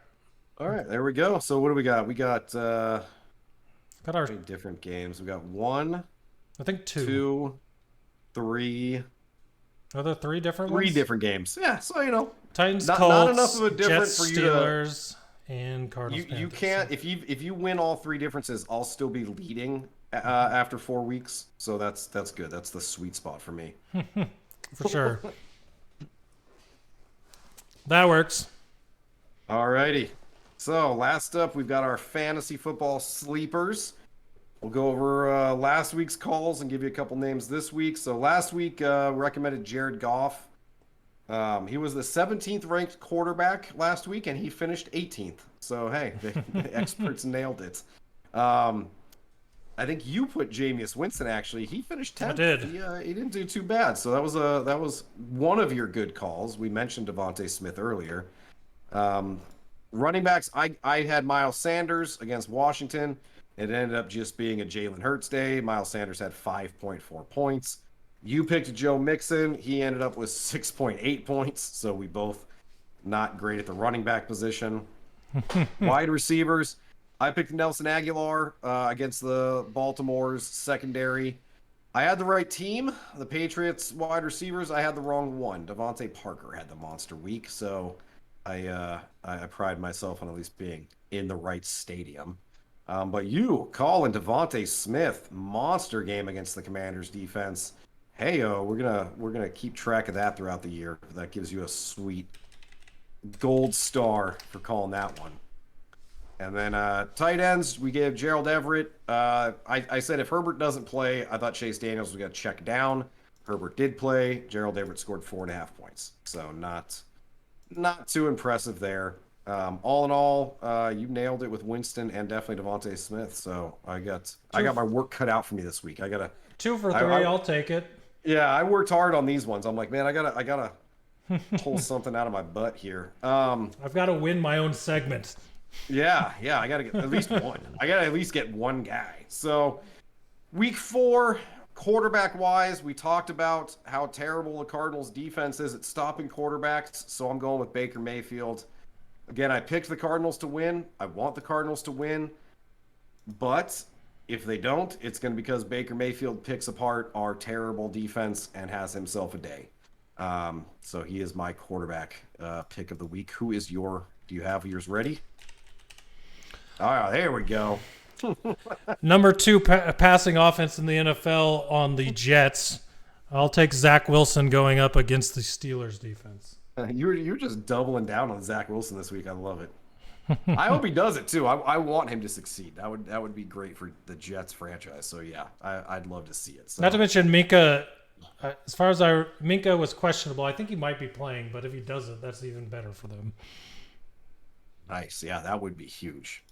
All right, there we go. So what do we got? We got our different games. We got 1, I think 2, 2, 3. Are there 3 different ones? 3 different games. Yeah, so Difference, not Colts, enough of a difference Jets, for you Steelers, and Cardinals. you can't if you win all 3 differences, I'll still be leading after 4 weeks. So that's good. That's the sweet spot for me. For sure. That works. Alrighty. So last up, we've got our fantasy football sleepers. We'll go over last week's calls and give you a couple names this week. So last week, recommended Jared Goff. He was the 17th ranked quarterback last week, and he finished 18th. So hey, the experts nailed it. I think you put Jameis Winston. Actually, he finished 10th. I did. He didn't do too bad. So that was one of your good calls. We mentioned Devontae Smith earlier. Running backs, I had Miles Sanders against Washington. It ended up just being a Jalen Hurts day. Miles Sanders had 5.4 points. You picked Joe Mixon. He ended up with 6.8 points. So we both not great at the running back position. Wide receivers, I picked Nelson Aguilar against the Baltimore's secondary. I had the right team. The Patriots wide receivers, I had the wrong one. Devontae Parker had the monster week. So I pride myself on at least being in the right stadium. But you, Colin, Devontae Smith, monster game against the Commanders defense. Heyo, we're gonna keep track of that throughout the year. That gives you a sweet gold star for calling that one. And then tight ends, we gave Gerald Everett. I said if Herbert doesn't play, I thought Chase Daniels was gonna check down. Herbert did play. Gerald Everett scored 4.5 points. So not too impressive there. All in all, you nailed it with Winston and definitely Devontae Smith. So I got my work cut out for me this week. I gotta 2 for 3. I'll take it. Yeah, I worked hard on these ones. I'm like, man, I gotta pull something out of my butt here. I've got to win my own segment. Yeah, I gotta get at least one. I gotta at least get one guy. So week 4, quarterback wise, we talked about how terrible the Cardinals defense is at stopping quarterbacks. So I'm going with Baker Mayfield. Again, I picked the Cardinals to win. I want the Cardinals to win. But if they don't, it's going to be because Baker Mayfield picks apart our terrible defense and has himself a day. So he is my quarterback pick of the week. Do you have yours ready? All right, there we go. Number 2 passing offense in the NFL on the Jets. I'll take Zach Wilson going up against the Steelers defense. You're just doubling down on Zach Wilson this week. I love it. I hope he does it too. I want him to succeed. That would be great for the Jets franchise. So yeah, I'd love to see it. So. Not to mention Minka. As far as Minka was questionable. I think he might be playing, but if he doesn't, that's even better for them. Nice. Yeah, that would be huge.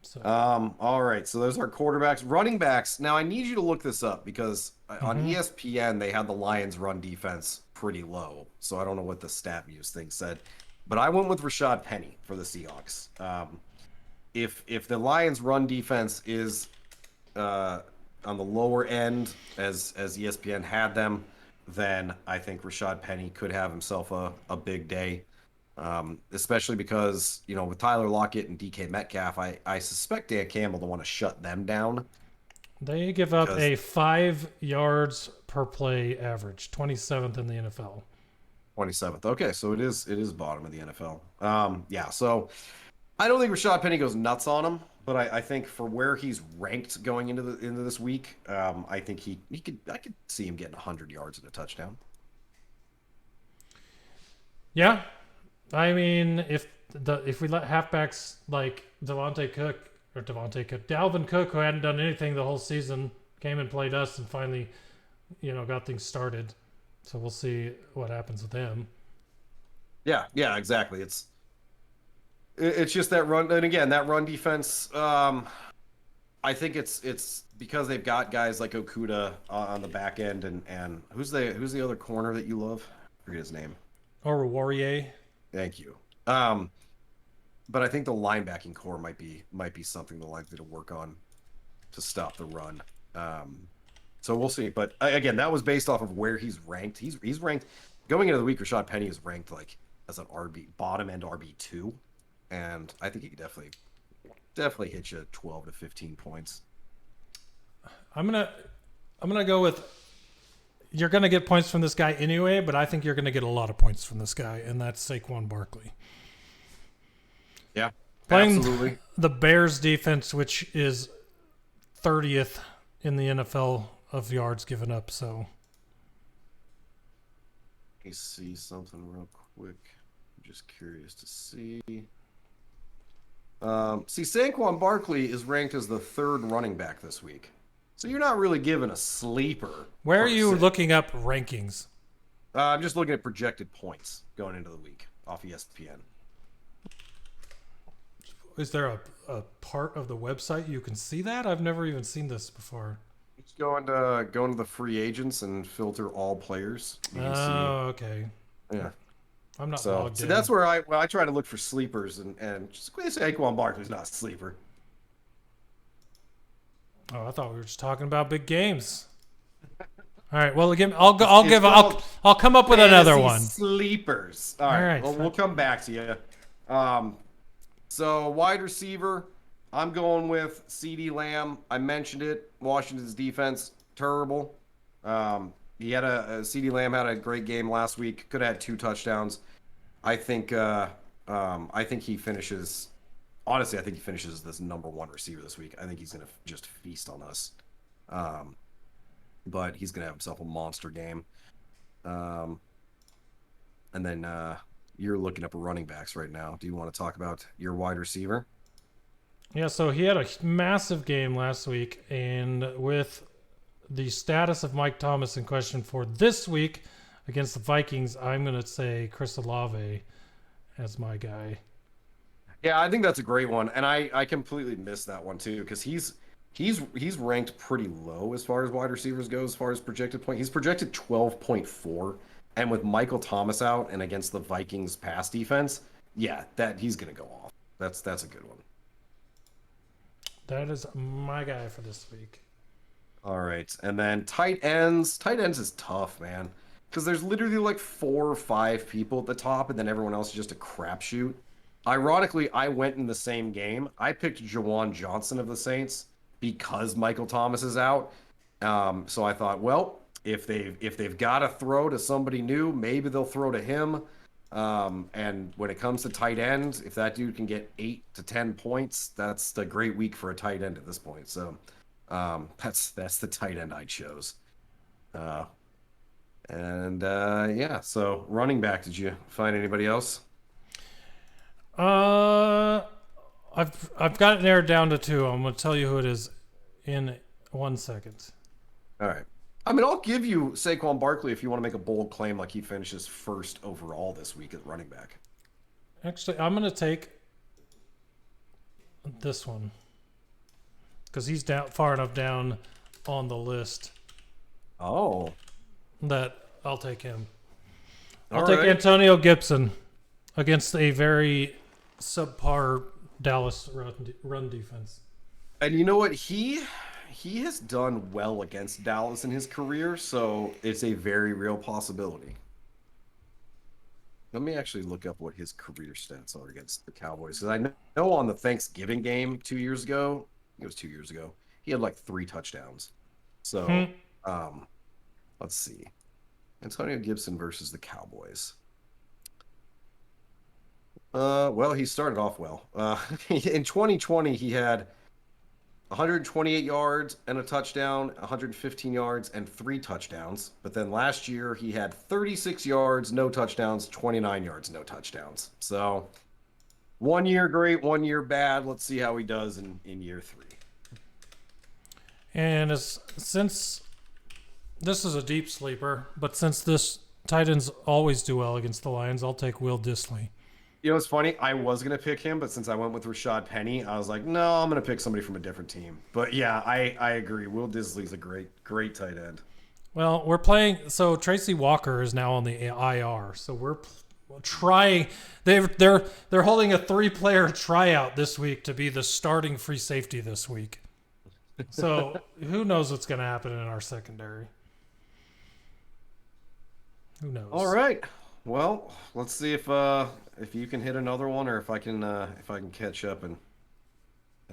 So. All right. So those are quarterbacks. Running backs. Now I need you to look this up because on ESPN they had the Lions run defense pretty low. So I don't know what the StatMuse thing said, but I went with Rashad Penny for the Seahawks. If the Lions run defense is on the lower end as ESPN had them, then I think Rashad Penny could have himself a big day. Especially because, with Tyler Lockett and DK Metcalf, I suspect Dan Campbell to want to shut them down. They give up a 5 yards per play average, 27th in the NFL. 27th. Okay, so it is bottom of the NFL. Yeah, so I don't think Rashad Penny goes nuts on him, but I think for where he's ranked going into this week, I think I could see him getting 100 yards and a touchdown. Yeah. I mean, if we let halfbacks like Dalvin Cook, who hadn't done anything the whole season, came and played us and finally, got things started. So we'll see what happens with him. Yeah, exactly. It's just that run, and again, that run defense. I think it's because they've got guys like Okuda on the back end, and who's the other corner that you love? I forget his name. Or Warrior. Thank you. But I think the linebacking core might be something they'll likely to work on to stop the run. So we'll see. But again, that was based off of where he's ranked. He's ranked going into the week. Rashad Penny is ranked like as an RB bottom end RB2, and I think he could definitely hit you 12 to 15 points. I'm gonna go with you're gonna get points from this guy anyway, but I think you're gonna get a lot of points from this guy, and that's Saquon Barkley. Yeah, playing absolutely. The Bears defense, which is 30th in the NFL of yards given up. So let me see something real quick. I'm just curious to see. Saquon Barkley is ranked as the third running back this week. So you're not really given a sleeper. Where are you looking up rankings? I'm just looking at projected points going into the week off ESPN. Is there a part of the website you can see that? I've never even seen this before. Just go into the free agents and filter all players. You can see. Okay. Yeah. I'm not So logged in. that's where I try to look for sleepers and just Saquon Barkley's not a sleeper. Oh, I thought we were just talking about big games. All right. Well, again, I'll come up with another one. Sleepers. All right. Well, we'll come back to you. So wide receiver, I'm going with CeeDee Lamb. I mentioned it. Washington's defense terrible. CeeDee Lamb had a great game last week. Could have had 2 touchdowns. I think he finishes. Honestly, I think he finishes this number 1 receiver this week. I think he's going to just feast on us. But he's going to have himself a monster game. And then you're looking up running backs right now. Do you want to talk about your wide receiver? Yeah, so he had a massive game last week, and with the status of Mike Thomas in question for this week against the Vikings, I'm going to say Chris Olave as my guy. Yeah, I think that's a great one, and I completely missed that one too because he's ranked pretty low as far as wide receivers go as far as projected point. He's projected 12.4, and with Michael Thomas out and against the Vikings pass defense, yeah, that he's gonna go off. That's a good one. That is my guy for this week. All right, and then tight ends. Tight ends is tough, man, because there's literally like 4 or 5 people at the top, and then everyone else is just a crapshoot. Ironically, I went in the same game. I picked Jawan Johnson of the Saints because Michael Thomas is out. So I thought, well, if they've got to throw to somebody new, maybe they'll throw to him. And when it comes to tight end, if that dude can get 8 to 10 points, that's a great week for a tight end at this point. So that's the tight end I chose. Yeah. So running back, did you find anybody else? I've got it narrowed down to 2. I'm going to tell you who it is in 1 second. All right. I mean, I'll give you Saquon Barkley if you want to make a bold claim like he finishes first overall this week at running back. Actually, I'm going to take this one because he's far enough down on the list. Oh. That I'll take him. I'll take Antonio Gibson against a very subpar Dallas run defense. And you know what? He has done well against Dallas in his career, so it's a very real possibility. Let me actually look up what his career stats are against the Cowboys. Because I know on the Thanksgiving game 2 years ago, it was 2 years ago, he had like 3 touchdowns. So, let's see. Antonio Gibson versus the Cowboys. Well, he started off well. In 2020, he had 128 yards and a touchdown, 115 yards and 3 touchdowns. But then last year, he had 36 yards, no touchdowns, 29 yards, no touchdowns. So 1 year great, 1 year bad. Let's see how he does in year 3. And since this is a deep sleeper, but since this tight ends always do well against the Lions. I'll take Will Dissly. You know, it's funny. I was going to pick him, but since I went with Rashad Penny, I was like, no, I'm going to pick somebody from a different team. But yeah, I agree. Will Dissly's a great tight end. Well, we're playing. So Tracy Walker is now on the IR. So we're trying. They're holding a 3-player tryout this week to be the starting free safety this week. So who knows what's going to happen in our secondary? Who knows? All right. Well, let's see if you can hit another one, or if I can catch up and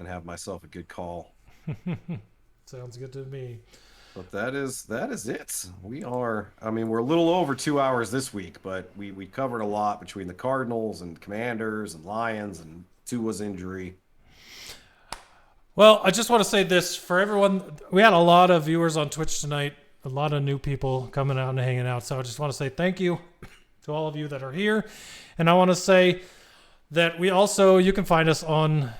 have myself a good call. Sounds good to me. But that is it. We're a little over 2 hours this week, but we covered a lot between the Cardinals and Commanders and Lions and Tua's injury. Well, I just want to say this for everyone. We had a lot of viewers on Twitch tonight, a lot of new people coming out and hanging out. So I just want to say thank you to all of you that are here. And I want to say that you can find us on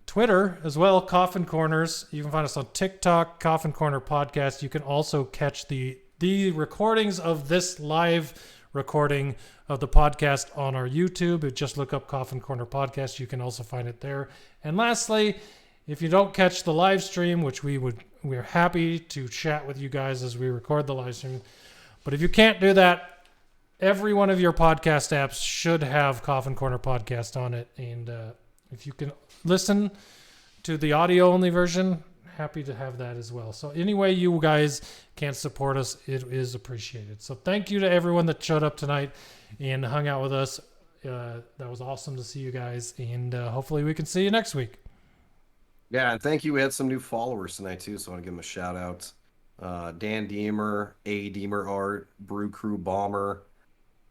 Twitter as well, Coffin Corners. You can find us on TikTok, Coffin Corner Podcast. You can also catch the recordings of this live recording of the podcast on our YouTube. Just look up Coffin Corner Podcast. You can also find it there. And lastly, if you don't catch the live stream, which we're happy to chat with you guys as we record the live stream. But if you can't do that, every one of your podcast apps should have Coffin Corner Podcast on it. And if you can listen to the audio-only version, happy to have that as well. So any way you guys can support us, it is appreciated. So thank you to everyone that showed up tonight and hung out with us. That was awesome to see you guys. And hopefully we can see you next week. Yeah, and thank you. We had some new followers tonight, too, so I want to give them a shout-out. Dan Deemer, A. Deemer Art, Brew Crew Bomber.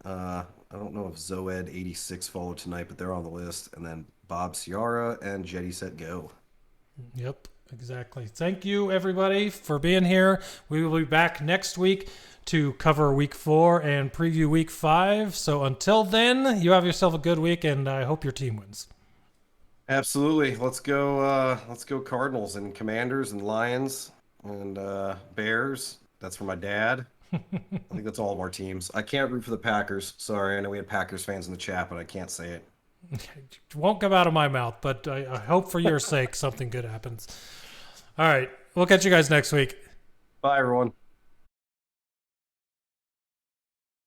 I don't know if Zoed86 followed tonight, but they're on the list. And then Bob Ciara and Jetty Set Go. Yep, exactly. Thank you, everybody, for being here. We will be back next week to cover week 4 and preview week 5. So until then, you have yourself a good week, and I hope your team wins. Absolutely. Let's go Cardinals and Commanders and Lions and Bears. That's for my dad. I think that's all of our teams. I can't root for the Packers. Sorry, I know we had Packers fans in the chat, but I can't say it. It won't come out of my mouth, but I hope for your sake something good happens. All right. We'll catch you guys next week. Bye, everyone.